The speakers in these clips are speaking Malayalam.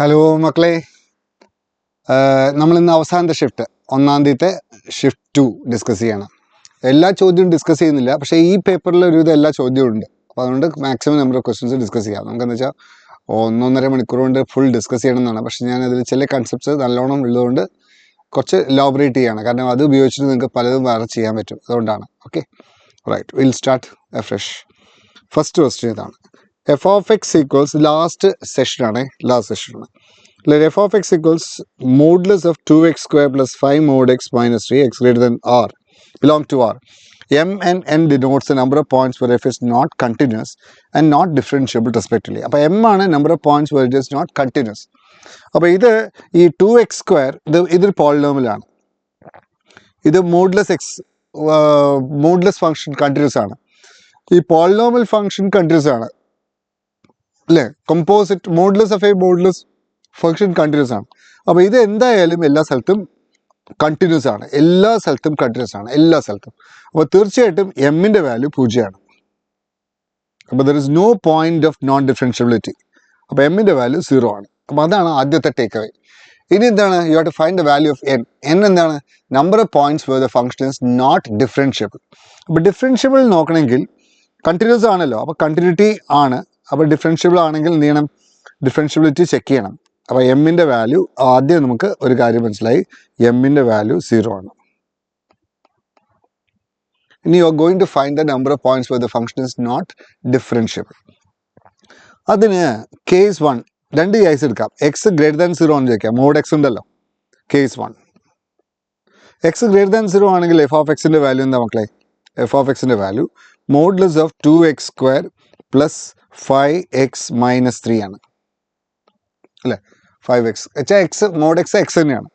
ഹലോ മക്കളെ, നമ്മളിന്ന് അവസാനത്തെ ഷിഫ്റ്റ് ഒന്നാം തീയതിത്തെ ഷിഫ്റ്റ് 2 ഡിസ്കസ് ചെയ്യണം. എല്ലാ ചോദ്യവും ഡിസ്കസ് ചെയ്യുന്നില്ല, പക്ഷേ ഈ പേപ്പറിൽ ഒരുവിധം എല്ലാ ചോദ്യവും ഉണ്ട്. അപ്പോൾ അതുകൊണ്ട് maximum number of questions discuss ചെയ്യാം. നമുക്കെന്ന് വെച്ചാൽ 1.5 മണിക്കൂർ കൊണ്ട് ഫുൾ ഡിസ്കസ് ചെയ്യണമെന്നാണ്. പക്ഷേ ഞാൻ അതിൽ ചില കൺസെപ്റ്റ്സ് നല്ലോണം ഉള്ളതുകൊണ്ട് കുറച്ച് ഇലോബറേറ്റ് ചെയ്യാണ്. കാരണം അത് ഉപയോഗിച്ചിട്ട് നിങ്ങൾക്ക് പലതും വേറെ ചെയ്യാൻ പറ്റും. അതുകൊണ്ടാണ്. Okay, right, will start a fresh. First question ഇതാണ്. F of x equals last സെഷനാണ്. Let f of x equals modulus of 2x square plus 5 mod x minus 3 x greater than r belong to r. M and n denotes the number of points where f is not continuous and not differentiable respectively. അപ്പോൾ m ആണ് number of points where it is not continuous. അപ്പോൾ ഇത് ഈ 2x square ഇതൊരു പോളിനോമിയലാണ്. ഇത് modulus X modulus function continuous ആണ്. ഈ പോളിനോമിയൽ ഫംഗ്ഷൻ കണ്ടിന്യൂസ് ആണ് അല്ലേ? Composite modulus of A modulus function continuous ആണ്. അപ്പോൾ ഇത് എന്തായാലും എല്ലാ സ്ഥലത്തും കണ്ടിന്യൂസ് ആണ്. എല്ലാ സ്ഥലത്തും. അപ്പോൾ തീർച്ചയായിട്ടും എമ്മിൻ്റെ വാല്യൂ 0 ആണ്. അപ്പോൾ there is no point of non differentiability. അപ്പോൾ എമ്മിൻ്റെ വാല്യൂ 0 ആണ്. അപ്പോൾ അതാണ് ആദ്യത്തെ ടേക്ക് അവേ. ഇനി എന്താണ്? You have to find the value of n. N എന്താണ്? Number of points where the function is not differentiable. അപ്പോൾ ഡിഫറൻഷ്യബിൾ നോക്കണമെങ്കിൽ കണ്ടിന്യൂസ് ആണല്ലോ, അപ്പോൾ കണ്ടിന്യൂറ്റി ആണ്. അപ്പോൾ ഡിഫറൻഷ്യബിൾ ആണെങ്കിൽ എന്ത് ചെയ്യണം? ഡിഫറൻഷ്യബിലിറ്റി ചെക്ക് ചെയ്യണം. അപ്പോൾ എമ്മിൻ്റെ വാല്യൂ ആദ്യം നമുക്ക് ഒരു കാര്യം മനസ്സിലായി, എമ്മിൻ്റെ വാല്യൂ 0 ആണ്. ഇനി you are going to find the number of points where the function is not differentiable. അതിന് കേസ് 1 രണ്ട് കേസ് എടുക്കാം. എക്സ് ഗ്രേറ്റർ ദാൻ 0 എന്ന് ചോദിക്കാം. മോഡ് എക്സ് ഉണ്ടല്ലോ. കേസ് 1 എക്സ് ഗ്രേറ്റർ ദാൻ 0 ആണെങ്കിൽ എഫ് ഓഫ് എക്സിൻ്റെ വാല്യൂ എന്താ മക്കളെ? എഫ് ഓഫ് എക്സിൻ്റെ value modulus of 2x square plus 5x minus 3 ആണ് അല്ലേ? 5x X mode X X തന്നെയാണ്.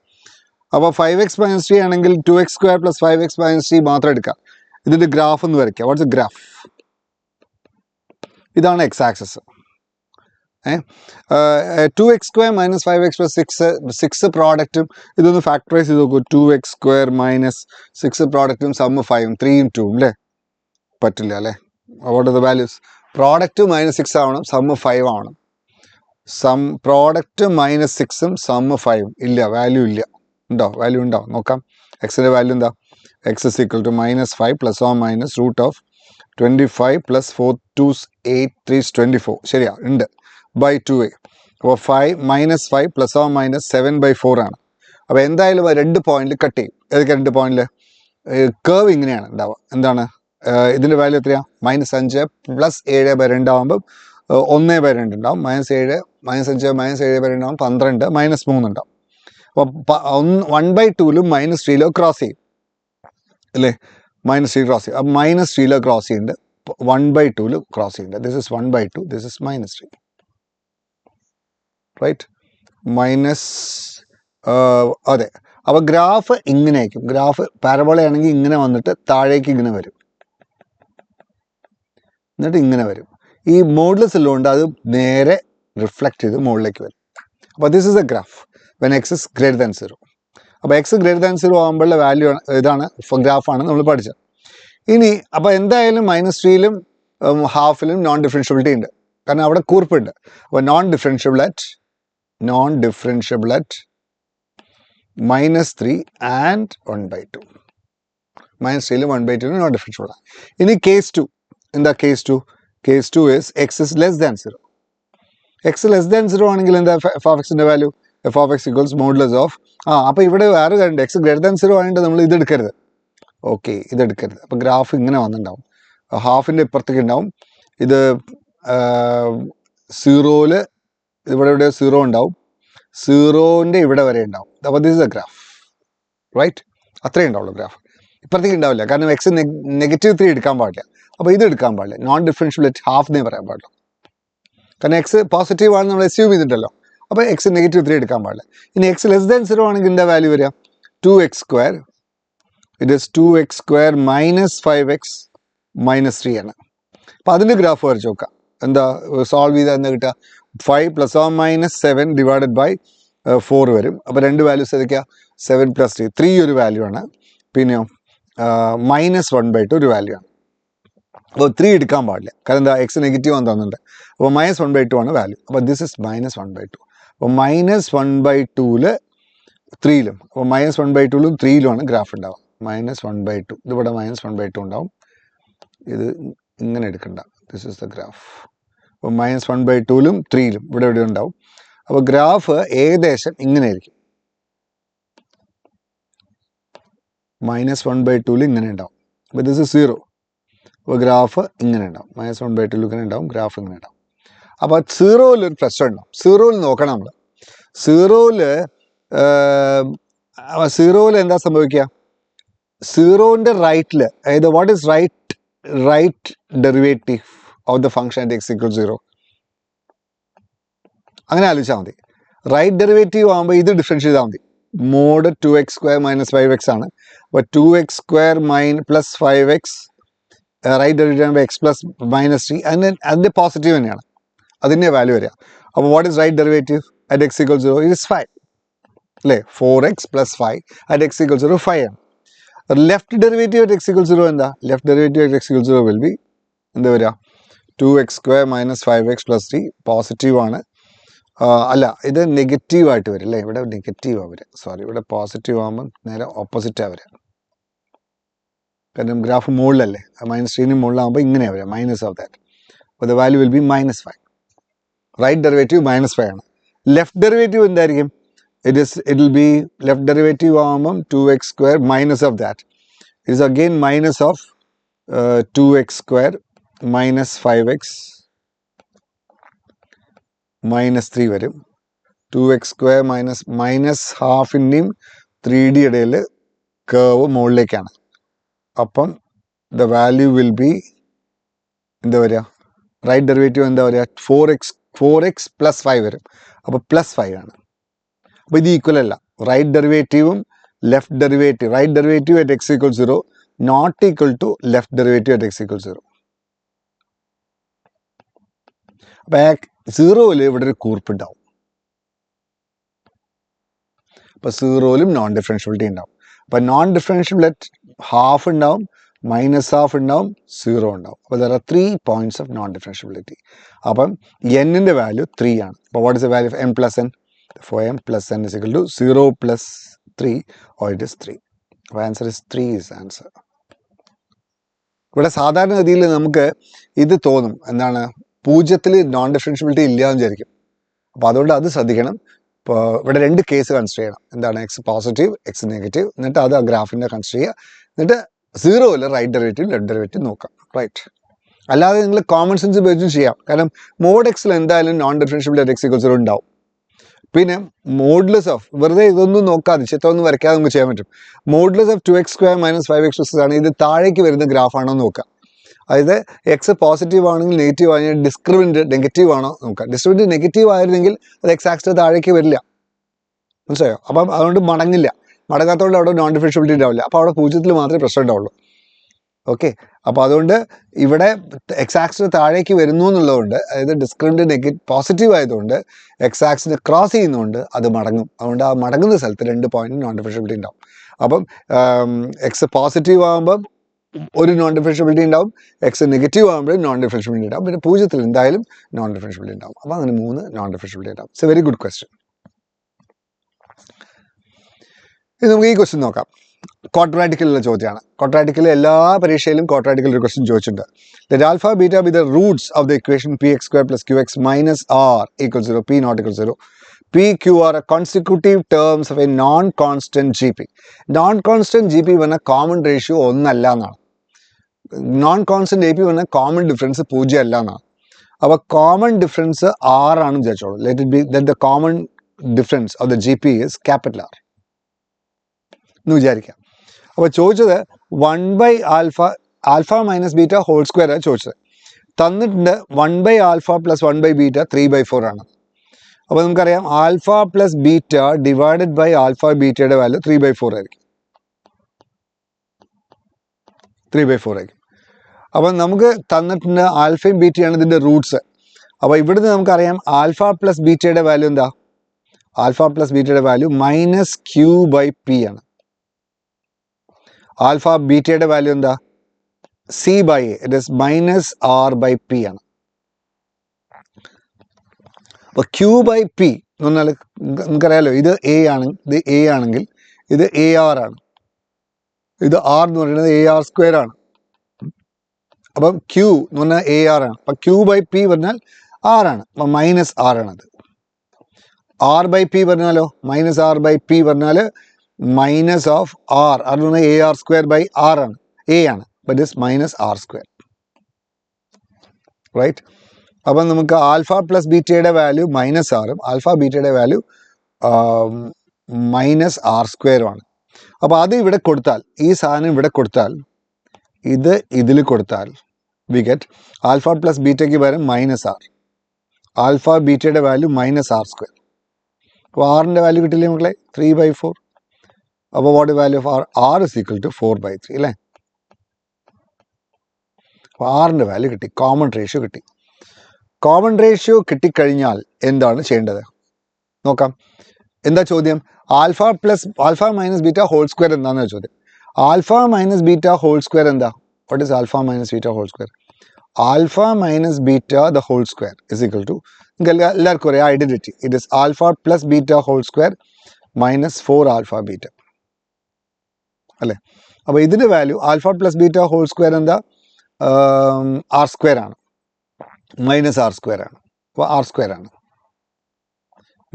അപ്പോൾ 5x മൈനസ് 3 ആണെങ്കിൽ 2x square plus 5x minus 3 മാത്രം എടുക്കാം. ഇതിൻ്റെ ഗ്രാഫ് ഒന്ന് വരയ്ക്കാം. What's a graph? ഇതാണ് x axis. 2x square minus 5x plus 6 പ്രോഡക്റ്റും ഇതൊന്ന് ഫാക്ടറൈസ് ചെയ്ത് നോക്കൂ. 2x സ്ക്വയർ മൈനസ് 6 പ്രോഡക്റ്റും സമ്മ് 5 3 2 അല്ലേ? പറ്റില്ല അല്ലേ? What are the values? Product minus 6 ആവണം, സമ്മ് 5 ആവണം. പ്രോഡക്റ്റ് മൈനസ് 6ഉം സമ്മ് 5ഉം ഇല്ല, വാല്യൂ ഇല്ല. ഉണ്ടോ? വാല്യൂ ഉണ്ടോ? നോക്കാം. എക്സിൻ്റെ വാല്യൂ എന്താ? X is equal to minus 5 plus or minus root of 25 plus 4 2 8 3 24. ശരിയാ, ഉണ്ട്. By 2a. അപ്പോൾ 5 മൈനസ് 5 പ്ലസ് ഓർ മൈനസ് 7/4 ആണ്. അപ്പോൾ എന്തായാലും രണ്ട് പോയിന്റിൽ കട്ട് ചെയ്യും. ഏതൊക്കെ രണ്ട് പോയിന്റിൽ? കേർവ് ഇങ്ങനെയാണ് ഉണ്ടാവുക. എന്താണ് ഇതിൻ്റെ വാല്യൂ? എത്രയാണ്? -5 പ്ലസ് 7/2 ആകുമ്പോൾ 1/2 ഉണ്ടാവും. -7 -5 -7/2 ആകുമ്പോൾ 12 -3 ഉണ്ടാവും. അപ്പോൾ 1/2 -3 ക്രോസ് ചെയ്യും അല്ലേ? -3 ക്രോസ് ചെയ്യും. അപ്പോൾ -3 ക്രോസ് ചെയ്യുന്നുണ്ട്, 1/2 ക്രോസ് ചെയ്യുന്നുണ്ട്. This is 1/2, this is -3, right? അതെ. അപ്പോൾ ഗ്രാഫ് ഇങ്ങനെ ആയിരിക്കും. ഗ്രാഫ് പാരബോളയാണെങ്കിൽ ഇങ്ങനെ വന്നിട്ട് താഴേക്ക് ഇങ്ങനെ വരും, എന്നിട്ട് ഇങ്ങനെ വരും. ഈ മോഡുലസ് ഉള്ളതുകൊണ്ട് അത് നേരെ റിഫ്ലക്റ്റ് ചെയ്ത് മുകളിലേക്ക് വരും. അപ്പോൾ this is a graph when X is greater than 0. അപ്പോൾ എക്സ് ഗ്രേറ്റർ ദാൻ 0 ആകുമ്പോഴുള്ള വാല്യൂ ഇതാണ്, ഗ്രാഫാണ് നമ്മൾ പഠിച്ചത്. ഇനി അപ്പോൾ എന്തായാലും -3ലും ഹാഫിലും നോൺ ഡിഫറൻഷ്യബിലിറ്റി ഉണ്ട്, കാരണം അവിടെ കൂർപ്പുണ്ട്. അപ്പോൾ non differentiable at -3 and 1/2. -3ലും 1/2 non differentiable ആണ്. ഇനി കേസ് 2 എന്താ? Case 2 is x is less than 0. x less than 0 ആണെങ്കിൽ എന്താ എഫ് ഓഫ് എക്സിൻ്റെ value? F of x equals modulus of അപ്പോൾ ഇവിടെ വേറെ കാര്യം, എക്സ് ഗ്രേറ്റർ ദാൻ 0 ആയതുകൊണ്ട് നമ്മൾ ഇതെടുക്കരുത്. ഓക്കെ, ഇതെടുക്കരുത്. അപ്പോൾ ഗ്രാഫ് ഇങ്ങനെ വന്നിട്ടുണ്ടാവും. ഹാഫിൻ്റെ ഇപ്പുറത്തേക്ക് ഉണ്ടാവും. ഇത് 0ൽ ഇവിടെ 0 ഉണ്ടാവും. 0ൻ്റെ ഇവിടെ വരെ ഉണ്ടാവും. അപ്പോൾ this is a graph, right? അത്രയേ ഉണ്ടാവുള്ളൂ ഗ്രാഫ്. ഇപ്പുറത്തേക്ക് ഉണ്ടാവില്ല, കാരണം എക്സ് -3 എടുക്കാൻ പാടില്ല. അപ്പോൾ ഇത് എടുക്കാൻ പാടില്ല. നോൺ ഡിഫറൻഷ്യബിൾ അറ്റ് ഹാഫ് എന്നേ പറയാൻ പാടില്ല, കാരണം എക്സ് പോസിറ്റീവ് ആണ് നമ്മൾ അസ്യൂം ചെയ്തിട്ടല്ലോ. അപ്പോൾ എക്സ് -3 എടുക്കാൻ പാടില്ല. ഇനി എക്സ് ലെസ് ദാൻ 0 ആണെങ്കിൽ എന്താ വാല്യൂ വരിക? 2x square. It is 2x square minus 5x minus 3 ആണ്. അപ്പോൾ അതിൻ്റെ ഗ്രാഫ് വരച്ച് നോക്കാം. എന്താ സോൾവ് ചെയ്താൽ എന്താ കിട്ടുക? 5 plus or minus 7 divided by 4 വരും. അപ്പോൾ രണ്ട് വാല്യൂസ് ഏതൊക്കെയാ? 7 പ്ലസ് 3 ഒരു വാല്യൂ ആണ്. പിന്നെയോ -1/2 ഒരു വാല്യൂ ആണ്. അപ്പോൾ 3 എടുക്കാൻ പാടില്ല, കാരണം എന്താ? എക്സ് നെഗറ്റീവ് ആണെന്ന് തോന്നുന്നുണ്ട്. അപ്പോൾ -1/2 ആണ് വാല്യൂ. അപ്പോൾ ദിസ് ഇസ് -1/2. അപ്പോൾ -1/2 3-ലും, അപ്പോൾ -1/2-ലും 3-ലുമാണ് ഗ്രാഫ് ഉണ്ടാവുക. -1/2 ഇതിവിടെ -1/2 ഉണ്ടാവും. ഇത് ഇങ്ങനെ എടുക്കണ്ട, ദിസ് ഇസ് ദ ഗ്രാഫ്. അപ്പോൾ -1/2-ലും 3-ലും ഇവിടെ എവിടെ ഉണ്ടാവും. അപ്പോൾ ഗ്രാഫ് ഏകദേശം ഇങ്ങനെ ആയിരിക്കും. -1/2-ലും ഇങ്ങനെ ഉണ്ടാവും. അപ്പോൾ ദിസ് ഇസ് 0. അപ്പോൾ ഗ്രാഫ് ഇങ്ങനെ ഉണ്ടാവും. -1/2-ലും ഇങ്ങനെ ഉണ്ടാവും, ഗ്രാഫ് ഇങ്ങനെ ഉണ്ടാവും. അപ്പോൾ 0-ലൊരു പ്രശ്നം ഉണ്ടാവും. 0-ൽ നോക്കണം നമ്മൾ. 0-ൽ എന്താ സംഭവിക്കുക? 0-ന്റെ റൈറ്റിൽ, അതായത് what is right derivative of the function at x = 0? അങ്ങനെ ആലോചിച്ചാൽ മതി. റൈറ്റ് ഡെറിവേറ്റീവ് ആകുമ്പോൾ ഇത് ഡിഫറൻഷ്യൽ ചെയ്താൽ മതി. mod 2x² - 5x ആണ്. അപ്പോൾ 2x² + 5x റൈറ്റ് ഡെറിവേറ്റീവ് ആകുമ്പോൾ x + -3 അതിൻ്റെ പോസിറ്റീവ് തന്നെയാണ്, അതിൻ്റെ വാല്യൂ വരിക. അപ്പോൾ what is right derivative at x = 0? It is 5 അല്ലേ? 4x + 5 അറ്റ് x = 0 5 ആണ്. ലെഫ്റ്റ് ഡെറിവേറ്റീവ് അറ്റ് x = 0 എന്താ? Left derivative at x = 0 will be എന്താ വരിക? 2x² - 5x + 3 പോസിറ്റീവ് ആണ്. അല്ല, ഇത് നെഗറ്റീവായിട്ട് വരും അല്ലേ? ഇവിടെ നെഗറ്റീവാണ് വരിക. സോറി, ഇവിടെ പോസിറ്റീവ് ആകുമ്പോൾ നേരെ ഓപ്പോസിറ്റാണ് വരിക. കാരണം ഗ്രാഫ് മുകളിലല്ലേ, -3-ന് മുകളിലാകുമ്പോൾ ഇങ്ങനെയാണ് വരിക, മൈനസ് ഓഫ് ദാറ്റ്. അപ്പോൾ the value will be -5. Right derivative -5 ആണ്. ലെഫ്റ്റ് ഡെറിവേറ്റീവ് എന്തായിരിക്കും? it will be left derivative ആകുമ്പം 2x² minus of that. It is again minus of 2x² minus 5x minus 3 വരും. 2x² minus ഹാഫിൻ്റെയും 3D ഇടയിൽ കേർവ് മുകളിലേക്കാണ്. അപ്പം ദ വാല്യൂ വിൽ ബി എന്താ വരിക? റൈറ്റ് ഡെറിവേറ്റീവ് എന്താ വരിക? 4x + 5 വരും. അപ്പോൾ +5 ആണ്. അപ്പോൾ ഇത് ഈക്വൽ അല്ല. റൈറ്റ് ഡെറിവേറ്റീവും left derivative, right derivative at x = 0 not equal to left derivative at x = 0. അപ്പോൾ 0-ൽ ഇവിടെ ഒരു കൂർപ്പുണ്ടാവും. അപ്പോൾ 0-ലും നോൺ ഡിഫറൻഷ്യബിലിറ്റി ഉണ്ടാവും. അപ്പോൾ നോൺ ഡിഫറൻഷ്യബിൾ അറ്റ് ഹാഫ് ഉണ്ടാവും, -half ഉണ്ടാവും, 0 ഉണ്ടാവും. അപ്പോൾ there are 3 points of non differentiability. അപ്പം n-ൻ്റെ വാല്യൂ 3 ആണ്. അപ്പോൾ what is the value of m + n? For m + n is equal to 0 + 3 or it is 3. അപ്പോൾ ആൻസർ is 3 is answer. ഇവിടെ സാധാരണഗതിയിൽ നമുക്ക് ഇത് തോന്നും, എന്താണ്, 0-ൽ നോൺ ഡിഫറൻഷ്യബിലിറ്റി ഇല്ല എന്ന് വിചാരിക്കും. അപ്പോൾ അതുകൊണ്ട് അത് ശ്രദ്ധിക്കണം. ഇപ്പോൾ ഇവിടെ 2 കേസ് കൺസിഡർ ചെയ്യണം. എന്താണ്? x positive, x negative. എന്നിട്ട് അത് ആ ഗ്രാഫിൻ്റെ കൺസിഡർ ചെയ്യുക. എന്നിട്ട് 0-ൽ റൈറ്റ് ഡെറിവേറ്റീവ് ലെഫ്റ്റ് ഡെറിവേറ്റീവ് നോക്കാം. റൈറ്റ്. അല്ലാതെ നിങ്ങൾ കോമൺ സെൻസ് ഉപയോഗിച്ചും ചെയ്യാം. കാരണം mod x-ൽ എന്തായാലും നോൺ ഡിഫറൻഷ്യബിലിറ്റി അറ്റ് x = 0 ഉണ്ടാവും. പിന്നെ മോഡ്ലെസ് ഓഫ്, വെറുതെ ഇതൊന്നും നോക്കാതെ ചിത്രമൊന്നും വരയ്ക്കാതെ നമുക്ക് ചെയ്യാൻ പറ്റും. മോഡ്ലെസ് ഓഫ് 2x² - 5x + ആണ്. ഇത് താഴേക്ക് വരുന്ന ഗ്രാഫാണോ നോക്കുക. അതായത് x പോസിറ്റീവ് ആണെങ്കിൽ നെഗറ്റീവ് ആണെങ്കിൽ ഡിസ്ക്രിമിനൻ്റ് നെഗറ്റീവ് ആണോ നോക്കുക. ഡിസ്ക്രിമിനൻ്റ് നെഗറ്റീവ് ആയിരുന്നെങ്കിൽ അത് x ആക്സിസ് താഴേക്ക് വരില്ല, മനസ്സിലായോ? അപ്പം അതുകൊണ്ട് മടങ്ങില്ല. മടങ്ങാത്തതുകൊണ്ട് അവിടെ നോൺ ഡിഫറൻഷ്യബിലിറ്റി ഉണ്ടാവില്ല. അപ്പോൾ അവിടെ 0-ൽ മാത്രമേ പ്രശ്നം ഉണ്ടാവുള്ളൂ. ഓക്കെ. അപ്പോൾ അതുകൊണ്ട് ഇവിടെ x ആക്സിന് താഴേക്ക് വരുന്നു എന്നുള്ളതുകൊണ്ട്, അതായത് ഡിസ്ക്രിമിനൻ്റ് പോസിറ്റീവ് ആയതുകൊണ്ട് x ആക്സിന് ക്രോസ് ചെയ്യുന്നതുകൊണ്ട് അത് മടങ്ങും. അതുകൊണ്ട് ആ മടങ്ങുന്ന സ്ഥലത്ത് 2 പോയിന്റ് നോൺ ഡിഫറൻഷ്യബിലിറ്റി ഉണ്ടാവും. അപ്പം x പോസിറ്റീവ് ആകുമ്പം ഒരു നോൺ ഡിഫറൻഷ്യബിലിറ്റി ഉണ്ടാവും, x നെഗറ്റീവ് ആകുമ്പോഴും നോൺ ഡിഫറൻഷ്യബിലിറ്റി ഉണ്ടാവും, പിന്നെ 0-ൽ എന്തായാലും നോൺ ഡിഫറൻഷ്യബിലിറ്റി ഉണ്ടാവും. അപ്പോൾ അങ്ങനെ 3 നോൺ ഡിഫറൻഷ്യബിലിറ്റി ഉണ്ടാവും. It's A very good question. ഇത് നമുക്ക് ഈ ക്വസ്റ്റ്യൻ നോക്കാം. ക്വാഡ്രാറ്റിക്കലുള്ള ചോദ്യമാണ്. ക്വാഡ്രാറ്റിക്കൽ എല്ലാ പരീക്ഷയിലും ക്വാഡ്രാറ്റിക്കൽ ഒരു ക്വസ്റ്റ്യൻ ചോദിച്ചിട്ടുണ്ട്. Let alpha beta B the Roots of the equation px² + qx - r = 0, p not equal to 0. P, Q are consecutive terms of a non-constant GP. Non-constant GP പറഞ്ഞാൽ കോമൺ റേഷ്യോ 1 അല്ല എന്നാണ്. നോൺ കോൺസ്റ്റന്റ് AP പറഞ്ഞാൽ കോമൺ ഡിഫറൻസ് 0 അല്ല എന്നാണ്. അപ്പോൾ കോമൺ ഡിഫറൻസ് R ആണെന്ന് വിചാരിച്ചോളൂ. Let it be that the common difference of the GP is capital R എന്ന് വിചാരിക്കാം. അപ്പോൾ ചോദിച്ചത് 1/α - β² ആണ് ചോദിച്ചത്. തന്നിട്ടുണ്ട് 1/α + 1/β 3/4 ആണ്. അപ്പോൾ നമുക്കറിയാം α + β ഡിവൈഡഡ് ബൈ α βയുടെ വാല്യൂ 3/4 ആയിരിക്കും. 3/4 ആയിരിക്കും. അപ്പം നമുക്ക് തന്നിട്ടുണ്ട് ആൽഫയും ബീറ്റയാണ് ഇതിൻ്റെ റൂട്ട്സ്. അപ്പോൾ ഇവിടുന്ന് നമുക്കറിയാം α + βയുടെ വാല്യൂ എന്താ? α + βയുടെ വാല്യൂ -q/p ആണ്. ആൽഫ ബീറ്റയുടെ വാല്യൂ എന്താ? c/a. ഇറ്റ് ഈസ് -r/p ആണ്. അപ്പോൾ q/p എന്ന് പറഞ്ഞാൽ നിങ്ങൾക്കറിയാലോ, ഇത് എ ആണ്, ഇത് എ ആണെങ്കിൽ ഇത് എ ആർ ആണ്, ഇത് ആർ എന്ന് പറയുന്നത് എ ആർ സ്ക്വയർ ആണ്. അപ്പം ക്യൂ എന്ന് പറഞ്ഞാൽ എ ആർ ആണ്. അപ്പം ക്യൂ ബൈ പി പറഞ്ഞാൽ ആറാണ്. അപ്പം മൈനസ് ആറാണത്. ആർ ബൈ പി പറഞ്ഞാലോ, മൈനസ് ആർ ബൈ പി പറഞ്ഞാൽ മൈനസ് ഓഫ് ആർ. അത് പറഞ്ഞാൽ A R square by R ആണ്, എ ആണ്. But is minus R square, right? അപ്പം നമുക്ക് ആൽഫ പ്ലസ് ബീറ്റയുടെ വാല്യൂ മൈനസ് ആറും ആൽഫ ബീറ്റയുടെ വാല്യൂ മൈനസ് ആർ സ്ക്വയറുമാണ്. അപ്പോൾ അത് ഇവിടെ കൊടുത്താൽ, ഈ സാധനം ഇവിടെ കൊടുത്താൽ, ഇത് ഇതിൽ കൊടുത്താൽ വി ഗെറ്റ് ആൽഫ പ്ലസ് ബീറ്റയ്ക്ക് പകരം മൈനസ് ആർ, ആൽഫ ബീറ്റയുടെ വാല്യൂ മൈനസ് ആർ സ്ക്വയർ. അപ്പോൾ ആറിൻ്റെ വാല്യൂ കിട്ടില്ലേ മക്കളെ? 3/4. അപ്പോൾ what value of r? R is equal to 4/3 അല്ലേ? അപ്പോൾ ആറിൻ്റെ വാല്യൂ കിട്ടി, കോമൺ റേഷ്യോ കിട്ടി. കോമൺ റേഷ്യോ കിട്ടിക്കഴിഞ്ഞാൽ എന്താണ് ചെയ്യേണ്ടത് നോക്കാം. എന്താ ചോദ്യം? Alpha minus beta whole square എന്താണെന്ന് ചോദ്യം. Alpha minus beta whole square എന്താ? What is alpha minus beta whole square? Alpha minus beta the whole square is equal to, നിങ്ങൾക്ക് എല്ലാവർക്കും അറിയാം identity, it is alpha plus beta whole square minus 4 alpha beta അല്ലേ? അപ്പോൾ ഇതിൻ്റെ value alpha plus beta whole square എന്താ? ആർ സ്ക്വയർ ആണ്, മൈനസ് ആർ സ്ക്വയർ ആണ്. അപ്പോൾ ആർ സ്ക്വയർ ആണ്.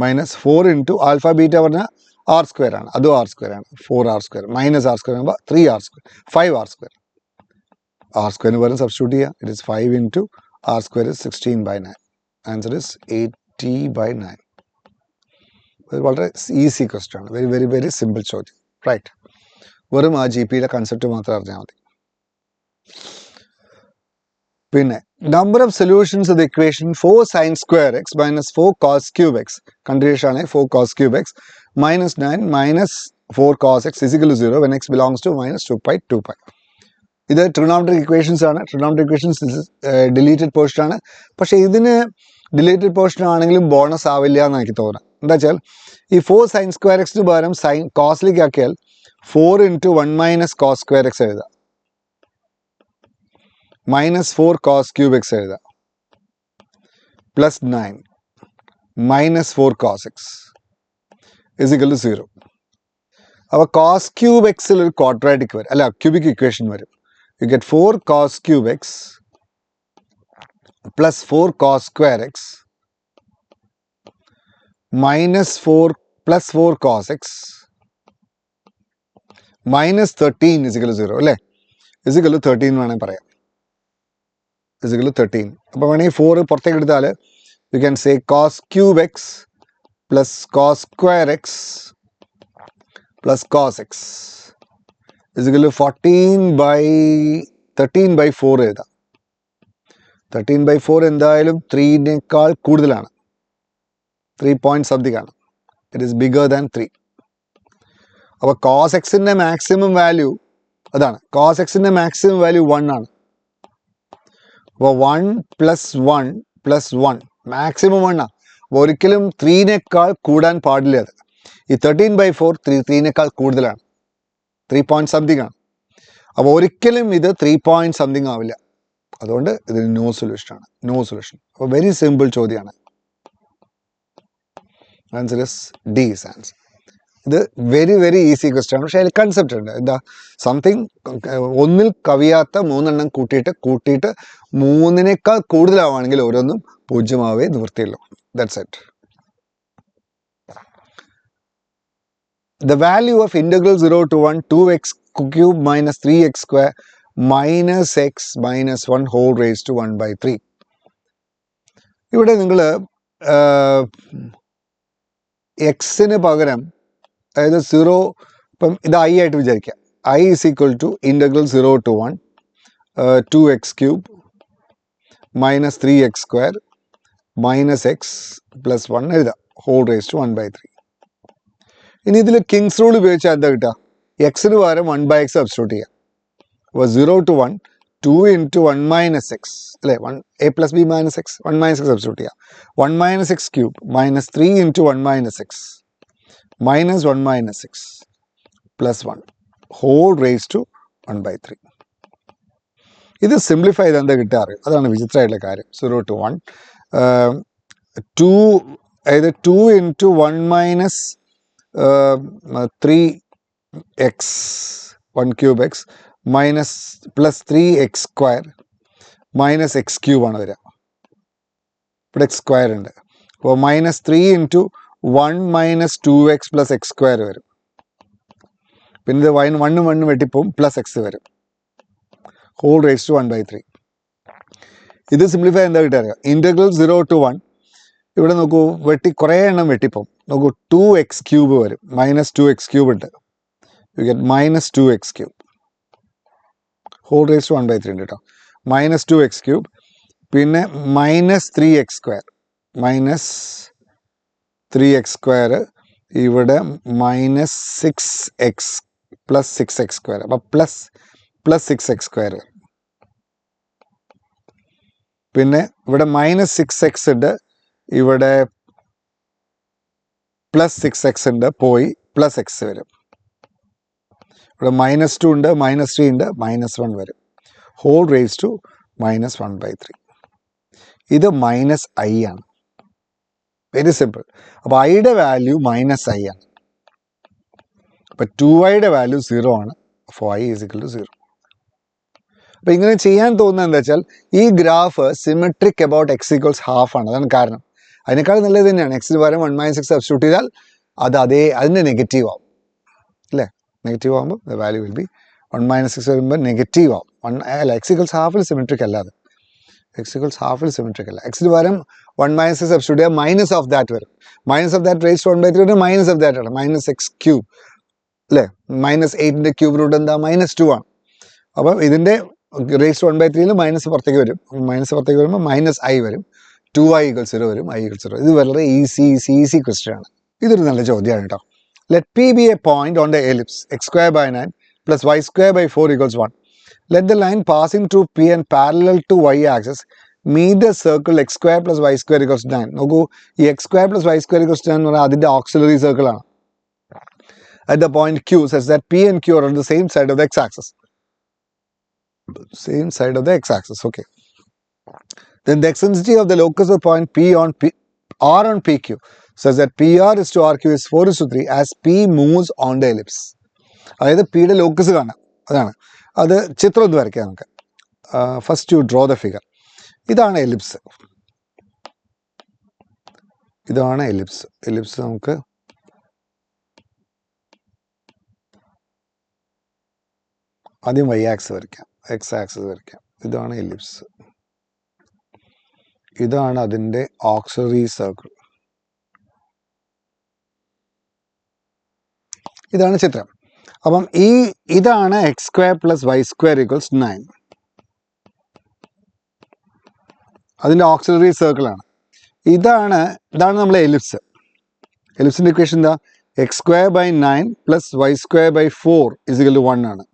മൈനസ് 4 ഇൻറ്റു ആൽഫ ബീറ്റ പറഞ്ഞാൽ ആർ സ്ക്വയർ ആണ്, അതും ആർ സ്ക്വയർ ആണ്. 4 R square minus R square ആകുമ്പോൾ 3 R square, 5 R square. R സ്ക്വയറിന് പകരം സബ്സ്റ്റിറ്റ്യൂട്ട് ചെയ്യുക. It is 5 into R square is 16/9. Answer is 80/9. വളരെ ഈസി ക്വസ്റ്റ്യൻ ആണ്, വെരി വെരി വെരി സിമ്പിൾ ചോദ്യം, റൈറ്റ്? വെറും ആ ജി പിയിലെ കൺസെപ്റ്റ് മാത്രം അറിഞ്ഞാൽ മതി. പിന്നെ number of solutions of the equation 4 sin square x minus 4 cos cube x, continuation ആണ് 4 cos cube x minus 9 minus 4 cos x is equal to 0 when x belongs to minus 2pi 2pi. ഇത് ട്രിഗണോമെട്രിക് ഇക്വേഷൻസ് ആണ്. ട്രിഗണോമെട്രിക് ഇക്വേഷൻസ് ഡിലീറ്റഡ് പോർഷൻ ആണ്. പക്ഷേ ഇതിന് ഡിലീറ്റഡ് പോർഷൻ ആണെങ്കിലും ബോണസ് ആവില്ല എന്ന് എനിക്ക് തോന്നുന്നത്. എന്താ വെച്ചാൽ ഈ 4 sin square x പകരം സൈൻ കോസിലേക്ക് ആക്കിയാൽ 4 into 1 minus cos square x എഴുതാം, മൈനസ് 4 കോസ് ക്യൂബ് എക്സ് എഴുതാം, plus 9 minus 4 cos x is equal to 0. അപ്പോൾ കോസ് ക്യൂബ് എക്സിൽ ഒരു ക്വാഡ്രാറ്റിക് വരും, അല്ല ക്യൂബിക് ഇക്വേഷൻ വരും. You get 4 cos cube x plus 4 cos square x minus 4 plus 4 cos x minus 13 is equal to 0 അല്ലേ? ഇസ് ഈക്വൽ ടു 13 വേണമെങ്കിൽ പറയാം, ഇസ് ഈക്വൽ ടു 13. അപ്പോൾ വേണമെങ്കിൽ 4 പുറത്തേക്ക് എടുത്താൽ you can say cos cube x plus cos square x plus cos x is equal to 13/4 എഴുതാം. 13/4 എന്തായാലും 3നേക്കാൾ കൂടുതലാണ്, 3 point something ആണ്. It is bigger than 3. അപ്പോൾ കോസ് എക്സിൻ്റെ മാക്സിമം വാല്യൂ അതാണ്. കോസ് എക്സിൻ്റെ മാക്സിമം വാല്യൂ 1 ആണ്. അപ്പോൾ 1 + 1 + 1 മാക്സിമം 1 ആണ്. അപ്പോൾ ഒരിക്കലും 3നേക്കാൾ കൂടാൻ പാടില്ല. അത് ഈ 13/4 3നേക്കാൾ കൂടുതലാണ്, 3 point something ആണ്. അപ്പോൾ ഒരിക്കലും ഇത് 3 point something ആവില്ല. അതുകൊണ്ട് ഇതിന് നോ സൊല്യൂഷൻ ആണ്, നോ സൊല്യൂഷൻ. അപ്പോൾ വെരി സിമ്പിൾ ചോദ്യമാണ്. Answer is D is answer. ഇത് വെരി വെരി ഈസി ക്വസ്റ്റ്യൻ ആണ്. പക്ഷേ അതിൽ കൺസെപ്റ്റ് ഉണ്ട്. എന്താ? സംതിങ് ഒന്നിൽ കവിയാത്ത 3 എണ്ണം കൂട്ടിയിട്ട് 3നേക്കാൾ കൂടുതലാവുകയാണെങ്കിൽ ഓരോന്നും 0 ആവേ നിവൃത്തിയുള്ളൂ. That's it. The value of integral 0 to 1 2x cube minus 3x square minus x minus 1 whole raised to 1/3. ഇവിടെ നിങ്ങൾ എക്സിന് പകരം അതായത് 0, ഇപ്പം ഇത് ഐ ആയിട്ട് വിചാരിക്കുക. I is equal to integral 0 to 1 2x cube minus 3x square minus x plus 1 എഴുതാം, whole raised to 1/3. ഇനി ഇതിൽ കിങ്സ് റൂൾ ഉപയോഗിച്ചാൽ എന്താ കിട്ടുക? എക്സിന് പകരം 1/x സബ്സ്റ്റിറ്റ്യൂട്ട് ചെയ്യാം. അപ്പോൾ 0 to 1 2 ഇൻറ്റു 1 മൈനസ് എക്സ് അല്ലേ, 1a + b minus x 1 minus x substitute ചെയ്യാം. 1 minus x cube minus 3 into 1 minus x minus 1 minus x plus 1 whole raise to 1/3. ഇത് സിംപ്ലിഫൈ ചെയ്ത് എന്താ കിട്ടാറ്? അതാണ് വിചിത്രമായിട്ടുള്ള കാര്യം. 0 to 1 2 അതായത് 2 into 1 minus 3x 1 cube x minus plus 3x square minus x cube ആണ് വരിക. ഇവിടെ എക്സ് സ്ക്വയർ ഉണ്ട്. അപ്പോൾ minus 3 into 1 minus 2x plus x square വരും. പിന്നെ ഇത് 1 വെട്ടിപ്പോവും പ്ലസ് എക്സ് വരും. Whole raise to 1/3. ഇത് സിംപ്ലിഫൈ എന്താ കിട്ടുക? Integral 0 to 1. ഇവിടെ നോക്കൂ, കുറേ എണ്ണം വെട്ടിപ്പോവും. നോക്കൂ, 2x ക്യൂബ് വരും. മൈനസ് 2x ക്യൂബ് ഉണ്ട്. You get minus 2x cube. Whole raise to 1/3 ഉണ്ട് കേട്ടോ. Minus 2x cube. പിന്നെ minus 3x square. Minus 3x square. ഇവിടെ minus 6x plus 6x square. അപ്പം പ്ലസ് 6x സ്ക്വയർ. പിന്നെ ഇവിടെ മൈനസ് 6x ഉണ്ട്. ഇവിടെ പ്ലസ് 6x ഉണ്ട്. പോയി പ്ലസ് എക്സ് വരും. ഇവിടെ മൈനസ് 2 ഉണ്ട്, മൈനസ് 3 ഉണ്ട്, മൈനസ് 1 വരും. Whole raise to minus 1/3. ഇത് മൈനസ് ഐ ആണ്. Very simple. അപ്പോൾ ഐയുടെ വാല്യൂ മൈനസ് ഐ ആണ്. അപ്പോൾ 2iയുടെ വാല്യൂ 0 ആണ്. അപ്പോൾ i = 0. അപ്പോൾ ഇങ്ങനെ ചെയ്യാൻ തോന്നുന്നത് എന്താ വെച്ചാൽ ഈ ഗ്രാഫ് സിമെട്രിക് അബൌട്ട് x = ½ ആണ്. അതാണ് കാരണം. അതിനേക്കാൾ നല്ലത് തന്നെയാണ്. എക്സിന് പകരം 1 - x സബ്സ്റ്റിറ്റ്യൂട്ട് ചെയ്താൽ അതിൻ്റെ നെഗറ്റീവ് ആവും അല്ലേ? നെഗറ്റീവ് ആകുമ്പോൾ the value will be 1 - x വരുമ്പോൾ നെഗറ്റീവ് ആവും. അല്ല, x = ½ സിമെട്രിക് അല്ലാതെ. x = ½ സിമെട്രിക് അല്ല. എക്സിന് പകരം 1 - x സബ്സ്റ്റിറ്റ്യൂട്ട് ചെയ്താൽ മൈനസ് ഓഫ് ദാറ്റ് വരും. Minus of that raise to 1/3 minus of that ആണ്. മൈനസ് എക്സ് ക്യൂബ് അല്ലേ? മൈനസ് 8ന്റെ ക്യൂബ് റൂട്ട് എന്താ? മൈനസ് 2 ആണ്. അപ്പം ഇതിൻ്റെ റേസ് ടു 1/3 മൈനസ് പുറത്തേക്ക് വരും. മൈനസ് പുറത്തേക്ക് വരുമ്പോൾ മൈനസ് ഐ വരും. 2i = 0 വരും. i = 0. ഇത് വളരെ ഈസി ക്വസ്റ്റ്യൻ ആണ്. ഇതൊരു നല്ല ചോദ്യമാണ് കേട്ടോ. Let P B A point on the ellipse x²/9 plus y²/4 = 1. Let the line passing through P and parallel to y axis meet the circle x² + y² = 9. നോക്കൂ, ഈ x² + y² = 9 എന്ന് പറഞ്ഞാൽ അതിൻ്റെ ഓക്സിലറി സർക്കിൾ ആണ്. At the point Q such that P and Q are on the same side of the x-axis. Same side of the x-axis. Okay. Then the eccentricity of the locus of point P on R on PQ such that PR is to RQ is 4:3 as P moves on the ellipse. അതായത് പിയുടെ ലോക്കസ് കാണാം. അതാണ് അത്. ചിത്രം ഒന്ന് വരയ്ക്കാം നമുക്ക്. First U draw the figure. ഇതാണ് എലിപ്സ്. എലിപ്സ് നമുക്ക് ആദ്യം y ആക്സിസ് വരയ്ക്കാം, x ആക്സിസ് വരയ്ക്കാം. ഇതാണ് എലിപ്സ്. ഇതാണ് അതിൻ്റെ ഓക്സിലറി സർക്കിൾ. ഇതാണ് ചിത്രം. അപ്പം ഇതാണ് x² + y² = 9. അതിൻ്റെ ഓക്സിലറി സർക്കിളാണ്. ഇതാണ് നമ്മളെ എലിപ്സ്. എലിപ്സിൻ്റെ ഇക്വേഷൻ എന്താ? x²/9 + y²/4 = 1 ആണ്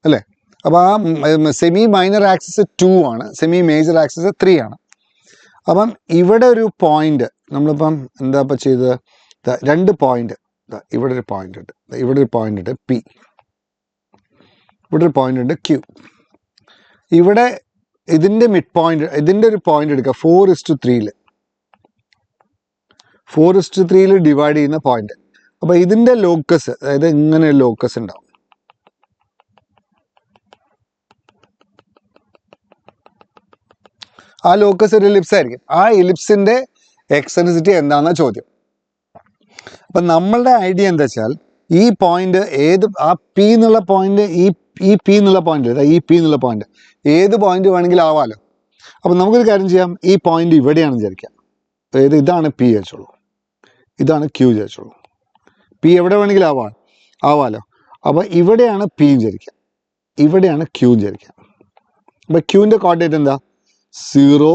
അല്ലേ? അപ്പോൾ ആ സെമി മൈനർ ആക്സിസ് 2 ആണ്, സെമി മേജർ ആക്സിസ് 3 ആണ്. അപ്പം ഇവിടെ ഒരു പോയിന്റ് നമ്മളിപ്പം എന്താ ഇപ്പം ചെയ്തത്? 2 പോയിന്റ്. ഇവിടെ ഒരു പോയിന്റ് ഉണ്ട്, ഇവിടെ ഒരു പോയിന്റ് ഉണ്ട് പി, ഇവിടെ ഒരു പോയിന്റ് ഉണ്ട് ക്യൂ. ഇവിടെ ഇതിൻ്റെ മിഡ് പോയിന്റ്, ഇതിൻ്റെ ഒരു പോയിന്റ് എടുക്കുക 4:3. 4:3 ഡിവൈഡ് ചെയ്യുന്ന പോയിന്റ്. അപ്പോൾ ഇതിൻ്റെ ലോക്കസ്, അതായത് ഇങ്ങനെ ഒരു ലോക്കസ് ഉണ്ടാവും. ആ ലോക്കസ് ഒരു എലിപ്സ് ആയിരിക്കും. ആ എലിപ്സിൻ്റെ എക്സെൻട്രിസിറ്റി എന്താണെന്ന ചോദ്യം. അപ്പം നമ്മളുടെ ഐഡിയ എന്താ വെച്ചാൽ ഈ പോയിന്റ് ആ പി എന്നുള്ള പോയിന്റ്, ഈ പി എന്നുള്ള പോയിന്റ് ഏത് പോയിന്റ് വേണമെങ്കിലും ആവാമല്ലോ. അപ്പം നമുക്കൊരു കാര്യം ചെയ്യാം. ഈ പോയിന്റ് ഇവിടെയാണെന്ന് വിചാരിക്കാം. അതായത് ഇതാണ് പി വെച്ചോളൂ, ഇതാണ് ക്യൂ വിചാരിച്ചോളൂ. പി എവിടെ വേണമെങ്കിലും ആവാമല്ലോ. അപ്പോൾ ഇവിടെയാണ് പി വിചാരിക്കാം, ഇവിടെയാണ് ക്യൂ വിചാരിക്കാം. അപ്പം ക്യൂവിൻ്റെ കോർഡിനേറ്റ് എന്താ? 0,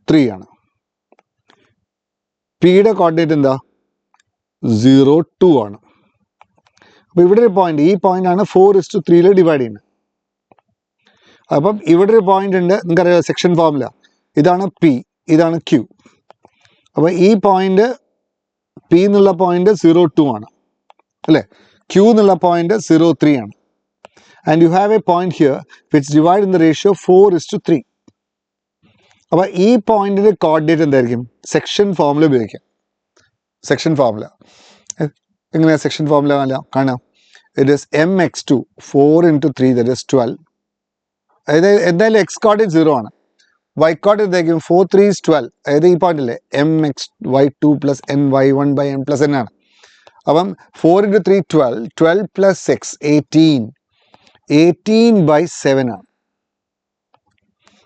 3 ആണ്. പിയുടെ കോർഡിനേറ്റ് എന്താ? 0, 2 ആണ്. അപ്പോൾ ഇവിടെ ഒരു പോയിന്റ്, ഈ പോയിന്റ് ആണ് 4:3 ഡിവൈഡ് ചെയ്യുന്നത്. അപ്പം ഇവിടെ ഒരു പോയിന്റ് ഉണ്ട്, നിങ്ങൾക്കറിയാം സെക്ഷൻ ഫോർമുല. ഇതാണ് പി, ഇതാണ് ക്യൂ. അപ്പോൾ ഈ പോയിന്റ് പി എന്നുള്ള പോയിന്റ് 0, 2 ആണ് അല്ലേ? ക്യൂ എന്നുള്ള പോയിന്റ് 0, 3 ആണ്. And you have a point here which divides in the ratio 4:3. അപ്പോൾ ഈ പോയിന്റിന് കോർഡിനേറ്റ് എന്തായിരിക്കും? സെക്ഷൻ ഫോർമുല ഉപയോഗിക്കാം. സെക്ഷൻ ഫോർമുല എങ്ങനെയാണ് സെക്ഷൻ ഫോർമുല കാണാം? It is mx2 4 × 3 that is 12. അതായത് എന്തായാലും എക്സ് കോർഡിനേറ്റ് 0 ആണ്. വൈ കോർഡിനേറ്റ് എന്തായിരിക്കും? 4 3 is 12. അതായത് ഈ പോയിന്റ് അല്ലേ mxy2 + ny1/n+n ആണ്. അപ്പം 4 × 3 12, 12 + 6 18, 18/7 ആണ്.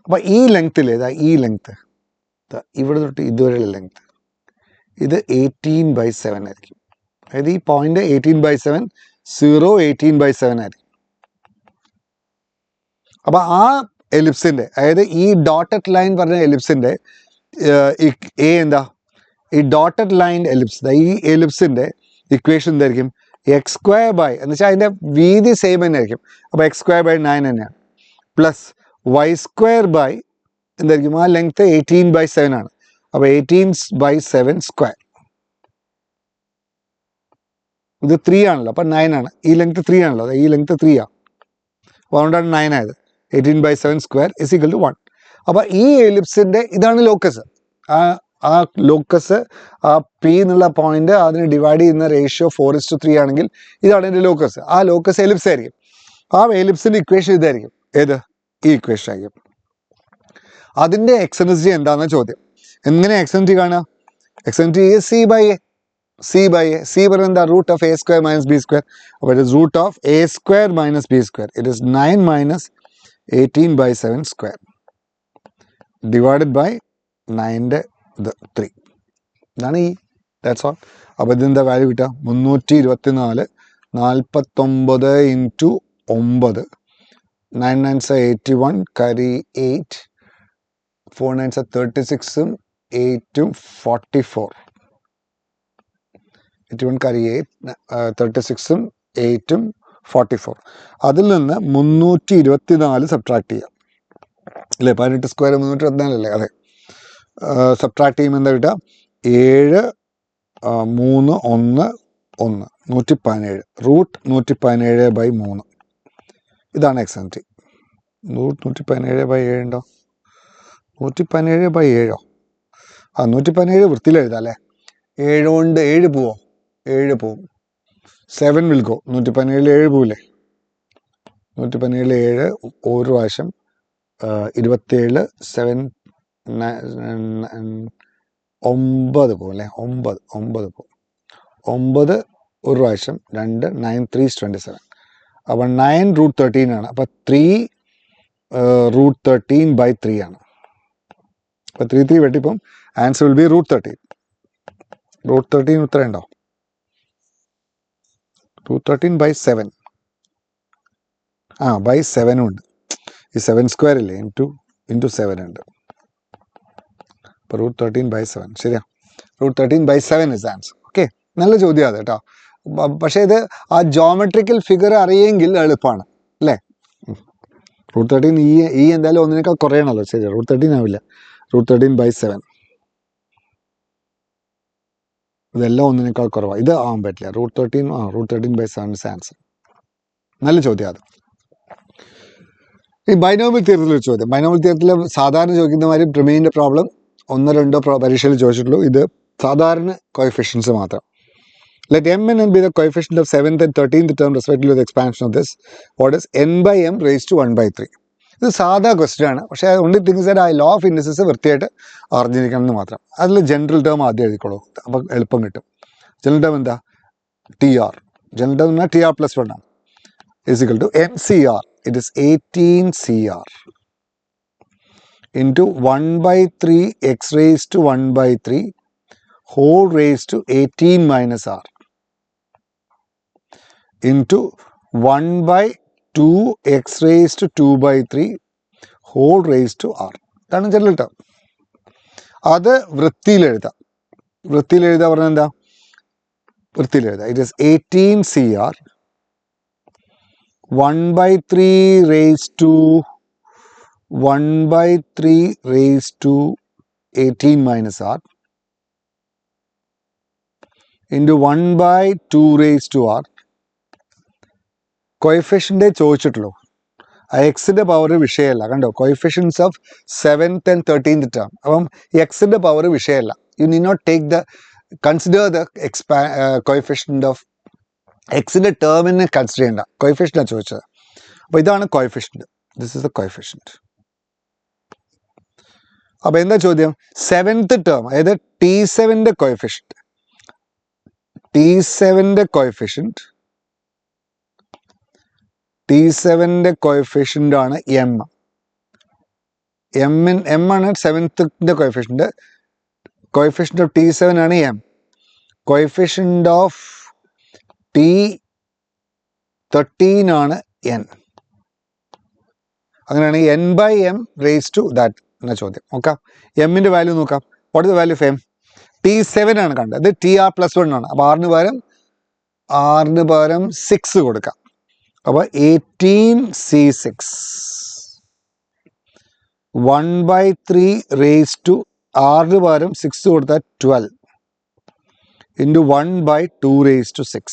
അപ്പം ഈ ലെങ്ത്തിൽ ഏതാ? ഈ ലെങ്ത്ത് ഇവിടെ തൊട്ട് ഇതുവരെയുള്ള ലെങ്ത്ത് ഇത് 18/7 ആയിരിക്കും. അതായത് ഈ പോയിന്റ് 18/7, 0 18/7 ആയിരിക്കും. അപ്പം ആ എലിപ്സിൻ്റെ, അതായത് ഈ ഡോട്ടഡ് ലൈൻ പറഞ്ഞ എലിപ്സിൻ്റെ എ എന്താ? ഈ ഡോട്ടഡ് ലൈൻ എലിപ്സ്, ഈ എലിപ്സിൻ്റെ ഇക്വേഷൻ എന്തായിരിക്കും? x² എന്ന് വെച്ചാൽ അതിൻ്റെ വീതി സെയിം തന്നെ ആയിരിക്കും. അപ്പോൾ x²/9 തന്നെയാണ്. പ്ലസ് y² എന്തായിരിക്കും? ആ ലെങ്ത്ത് 18/7 ആണ്. അപ്പോൾ 18/7². ഇത് 3 ആണല്ലോ, അപ്പം 9 ആണ്. ഈ ലെങ്ത്ത് 3 ആണല്ലോ, ഈ ലെങ്ത്ത് 3 ആണ്. അപ്പോൾ അതുകൊണ്ടാണ് 9 ആയത്. 18/7² = 1. അപ്പോൾ ഈ എലിപ്സിൻ്റെ ഇതാണ് ലോക്കസ്. ആ ലോക്കസ്, ആ പി എന്നുള്ള പോയിന്റ് അതിന് ഡിവൈഡ് ചെയ്യുന്ന റേഷ്യോ 4:3 ആണെങ്കിൽ ഇതാണ് എൻ്റെ ലോക്കസ്. ആ ലോക്കസ് എലിപ്സ് ആയിരിക്കും. ആ എലിപ്സിൻ്റെ ഇക്വേഷൻ ഇതായിരിക്കും. ഏത്? ഈ ഇക്വേഷൻ ആയിരിക്കും. അതിൻ്റെ എക്സെൻട്രിസിറ്റി എന്താണെന്ന ചോദ്യം. എങ്ങനെ എക്സെൻട്രിറ്റി കാണുക? എക്സെൻട്രിറ്റി c/a. c പറയുന്നത് എന്താ? √ of a² - b². അപ്പോൾ it is √ of a² - b². It is 9 - 18/7² divided by 9ന്റെ 3. ഇതാണ് ഈ. That's all. അപ്പോൾ ഇതിൻ്റെ വാല്യൂ കിട്ടുക 324. 49 × 9. 9 9s are 81, carry 8. 4 9s are 36, 8 44. 81 carry 8, 36, 8 44. അതിൽ നിന്ന് 324 സബ്ട്രാക്ട് ചെയ്യാം അല്ലേ? 18² 324 അല്ലേ? അതെ. സബ്ട്രാക്ട് ചെയ്യുമ്പോൾ എന്താ കിട്ടുക? 7 3 1 1 117. √117/3. ഇതാണ് എക്സെൻട്രി. √117/7 ഉണ്ടോ? 117/7 ആ 117 വൃത്തിയിൽ എഴുതാം അല്ലേ? 7 കൊണ്ട് 7 പോവോ? 7 പോവും. 7 will go. 117 7 പോവില്ലേ? 117 7 ഒരു പ്രാവശ്യം 27 7 9 പോകും അല്ലേ? 9 പോകും. 9 ഒരു പ്രാവശ്യം 2 9 3 is 27. അപ്പോൾ 9 √13 ആണ്. അപ്പോൾ 3 √13/3 ആണ്. അപ്പോൾ 3 വെട്ടിപ്പം ആൻസർ വിൽ ബി √13. √13 ഉത്തരം ഉണ്ടോ? √13/7. /7 ഉണ്ട്. ഈ 7² ഇല്ലേ? ഇൻറ്റു 7 ഉണ്ട്. അപ്പോൾ √13/7 ശരിയാ. √13/7 ഇസ് ആൻസർ. ഓക്കെ, നല്ല ചോദ്യമാണ് അത് കേട്ടോ. പക്ഷേ ഇത് ആ ജോമെട്രിക്കൽ ഫിഗർ അറിയെങ്കിൽ എളുപ്പമാണ് അല്ലേ? √13 ഈ എന്തായാലും ഒന്നിനേക്കാൾ കുറയണമല്ലോ. ശരി, √13 ആവില്ല. √13/7 ഇതെല്ലാം ഒന്നിനേക്കാൾ കുറവാണ്. ഇത് ആവാൻ പറ്റില്ല. √13/7 ഇസ് ആൻസർ. നല്ല ചോദ്യം അത്. ഈ ബൈനോമിയൽ തിയറത്തിൽ ഒരു ചോദ്യം. ബൈനോമിയൽ തിയറത്തിൽ സാധാരണ ചോദിക്കുന്ന മാതിരി പ്രമേയിൻ്റെ പ്രോബ്ലം 1-2 പരീക്ഷയിൽ ചോദിച്ചിട്ടുള്ളൂ. ഇത് സാധാരണ കോഎഫിഷ്യൻസ് മാത്രം. Let m and n be the coefficient of 7th and 13th term respectively with the expansion of this. What is n/m raised to 1/3? ഇത് സാധാ ക്വസ്റ്റ്യൻ ആണ്. പക്ഷേ ഓൺലി തിങ്സ് ദാറ്റ് ആ ലോ ഓഫ് ഇൻഡിസസ് വൃത്തിയായിട്ട് അറിഞ്ഞിരിക്കണം എന്ന് മാത്രം. അതിൽ ജനറൽ ടേം ആദ്യം എഴുതിക്കോളൂ. അപ്പം എളുപ്പം കിട്ടും. ജനറൽ ടേം എന്താ? TR. ജനറൽ ടേം എന്നാൽ TR+1 ആണ്. = MCR. It is 18 CR into 1/3 x raised to 1/3 whole raised to 18 minus R into 1/2 x raised to 2/3 whole raised to R. ഇതാണ് ജനറൽ ടേം. അത് വൃത്തിയിൽ എഴുതാം. വൃത്തിയിൽ എഴുതാൻ പറഞ്ഞാൽ എന്താ? വൃത്തിയിൽ എഴുതാം. It is 18 CR 1/3 raised to 18 minus R into 1/2 raised to R. കോഎഫിഷ്യൻ്റേ ചോദിച്ചിട്ടുള്ളൂ. ആ എക്സിൻ്റെ പവർ വിഷയമല്ല. കണ്ടോ, coefficients of 7th and 13th term. അപ്പം എക്സിൻ്റെ പവർ വിഷയമല്ല. You need not take the consider the coefficient of എക്സിൻ്റെ ടേമിനെ കൺസിഡർ ചെയ്യേണ്ട, കോയിഫിഷ്യൻ്റാണ് ചോദിച്ചത്. അപ്പോൾ ഇതാണ് coefficient. This is the coefficient. അപ്പോൾ എന്താ ചോദ്യം? 7th ടേം, അതായത് T7ൻ്റെ കോയിഫിഷ്യൻ്റ്. T7ൻ്റെ കോയിഫിഷ്യൻ്റ് T7ൻ്റെ കോയിഫിഷ്യൻ്റ് ആണ് എം. എം ആണ് 7th coefficient. Coefficient of T7 ആണ് എം. കോയിഫിഷ്യൻ്റ് ഓഫ് T13 ആണ് എൻ. അങ്ങനെയാണെങ്കിൽ n/m റേസ് ടു ദാറ്റ് എന്ന ചോദ്യം. നോക്കാം, എമ്മിൻ്റെ വാല്യൂ നോക്കാം. What is the value of M? T7 ആണ് കണ്ടത്, ഇത് TR+1 ആണ്. അപ്പോൾ ആറിന് പകരം 6 കൊടുക്കാം. അപ്പോൾ 18C6 1/3 റേസ് ടു ആറിന് പകരം 6 കൊടുത്താൽ 12 ഇൻറ്റു 1/2 റേസ് ടു 6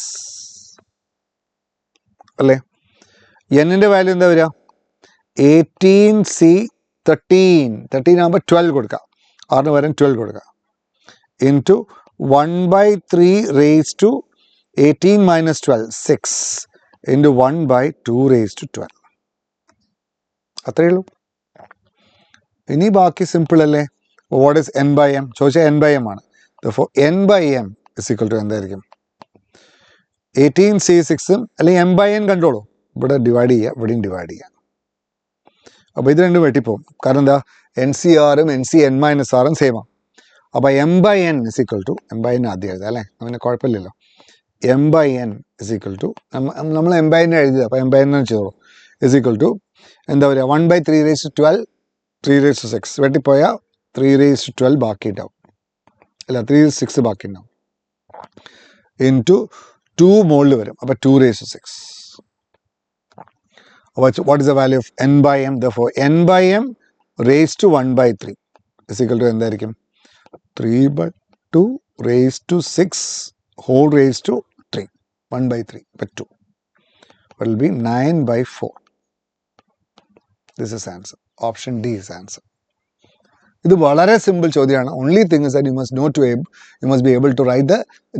അല്ലേ? എന്നിൻ്റെ വാല്യൂ എന്താ വരിക? 18C13 ആകുമ്പോൾ 12 കൊടുക്കാം, ആറിന് പകരം 12 കൊടുക്കാം, into 1/3 raise to 18 minus 12 6 into 1/2 raise to 12. അത്രയേ ഉള്ളൂ. ഇനി ബാക്കി സിമ്പിൾ അല്ലേ? What is n/m? ചോദിച്ചാൽ n/m ആണ്. n/m ഇസ് ഈക്വൽ ടു എന്തായിരിക്കും? 18C6 അല്ലെങ്കിൽ m/n കണ്ടോളൂ. ഇവിടെ ഡിവൈഡ് ചെയ്യുക, ഇവിടെയും ഡിവൈഡ് ചെയ്യുക. അപ്പോൾ ഇത് രണ്ടും വെട്ടിപ്പോവും. കാരണം എന്താ? NCRഉം NCn-Rഉം സെയിമാണ്. അപ്പോൾ m/n is equal to, m/n ആദ്യം എഴുതാം അല്ലേ, അങ്ങനെ കുഴപ്പമില്ലല്ലോ. m/n ഇസ് ഈക്വൽ ടു, നമ്മൾ m/n എഴുതിയത്, അപ്പോൾ m/n ചെയ്തോളൂ. ഇസ് ഈക്വൽ ടു എന്താ പറയുക? 1/3 റേസ് ടു 12 3 റേസ് ടു 6 വെട്ടിപ്പോയാൽ 3 റേസ് ടു 12 ബാക്കി ഉണ്ടാവും, അല്ല 3 6 ബാക്കി ഉണ്ടാവും, ഇൻറ്റു 2 മുകളിൽ വരും. അപ്പോൾ 2 raise to 6. What is the value of n/m? Therefore n/m raised to 1/3 is equal to എന്തായിരിക്കും? 3/2 raised to 6 whole raised to 3 1/3 by 2. What will be 9/4. This is answer. Option D is answer. ഇത് വളരെ സിമ്പിൾ ചോദ്യമാണ്. Only thing is that you must be able to write the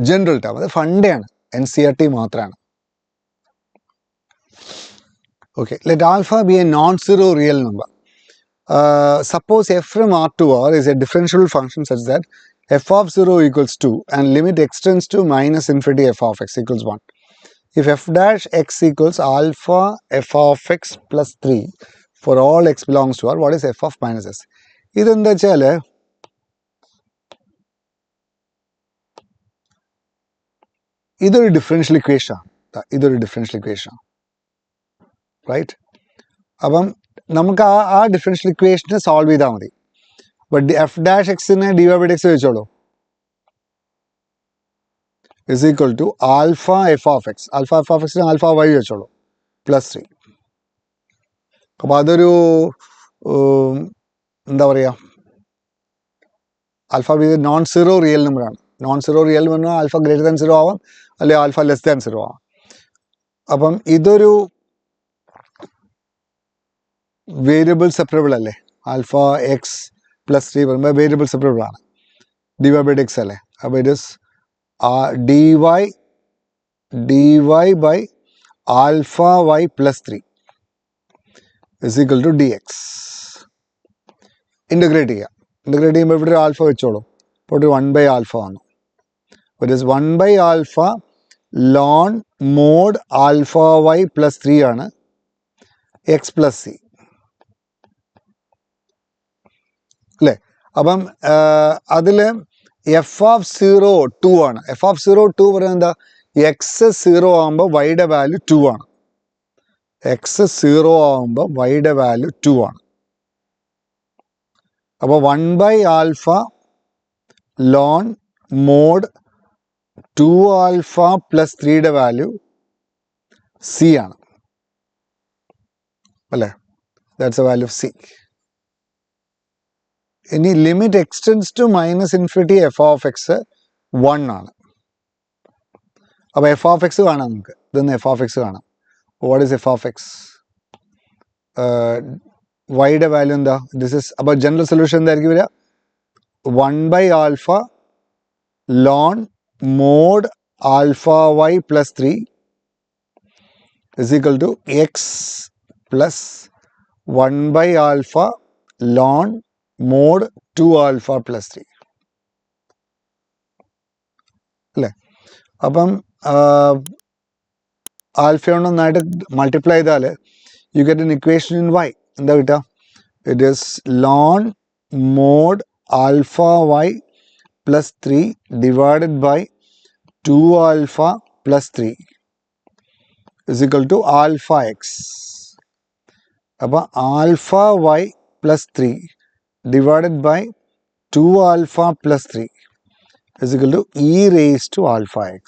general term. അത് ഫണ്ടേ ആണ്, NCERT മാത്രമാണ്. Okay, let alpha be a non-zero real number. Suppose f from R to R is a differential function such that f of 0 equals 2 and limit x tends to minus infinity f of x equals 1. If f dash x equals alpha f of x plus 3 for all x belongs to R, what is f of minus s? ഇതെന്താ വെച്ചാൽ ഇതൊരു ഡിഫറൻഷ്യൽ ഇക്വേഷൻ ആണ്. റൈറ്റ്? അപ്പം നമുക്ക് ആ ഡിഫറൻഷ്യൽ ഇക്വേഷനെ സോൾവ് ചെയ്താൽ മതി. ബട്ട് എഫ് ഡാഷ് എക്സിനെ dy/dx വെച്ചോളൂ is equal to alpha F of X. Alpha F of എക്സിന് ആൽഫ വൈ വെച്ചോളൂ പ്ലസ് 3. അപ്പോൾ അതൊരു എന്താ പറയുക, ആൽഫ നോൺ സീറോ റിയൽ നമ്പറാണ്. നോൺ സീറോ റിയൽ പറഞ്ഞാൽ ആൽഫ ഗ്രേറ്റർ ദാൻ 0 ആവാം, അല്ലെങ്കിൽ ആൽഫ ലെസ് ദാൻ 0 ആവാം. അപ്പം ഇതൊരു വേരിയബിൾ സെപ്പറബിൾ അല്ലേ? ആൽഫ എക്സ് പ്ലസ് 3 പറയുമ്പോൾ വേരിയബിൾ സെപ്പറബിൾ ആണ്, dy/dx അല്ലേ? അപ്പോൾ it is dy by alpha y plus 3 is equal to dx. Integrate ചെയ്യുമ്പോൾ ഇവിടെ ഒരു ആൽഫ വെച്ചോളൂ. അപ്പോൾ ഒരു 1/α വന്നു. It is 1/α loan mod alpha y plus 3 ആണ് എക്സ് പ്ലസ് സി അല്ലേ? അപ്പം അതിൽ എഫ് ഓഫ് 0 2 ആണ്. എഫ് ഓഫ് 0 2 പറയുന്നത് എന്താ? എക്സ് 0 ആകുമ്പോൾ വൈയുടെ വാല്യൂ 2 ആണ്. എക്സ് 0 ആകുമ്പോൾ വൈയുടെ വാല്യൂ 2 ആണ്. അപ്പോൾ 1/α ലോൺ മോഡ് 2α പ്ലസ് 3യുടെ വാല്യൂ സി ആണ് അല്ലേ? That's a value of C. ഇനി limit x tends to minus infinity F of x 1 ആണ്. അപ്പോൾ എഫ് ഓഫ് എക്സ് കാണാം നമുക്ക്. ഇതൊന്ന് എഫ് ഓഫ് എക്സ് കാണാം. What is f of x? വൈയുടെ വാല്യൂ എന്താ? ദിസ് ഇസ് അപ്പോൾ ജനറൽ സൊല്യൂഷൻ എന്തായിരിക്കും വരിക? 1/α ln mod alpha y plus 3 is equal to x plus 1/α ln mod 2α plus 3 അല്ലേ? അപ്പം ആൽഫ കൊണ്ട് ഒന്നായിട്ട് മൾട്ടിപ്ലൈ ചെയ്താൽ you get an equation in Y. എന്താ കിട്ടുക? It is ln mod alpha y plus 3 divided by 2α plus 3 is equal to alpha x. അപ്പോൾ alpha y plus 3 divided by 2α plus 3 is equal to e raised to alpha x.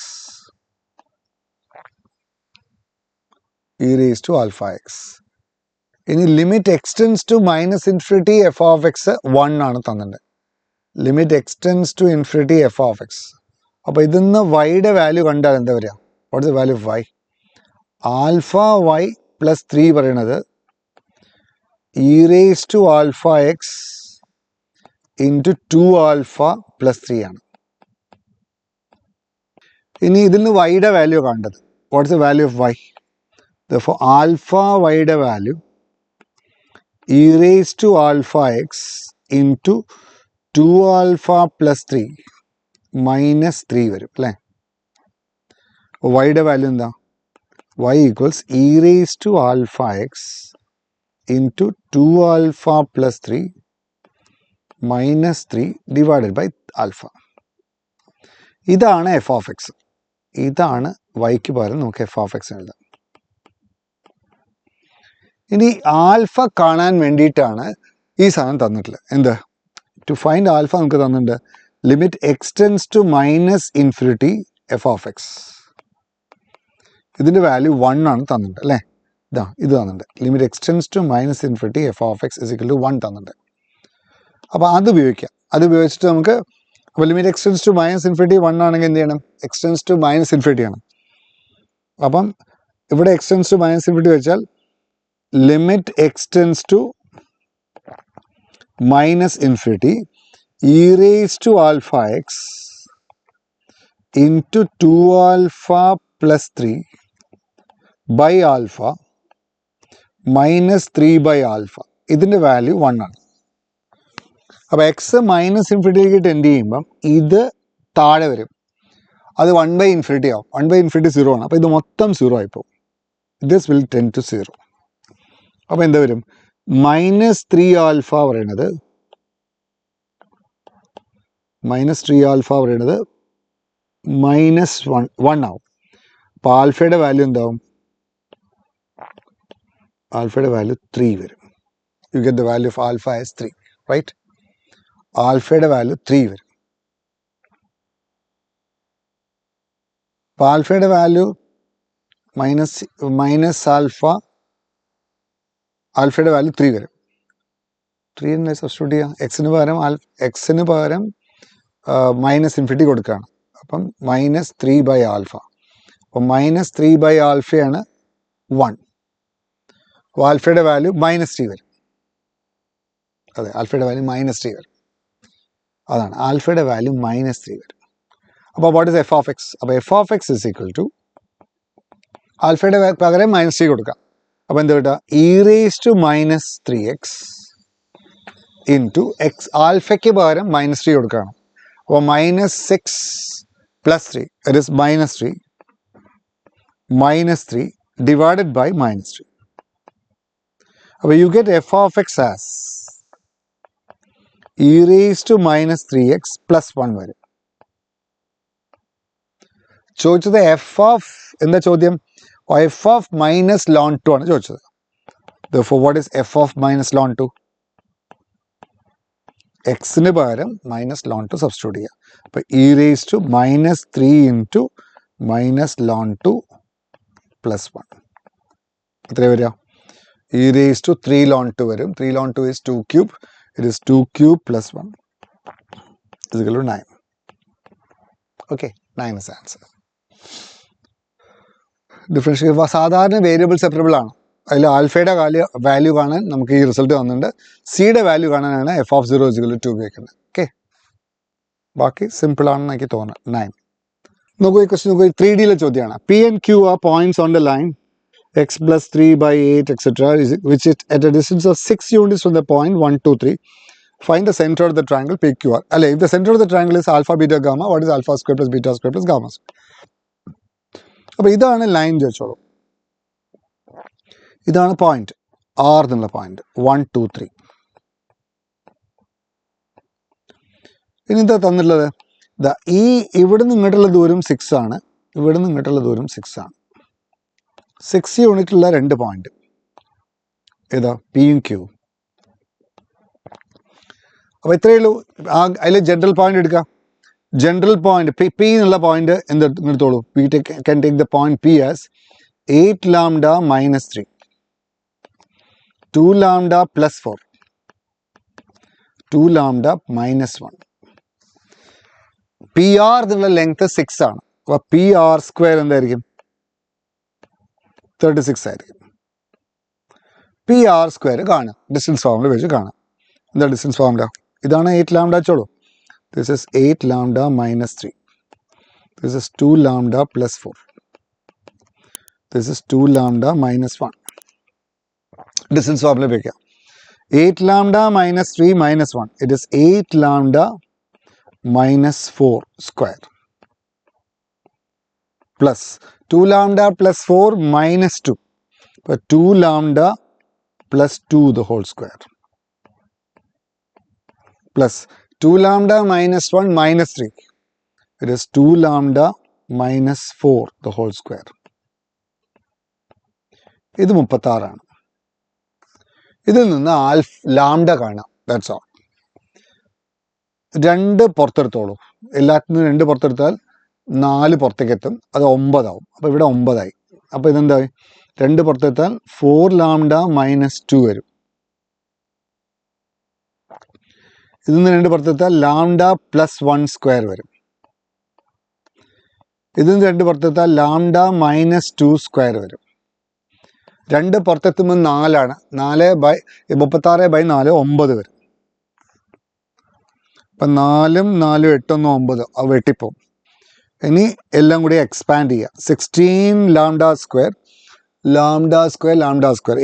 e raised to alpha x. ഇനി limit x tends to minus infinity F of x 1 ആണ് തന്നിട്ടുണ്ട്. Limit x tends to infinity F of x. അപ്പോൾ ഇതിന്ന് വൈയുടെ വാല്യൂ കണ്ടാൽ എന്താ വരിക? What is the value of y? Alpha y plus 3 പറയണത് e raise to alpha x into 2α plus 3 ആണ്. ഇനി ഇതിൽ നിന്ന് വൈയുടെ വാല്യൂ കണ്ടത്. What is the value of y? Therefore, alpha y-യുടെ value e raised to alpha x into 2α plus 3 minus 3 വരും അല്ലേ? y-യുടെ വാല്യൂ എന്താ? y equals e raised to alpha x into 2α plus 3 minus 3 divided by alpha. ഇതാണ് എഫ് ഓഫ് എക്സ്. ഇതാണ് വൈക്ക് പകരം നമുക്ക് എഫ് ഓഫ് എക്സ് എഴുതാം. ഇനി ആൽഫ കാണാൻ വേണ്ടിയിട്ടാണ് ഈ സാധനം തന്നിട്ടുള്ളത്. എന്ത്? ടു ഫൈൻഡ് ആൽഫ നമുക്ക് തന്നിട്ടുണ്ട് limit x tends to minus infinity F of X. ഇതിൻ്റെ വാല്യൂ 1 ആണ് തന്നിട്ടുണ്ട് അല്ലേ? ഇത് തന്നിട്ടുണ്ട്. Limit x tends to minus infinity F of X is equal to 1 തന്നിട്ടുണ്ട്. അപ്പോൾ അത് ഉപയോഗിക്കാം. അത് ഉപയോഗിച്ചിട്ട് നമുക്ക് അപ്പോൾ limit x tends to minus infinity 1 ആണെങ്കിൽ എന്ത് ചെയ്യണം? എക്സ്റ്റെൻസ് ടു മൈനസ് ഇൻഫിനിറ്റി ആണ്. അപ്പം ഇവിടെ എക്സ്റ്റെൻസ് ടു മൈനസ് ഇൻഫിനിറ്റി വെച്ചാൽ limit extends to minus infinity e raised to alpha x into 2α plus 3 by alpha minus 3 by alpha. ഇതിൻ്റെ വാല്യൂ 1 ആണ്. അപ്പോൾ എക്സ് മൈനസ് ഇൻഫിനിറ്റിയിലേക്ക് ടെൻഡ് ചെയ്യുമ്പം ഇത് താഴെ വരും. അത് 1/∞ ആവും. 1/∞ 0 ആണ്. അപ്പോൾ ഇത് മൊത്തം 0 ആയിപ്പോവും. This will tend to 0. അപ്പോൾ എന്താ വരും? മൈനസ് 3α പറയണത് -1 ആവും. അപ്പോൾ ആൽഫയുടെ വാല്യൂ എന്താവും? ആൽഫയുടെ വാല്യൂ 3 വരും. You get the value of alpha as 3, right? ആൽഫയുടെ വാല്യൂ 3 വരും. അപ്പോൾ ആൽഫയുടെ വാല്യൂ മൈനസ് ആൽഫയുടെ വാല്യൂ 3 വരും. 3 എന്ന് സബ്സ്റ്റിറ്റ്യൂട്ട് ചെയ്യാം. എക്സിന് പകരം മൈനസ് ഇൻഫിനിറ്റി കൊടുക്കുകയാണ്. അപ്പം -3/α. അപ്പം -3/ആൽഫയാണ് 1. അപ്പോൾ ആൽഫയുടെ വാല്യൂ -3 വരും. അതെ, ആൽഫയുടെ വാല്യൂ -3 വരും. അതാണ് ആൽഫയുടെ വാല്യൂ -3 വരും. അപ്പോൾ what is f of x? അപ്പോൾ f of X is equal to ആൽഫയുടെ പകരം -3 കൊടുക്കാം. അപ്പോൾ എന്താ കിട്ടുക? E raise to -3x into x. ആൽഫയ്ക്ക് പകരം -3 കൊടുക്കുകയാണ്. അപ്പോൾ -6 plus 3 it is -3 divided by -3. അപ്പോൾ you get f of x as e raise to -3x plus 1 വരും. ചോദിച്ചത് എഫ് ഓഫ് എന്താ ചോദ്യം? എഫ് ഓഫ് മൈനസ് ln 2 ആണ് ചോദിച്ചത്. Therefore, what is f of minus ln 2? എക്സിന് പകരം -ln 2 സബ്സ്റ്റിറ്റ്യൂട്ട് ചെയ്യുക. അപ്പോൾ E raise to -3 into -ln 2 plus 1 എത്രയാണ് വരിക? ഇ റേസ് ടു 3 ln 2 വരും. 3 ln 2 is 2 cube. It is 2 cube plus 1 is equal to 9. Okay, 9 is the answer. Differential സാധാരണ വേരിയബിൾ സെപ്പറബിൾ ആണ്. അതിൽ ആൽഫയുടെ വാല്യൂ കാണാൻ നമുക്ക് ഈ റിസൾട്ട് തന്നിട്ടുണ്ട്. സിയുടെ വാല്യൂ കാണാനാണ് എഫ് ഓഫ് 0 = 2 ഉപയോഗിക്കുന്നത്. ഓക്കെ, ബാക്കി സിമ്പിൾ ആണെന്ന് എനിക്ക് തോന്നുന്നത്. 9 നോക്കൂ, ഈ ക്വസ്റ്റ്യൻ നോക്കൂ, 3D ചോദ്യമാണ്. P and Q R points on the line x plus 3/8 etc. which is at a distance of 6 units from the point 1, 2, 3. Find the center of the triangle PQR. If the center of the triangle is alpha, beta, gamma, what is alpha square plus beta square plus gamma square? അപ്പോൾ ഇതാണ് ലൈൻ ചോദിച്ചോളൂ. ഇതാണ് പോയിന്റ് ആർ എന്നുള്ള പോയിന്റ് 1, 2, 3. ഇനി എന്താ തന്നിട്ടുള്ളത്? ഈ ഇവിടെ നിന്ന് ഇങ്ങോട്ടുള്ള ദൂരം 6 ആണ്, ഇവിടെ നിന്ന് ഇങ്ങോട്ടുള്ള ദൂരം 6 ആണ്. 6 യൂണിറ്റുള്ള 2 പോയിന്റ് ഏതാ? പിയും ക്യൂ. അപ്പോൾ ഇത്രയേ ഉള്ളൂ. അതിൽ ജനറൽ പോയിന്റ് എടുക്കാം. ജനറൽ പോയിന്റ് പി എന്നുള്ള പോയിന്റ് എന്തെടുത്തോളൂ. P can take the point P as 8 lambda minus 3, 2 lambda plus 4, 2 lambda minus 1. P R എന്നുള്ള ലെങ്ത് 6 ആണ്. അപ്പോൾ പി ആർ സ്ക്വയർ എന്തായിരിക്കും? 36 ആയിരിക്കും. പി ആർ സ്ക്വയർ കാണാം, ഡിസ്റ്റൻസ് ഫോർമുല വെച്ച് കാണാം. എന്താ ഡിസ്റ്റൻസ് ഫോർമുല? ഇതാണ് 8 lambda വെച്ചോളൂ. This is 8 lambda minus 3. This is 2 lambda plus 4. This is 2 lambda minus 1. Distance formula ഉപയോഗിക്കാം. 8 lambda minus 3 minus 1. It is 8 lambda minus 4 square plus 2 lambda plus 4 minus 2. But 2 lambda plus 2 the whole square plus 2 lambda minus 1 minus 3. It is 2 lambda minus 4 the whole square. ഇത് 36 ആണ്. ഇതിൽ നിന്ന് ലാംഡ കാണാം. That's all. 2 പുറത്തെടുത്തോളൂ. എല്ലാത്തിനും 2 പുറത്തെടുത്താൽ 4 പുറത്തേക്ക് എത്തും. അത് 9 ആവും. അപ്പോൾ ഇവിടെ 9 ആയി. അപ്പോൾ ഇതെന്തായി? 2 പുറത്തെടുത്താൽ 4 lambda minus 2 വരും. ഇതിൽ നിന്ന് 2 പുറത്തെടുത്താൽ ലാംഡ പ്ലസ് 1 സ്ക്വയർ വരും. ഇതിൽ നിന്ന് 2 പുറത്തെടുത്താൽ ലാംഡ മൈനസ് 2 സ്ക്വയർ വരും. 2 പുറത്തെത്തുമ്പോൾ 4 ആണ്. 36/4 9 വരും. അപ്പം 4ഉം 4ഉം 8 9 അത് വെട്ടിപ്പോവും. ഇനി എല്ലാം കൂടി എക്സ്പാൻഡ് ചെയ്യുക. 16 lambda square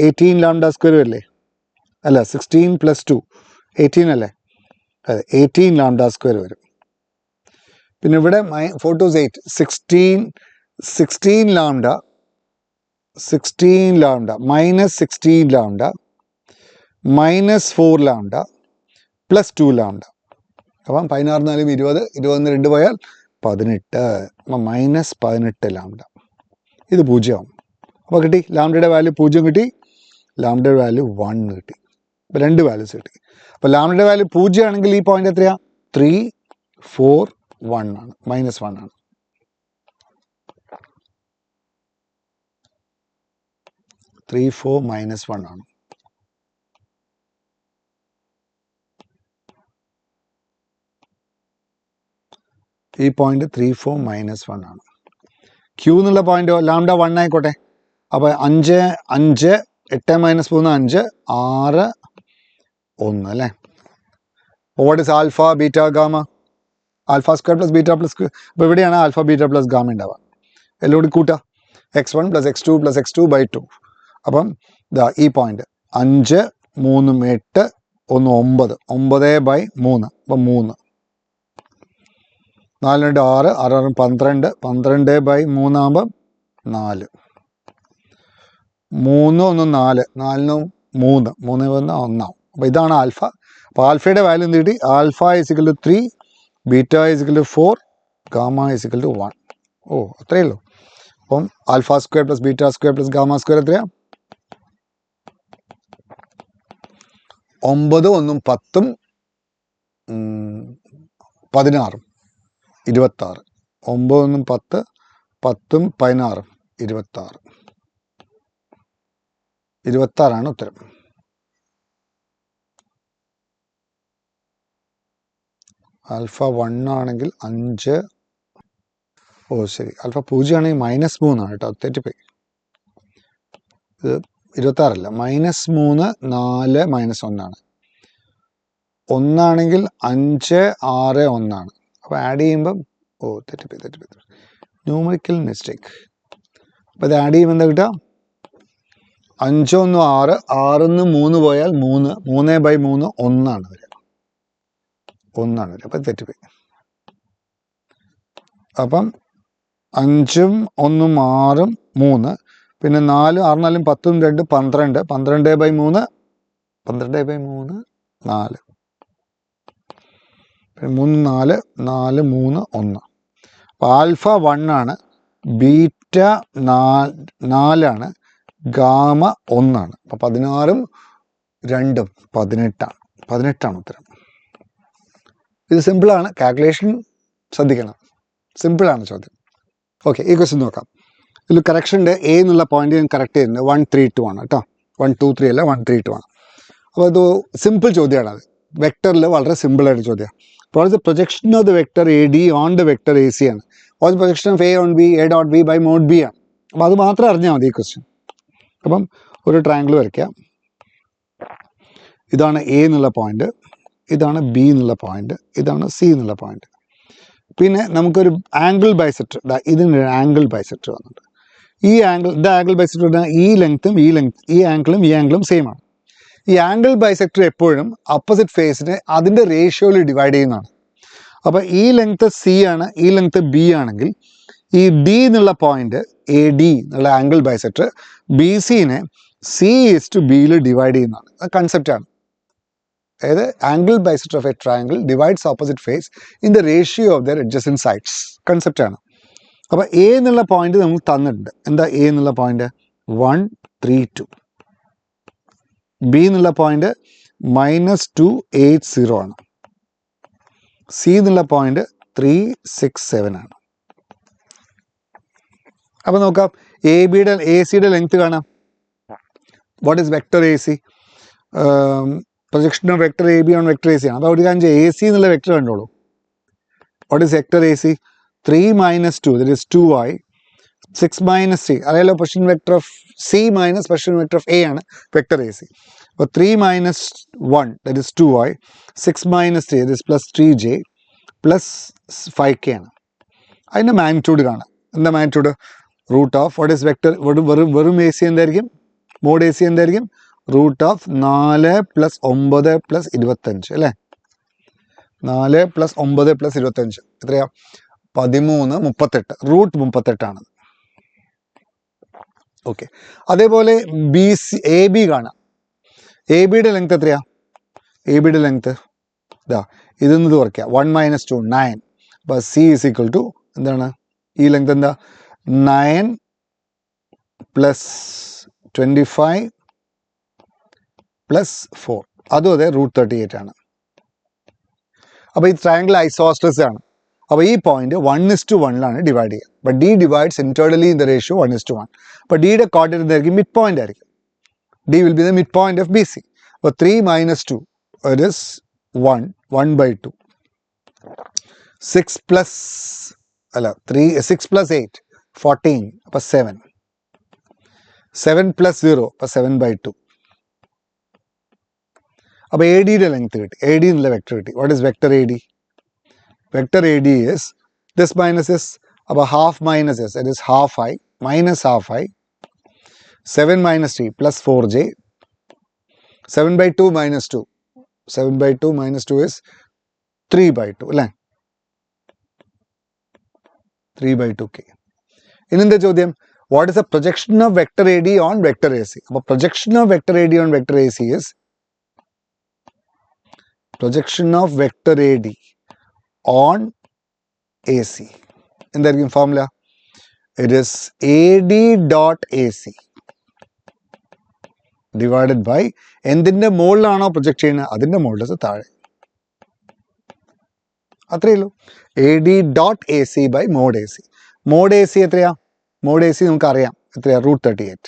18 lambda square വരില്ലേ? അല്ല, 16 plus 2 18 അല്ലേ? അതെ, 18 lambda square വരും. പിന്നെ ഇവിടെ 4 to 8 16 lambda minus 16 lambda minus 4 lambda plus 2 lambda. അപ്പം 16 4 20, 20 2 പോയാൽ 18. അപ്പം മൈനസ് 18 ലാംഡ. ഇത് 0 ആവും. അപ്പോൾ കിട്ടി, ലാംഡയുടെ വാല്യൂ 0 കിട്ടി, ലാംഡയുടെ വാല്യൂ 1 കിട്ടി. അപ്പോൾ 2 വാല്യൂസ് കിട്ടി. അപ്പോൾ ലാംഡയുടെ വാല്യൂ 0 ആണെങ്കിൽ ഈ പോയിന്റ് എത്രയാണ്? 3, 4, 1 ആണ്, -1 ആണ്. -1 ആണ്. ഈ പോയിന്റ് 3, 4, -1 ആണ്. ക്യൂ എന്നുള്ള പോയിന്റ് ലാംഡ 1 ആയിക്കോട്ടെ. അപ്പോൾ 5, 8 - 3 5 6 1 അല്ലേ? What is alpha beta gamma? Alpha square plus beta plus. അപ്പോൾ ഇവിടെയാണ് ആൽഫ ബീറ്റ പ്ലസ് ഗാമ ഉണ്ടാവുക. എല്ലാം കൂടി കൂട്ടുക. x1 + x2 + x2/2. അപ്പം ഇതാ ഈ പോയിന്റ് 5 3 8 1 9 9/3. അപ്പം 3 4 2 6 6 12 12/3 ആകുമ്പം 4 3 1 4 4 3 3 1 ആവും. അപ്പോൾ ഇതാണ് ആൽഫ. അപ്പോൾ ആൽഫയുടെ വാല്യൂ എന്ത് കിട്ടി? Alpha = 3, beta = 4, gamma = 1. ഓ, അത്രയേ ഉള്ളൂ. അപ്പം alpha square plus beta square plus gamma square എത്രയാണ്? 9 1 10 16 26. 9 1 10 10 16 26. 26 ഉത്തരം. ആൽഫ 1 ആണെങ്കിൽ 5. ഓ ശരി, ആൽഫ 0 ആണെങ്കിൽ -3 ആണ് കേട്ടോ, തെറ്റിപ്പോയി. ഇത് 26 -3 4 -1 ഒന്നാണെങ്കിൽ 5 6 1 അപ്പോൾ ആഡ് ചെയ്യുമ്പം തെറ്റിപ്പോയി ന്യൂമറിക്കൽ മിസ്റ്റേക്ക്. അപ്പോൾ ഇത് ആഡ് ചെയ്യുമ്പോൾ എന്താ കിട്ടുക? 5 1 6 6 3 പോയാൽ 3 3/3 1 വരിക. 1 വരിക. അപ്പം തെറ്റിപ്പോയി. അപ്പം 5 1 6 3 പിന്നെ 4 6 4 10 2 12 12/3 12/3 4 പിന്നെ 3 4 4 3 1. അപ്പോൾ ആൽഫ 1 ആണ്, ബീറ്റ 4 ഗാമ 1. അപ്പോൾ 16 2 18 18 ഉത്തരം. ഇത് സിമ്പിളാണ്, കാൽക്കുലേഷൻ ശ്രദ്ധിക്കണം, സിമ്പിളാണ് ചോദ്യം. ഓക്കെ, ഈ ക്വസ്റ്റ്യൻ നോക്കാം. ഇതിൽ കറക്ഷൻ്റെ എ എന്നുള്ള പോയിന്റ് ഞാൻ കറക്റ്റ് ചെയ്യുന്നത് 1 3 2 ആണ് കേട്ടോ. 1 2 3 അല്ല, 1 3 2 ആണ്. അപ്പോൾ അത് സിമ്പിൾ ചോദ്യമാണ്. അത് വെക്ടറിൽ വളരെ സിമ്പിളായിട്ട് ചോദ്യമാണ്. അപ്പോൾ ഇത് projection of the vector A D on the vector A C ആണ്. Or projection of A on B A dot B by mod B ആണ്. അപ്പോൾ അത് മാത്രം അറിഞ്ഞാൽ മതി ഈ ക്വസ്റ്റ്യൻ. അപ്പം ഒരു ട്രയാങ്കിൾ വരയ്ക്കാം. ഇതാണ് എ എന്നുള്ള പോയിന്റ്, ഇതാണ് ബി എന്നുള്ള പോയിന്റ്, ഇതാണ് സി എന്നുള്ള പോയിന്റ്. പിന്നെ നമുക്കൊരു ആംഗിൾ ബൈസെക്ടർ, ഇതിനൊരു ആംഗിൾ ബൈസെക്ടർ വന്നിട്ടുണ്ട്. ഈ ആംഗിൾ ബൈസെക്ടർ ഈ ലെങ്ത്തും ഈ ആംഗിളും സെയിം ആണ്. ഈ ആംഗിൾ ബൈസെക്ടർ എപ്പോഴും അപ്പോസിറ്റ് ഫേസിനെ അതിൻ്റെ റേഷ്യോയിൽ ഡിവൈഡ് ചെയ്യുന്നതാണ്. അപ്പോൾ ഈ ലെങ്ത്ത് സി ആണ്, ഈ ലെങ്ത്ത് ബി ആണെങ്കിൽ ഈ ഡി എന്നുള്ള പോയിന്റ് എ ഡി എന്നുള്ള ആംഗിൾ ബൈസെക്ടർ ബി സിനെ സി ഈസ് ടു ബിയിൽ ഡിവൈഡ് ചെയ്യുന്നതാണ്. അത് കൺസെപ്റ്റാണ്. അതായത് angle bisector of a triangle divides opposite face in the ratio of their adjacent sides. കൺസെപ്റ്റാണ്. അപ്പോൾ എ എന്നുള്ള പോയിന്റ് നമുക്ക് തന്നിട്ടുണ്ട്. എന്താ എ എന്നുള്ള പോയിന്റ്? 1 3 2. ബി എന്നുള്ള പോയിന്റ് -2 8 0 ആണ്. സി എന്നുള്ള പോയിന്റ് 3 6 7 ആണ്. അപ്പോൾ നോക്കാം, എ സിയുടെ ലെങ്ത് കാണാം. What is vector A C? Projection of vector A B on vector A C ആണ്. അപ്പോൾ ഒരു കാര്യം എ സി എന്നുള്ള വെക്ടർ കണ്ടോളൂ. What is vector A C? 3 - 2 that is 2i 6 - 3 അറിയാലോ. Position vector of C minus position vector of A ആണ് വെക്ടർ എ സി. അപ്പോൾ 3 - 1 that is 2i 6 - 3 that is +3j +5k ആണ്. അതിൻ്റെ മാഗ്നിറ്റ്യൂഡ് കാണാം. എന്താ magnitude? Root of what is vector വെറും എ സി എന്തായിരിക്കും? മോഡ് എ സി എന്തായിരിക്കും? റൂട്ട് ഓഫ് 4 + 9 + 25 അല്ലേ? 4 + 9 + 25 എത്രയാ? 13 38. റൂട്ട് 38 ആണ്. ഓക്കെ, അതേപോലെ എ ബി കാണാം. എ ബിയുടെ ലെങ്ത് എത്രയാ? എ ബിയുടെ ലെങ്ത് ഇതാ, ഇതിന്ന് കുറയ്ക്കുക. 1 - 2 9. അപ്പോൾ സി ഈസ് ഈക്വൽ ടു എന്താണ്? ഈ ലെങ്ത് എന്താ? 9 + 25 + 4. അതും അതെ, റൂട്ട് 38 ആണ്. അപ്പോൾ ഈ ട്രയാങ്കിൾ ഐസോസ്റ്റസ് ആണ്. അപ്പോൾ ഈ പോയിന്റ് 1:1 ഡിവൈഡ് ചെയ്യുക. But D divides internally in the ratio 1:1. അപ്പോൾ ഡിയുടെ കോർഡിനേറ്റ് എന്തായിരിക്കും? മിഡ് പോയിന്റ് ആയിരിക്കും. D will be the mid point of B C. അപ്പോൾ 3 - 2 ഇറ്റ് ഈസ് 1/2. 6 + 8 14. അപ്പോൾ 7. 7 + 0 അപ്പോൾ 7/2. അപ്പോൾ എ ഡിയുടെ ലെങ്ത് കിട്ടി. എ ഡി എന്നുള്ള വെക്ടർ കിട്ടി. What is vector A D? Vector AD is this minus this, about half minus this, it is half I minus half I, 7 - 3 plus 4j, 7/2 minus 2, 7/2 minus 2 is 3/2 അല്ലേ? 3/2k. ഇനി എന്താ ചോദ്യം? What is the projection of vector AD on vector AC? അപ്പോൾ projection of vector AD on vector AC is projection of vector AD on AC. എന്തായിരിക്കും formula? It is AD dot AC divided by എന്തിൻ്റെ മുകളിലാണോ പ്രൊജക്ട് ചെയ്യുന്നത് അതിൻ്റെ മുകളിൽ താഴെ. അത്രയേ ഉള്ളൂ. AD dot AC by mod AC. Mod AC എത്രയാ? മോഡ് AC നമുക്കറിയാം എത്രയാ? റൂട്ട് 38.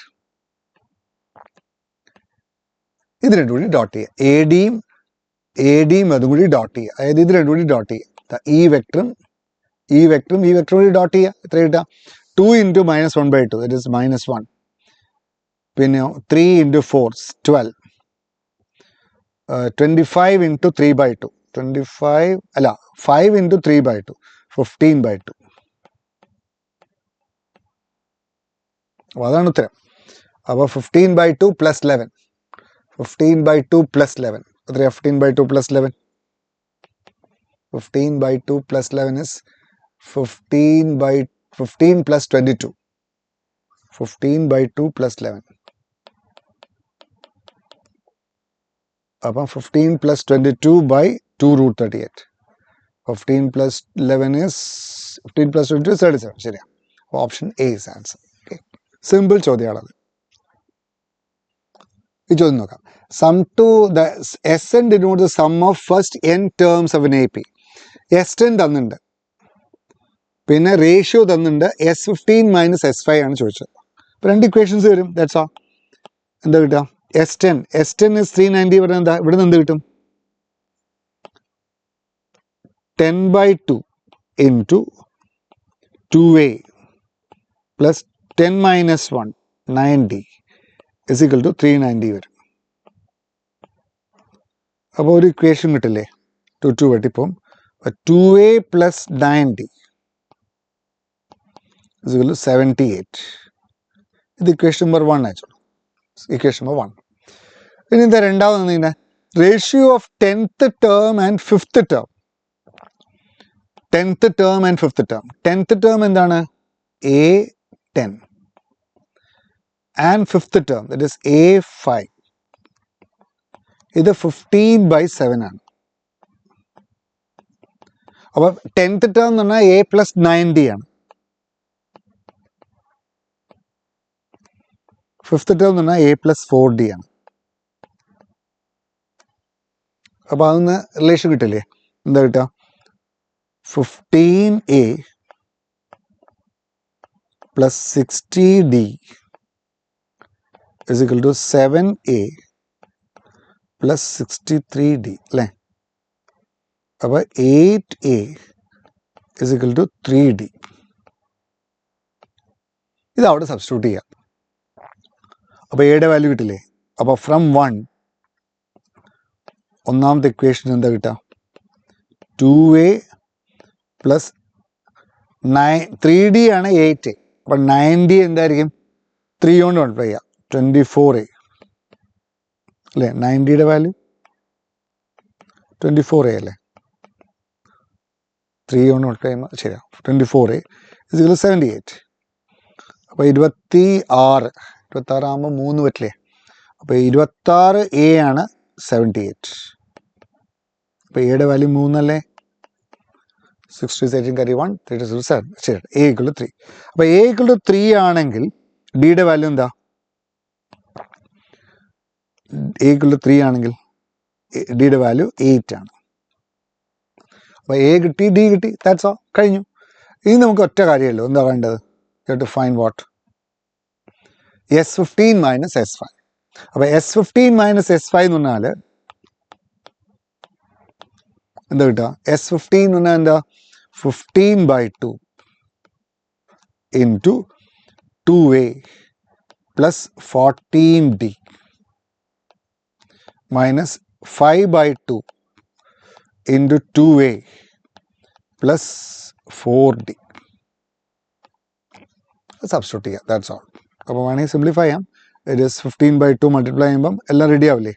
ഇത് രണ്ടും കൂടി ഡോട്ട് ചെയ്യുക. ADയും അതും കൂടി ഡോട്ട് ചെയ്യുക. അതായത് ഇത് രണ്ടും കൂടി ഡോട്ട് ചെയ്യുക. ഈ വെക്ടറും കൂടി ഡോട്ട് ചെയ്യുക. എത്ര കിട്ടുക? 2 × -1/2 ഇറ്റ് ഈസ് -1. പിന്നെ 3 into 4 12. 25 into 3 by 2. 25 അല്ല 5 into 3 by 2. 15 by 2. അപ്പോൾ അതാണ് ഉത്തരം. അപ്പോൾ 15 by 2 plus 11. 15 by 2 plus 11. എത്രയാ 15 by 2 plus 11? 15 by 2 plus 11 is 15 plus 22. 15 by 2 plus 11. അപ്പം 15 plus 22 by 2 root 38. 15 plus 11 is 15 plus 22 is 37. ശരിയാ. Option A is answer. Okay, simple ചോദ്യമാണത്. ഈ ചോദ്യം നോക്കാം. Sum to the S N denote the sum of first N terms of A P പി. എസ് ടെൻ തന്നിട്ടുണ്ട്, പിന്നെ റേഷ്യോ തന്നിട്ടുണ്ട്. S15 മൈനസ് S5 ആണ് ചോദിച്ചത്. അപ്പോൾ 2 ഇക്വേഷൻസ് വരും. That's all. എന്താ കിട്ടുക? S10 is 390. ഇവിടെ നിന്ന് എന്ത് കിട്ടും? 10 by 2 into 2a plus 10 minus 1 90 is equal to 390 വരും. അപ്പോൾ ഒരു ഇക്വേഷൻ കിട്ടില്ലേ? 2 വെട്ടിപ്പം 2a plus 90 is equal to 78. ഇത് ഇക്വേഷൻ നമ്പർ 1 ആയിച്ചോളൂ. Equation number 1. ഇനി എന്താ രണ്ടാമത് തന്നിങ്ങനെ? Ratio of 10th term and 5th term. 10th term and 5th term. 10th term എന്താണ്? A10 and 5th term that is A5. ഇത് 15/7 ആണ്. അപ്പോൾ 10th ടേം എന്ന് പറഞ്ഞാൽ A plus 90 ആണ്. 5th ടേം എന്ന് പറഞ്ഞാൽ A plus 4D ആണ്. അപ്പോൾ അതൊന്ന് റിലേഷൻ കിട്ടില്ലേ? എന്താ കിട്ടുക? 15A plus 60D is equal to 7A plus 63D അല്ലേ? അപ്പോൾ 8A is equal to 3D. ഇത് അവിടെ സബ്സ്റ്റിറ്റ്യൂട്ട് ചെയ്യാം. അപ്പോൾ എയുടെ വാല്യൂ കിട്ടില്ലേ? അപ്പോൾ ഫ്രം 1 ഒന്നാമത്തെ ഇക്വേഷൻ എന്താ കിട്ടുക? 2A പ്ലസ് 3D ആണ് 8A. അപ്പം 90 എന്തായിരിക്കും? 3 കൊണ്ട് മൾട്ടിപ്ലൈ ചെയ്യാം. 24A അല്ലേ? 90യുടെ വാല്യൂ 24A അല്ലേ? 3 കൊണ്ട് മൾട്ടിപ്ലൈ ചെയ്യുമ്പോൾ ശരിയാ. 24A is equal to 78. അപ്പോൾ 26 ആകുമ്പോൾ 3 പറ്റില്ലേ? അപ്പോൾ 26A ആണ് 78. അപ്പോൾ എയുടെ വാല്യൂ 3 അല്ലേ? 6 carry 1 3 7. ശരി, A equal to 3. അപ്പോൾ A equal to 3 ആണെങ്കിൽ ഡിയുടെ വാല്യൂ എന്താ? A equal to 3 ആണെങ്കിൽ ഡിയുടെ വാല്യൂ 8 ആണ്. അപ്പോൾ A കിട്ടി, ഡി കിട്ടി. ദാറ്റ്സ് ഓൾ, കഴിഞ്ഞു. ഇനി നമുക്ക് ഒറ്റ കാര്യമല്ലോ. എന്താ വേണ്ടത്? You have to find what? S15 minus S5. അപ്പോൾ S15 മൈനസ് S5 എന്ന് പറഞ്ഞാൽ എന്താ കിട്ടുക? S15 എന്ന് പറഞ്ഞാൽ എന്താ? 15/2 into 2A plus 14D minus 5/2 into 2A plus 4D. Substitute ചെയ്യാം. That's all. അപ്പോൾ വേണമെങ്കിൽ സിംപ്ലിഫൈ ചെയ്യാം. ഇറ്റ് ഈസ് 15/2 മൾട്ടിപ്ലൈ ചെയ്യുമ്പം എല്ലാം ready ആവില്ലേ?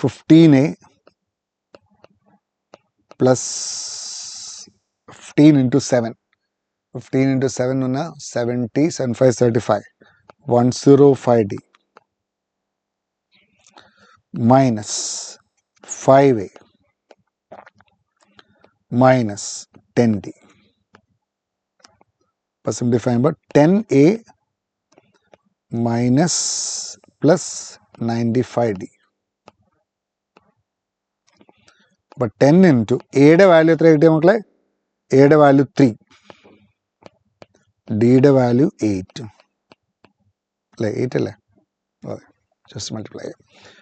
15A plus 15 into 7. 15 into 7 എന്ന് പറഞ്ഞാൽ 70, 7 5 35, 105D minus 5A minus 10D. അപ്പോൾ സിംപ്ലിഫൈ ചെയ്യുമ്പോൾ 10A മൈനസ് പ്ലസ് 95D. അപ്പോൾ 10 ഇൻറ്റു എയുടെ വാല്യൂ എത്ര കിട്ടിയ മക്കളെ? എയുടെ വാല്യൂ 3, ഡിയുടെ വാല്യൂ 8 അല്ലേ? 8 അല്ലേ? അതെ, ജസ്റ്റ് മൾട്ടിപ്ലൈ ചെയ്യാം.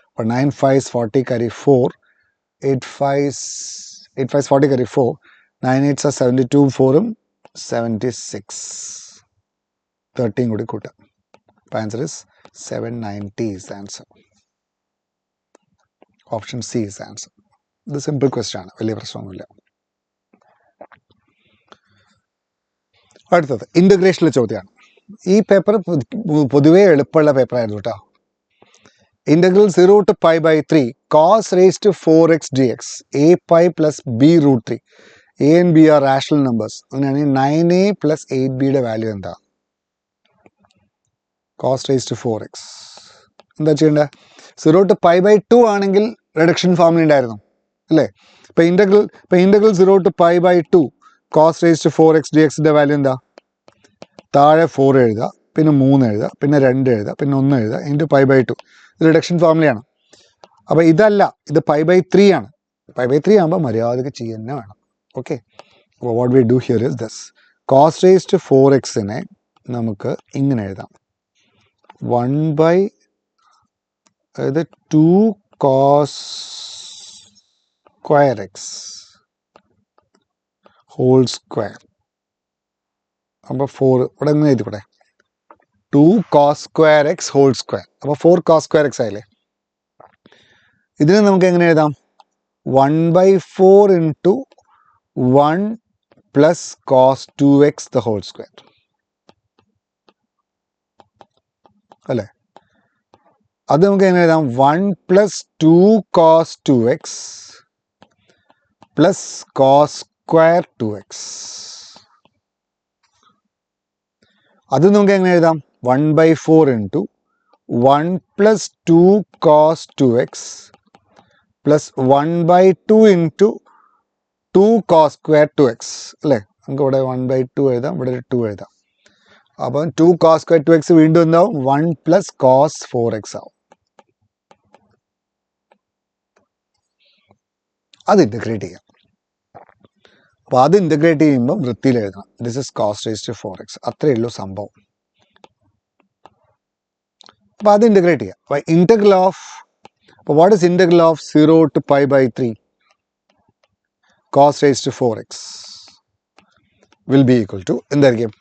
അപ്പോൾ 9 5 40 carry 4, 8 5 40 carry 4, 9 8 72, 4 76, 13 കൂടി കൂട്ടാം. അപ്പോൾ answer is 790 is the answer. Option C is the answer. ഇത് സിമ്പിൾ ക്വസ്റ്റ്യൻ ആണ്, വലിയ പ്രശ്നമൊന്നുമില്ല. അടുത്തത് ഇൻ്റഗ്രേഷനിലെ ചോദ്യമാണ്. ഈ പേപ്പർ പൊതുവേ എളുപ്പമുള്ള പേപ്പറായിരുന്നു കേട്ടോ. Integral 0 to pi by 3 cos raised to 4x dx a pi plus b root 3. A and b are rational numbers. അങ്ങനെയാണെങ്കിൽ 9a plus 8b യുടെ വാല്യൂ എന്താ? cos raised to 4x. എന്താ ചെയ്യേണ്ടത്? 0 to pi by 2 ആണെങ്കിൽ റിഡക്ഷൻ ഫോർമുല ഉണ്ടായിരുന്നു അല്ലേ? ഇപ്പം integral 0 to pi by 2 cos raised to 4x dxൻ്റെ വാല്യൂ എന്താ? താഴെ 4 എഴുതുക, പിന്നെ 3 എഴുതുക, പിന്നെ 2 എഴുതുക, പിന്നെ 1 എഴുതുക, ഇൻറ്റു പൈ ബൈ 2. ഇത് റിഡക്ഷൻ ഫോർമുലയാണ്. അപ്പോൾ ഇതല്ല, ഇത് പൈ ബൈ 3 ആണ്. പൈ ബൈ 3 ആകുമ്പോൾ മര്യാദക്ക് ചെയ്യുക തന്നെ വേണം. ഓക്കെ, അപ്പോൾ what we do here is this. Cos raise to 4x-നെ നമുക്ക് ഇങ്ങനെ എഴുതാം. 1 ബൈ അതായത് 2 cos square x whole square. അപ്പോൾ 4 ഇവിടെ എങ്ങനെ എഴുതിക്കൂടെ? 2 cos square x whole square. അപ്പോൾ 4 cos സ്ക്വയർ എക്സ് ആയില്ലേ? ഇതിനെ നമുക്ക് എങ്ങനെ എഴുതാം? 1 by 4 into 1 plus cos 2x the whole square അല്ലേ? അത് നമുക്ക് എങ്ങനെ എഴുതാം? 1 plus 2 cos 2x plus cos square 2x. അത് നമുക്ക് എങ്ങനെ എഴുതാം? 1 by 4 into 1 plus 2 cos 2x plus 1 by 2 into 2 cos square 2x അല്ലേ? നമുക്ക് ഇവിടെ 1 ബൈ 2 എഴുതാം, ഇവിടെ 2 എഴുതാം. അപ്പം 2 cos സ്ക്വയർ 2x വീണ്ടും എന്താവും? 1 പ്ലസ് cos 4x ആവും. അത് ഇൻ്റഗ്രേറ്റ് ചെയ്യാം. അപ്പോൾ അത് ഇൻ്റഗ്രേറ്റ് ചെയ്യുമ്പം വൃത്തിയിൽ എഴുതണം. This is cos raise to 4x. അത്രയേ ഉള്ളൂ സംഭവം. അപ്പോൾ അത് ഇൻ്റഗ്രേറ്റ് ചെയ്യാം. അപ്പോൾ ഇൻ്റഗ്രൽ ഓഫ്, അപ്പോൾ what is integral of 0 to pi by 3 cos raise to 4x will be equal to എന്തായിരിക്കും?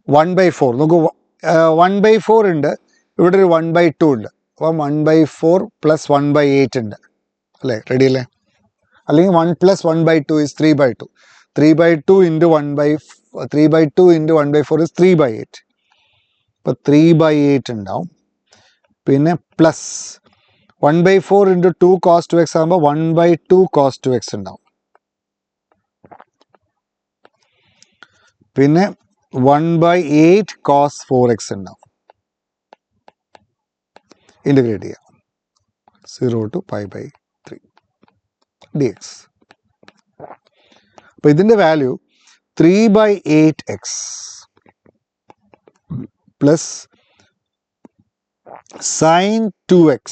1 ബൈ 4. നമുക്ക് 1 ബൈ 4 ഉണ്ട്, ഇവിടെ ഒരു 1 ബൈ 2 ഉണ്ട്. അപ്പം 1 ബൈ 4 പ്ലസ് 1 ബൈ 8 ഉണ്ട് അല്ലേ? റെഡി അല്ലേ? അല്ലെങ്കിൽ 1 plus 1 by 2 is 3 by 2. 3 by 2 into 1 by 3 by 2 into 1 by 4 is 3 by 8. ഇപ്പോൾ 3 ബൈ 8 ഉണ്ടാവും. പിന്നെ plus 1 by 4 into 2 cos 2x ആകുമ്പോൾ 1 ബൈ 2 cos 2x ഉണ്ടാവും. പിന്നെ 1 ബൈ 8 cos 4x ഉണ്ടാവും. ഇൻ്റഗ്രേറ്റ് ചെയ്യാം. 0 ടു പൈ ബൈ 3 dx. അപ്പോൾ ഇതിൻ്റെ വാല്യൂ 3 by 8x plus sine 2x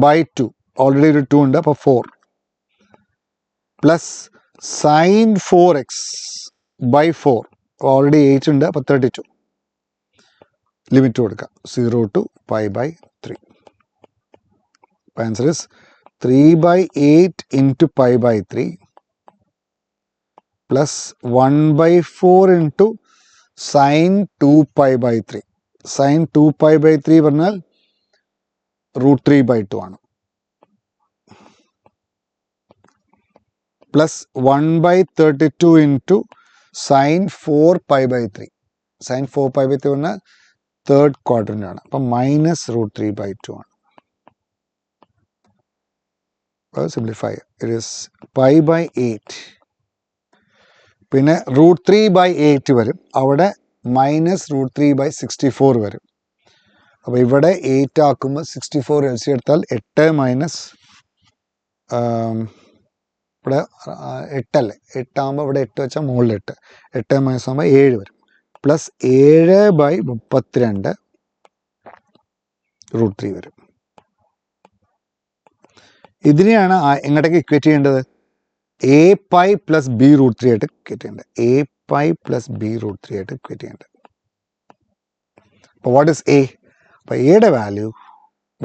by 2, already ഒരു 2 ഉണ്ട്, അപ്പോൾ 4 plus sine 4x by 4, already 8 ഉണ്ട്, അപ്പോൾ 32. ലിമിറ്റ് കൊടുക്കുക 0 to pi by 3. Answer is 3 by 8 into pi by 3 plus 1 by 4 into sine 2 pi by 3. Sine 2 pi by 3 പറഞ്ഞാൽ √3 ബൈ 2 ആണ്. Plus 1 by 32 into sine 4 pi by 3. Sine 4 pi by 3 പറഞ്ഞാൽ തേർഡ് ക്വാഡ്രൻ്റ് ആണ്. അപ്പം മൈനസ് √3 ബൈ 2 ആണ്. Simplify, it is pi by 8. പിന്നെ √3 ബൈ 8 വരും, അവിടെ മൈനസ് √3 ബൈ 64 വരും. അപ്പോൾ ഇവിടെ 8 ആക്കുമ്പോൾ 64 എൽസി എടുത്താൽ 8 മൈനസ് ഇവിടെ 8 അല്ലേ? 8 ആകുമ്പോൾ ഇവിടെ 8 വെച്ചാൽ മുകളിൽ 8, 8 മൈനസ് ആകുമ്പോൾ 7 വരും. പ്ലസ് 7 ബൈ 32 √3 വരും. ഇതിനെയാണ് എങ്ങോട്ടേക്ക് ഇക്വേറ്റ് ചെയ്യേണ്ടത്? എ പൈ പ്ലസ് ബി √3 ആയിട്ട് ഇക്വേറ്റ് ചെയ്യേണ്ടത്. എ പൈ പ്ലസ് ബി √3 ആയിട്ട് ഇക്വേറ്റ് ചെയ്യേണ്ടത്. അപ്പോൾ വാട്ട് ഇസ് എ? അപ്പോൾ എയുടെ വാല്യൂ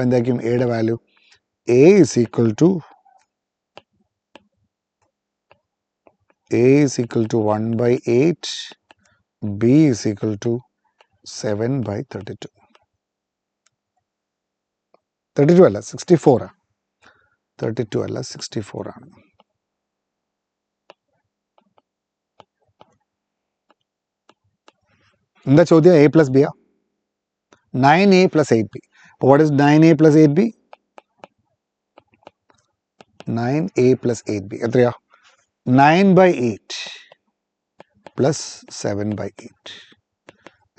എന്തായിരിക്കും? എയുടെ value A is equal to 1 by 8, B is equal to 7 by 32. 32 അല്ല 64 ആണ്. 32 അല്ല 64 ആണ്. എന്താ ചോദ്യം? a പ്ലസ് ബി ആ? 9a plus 8b. What is 9a plus 8b? 9a plus 8b എത്രയാ? 9/8 plus 7/8.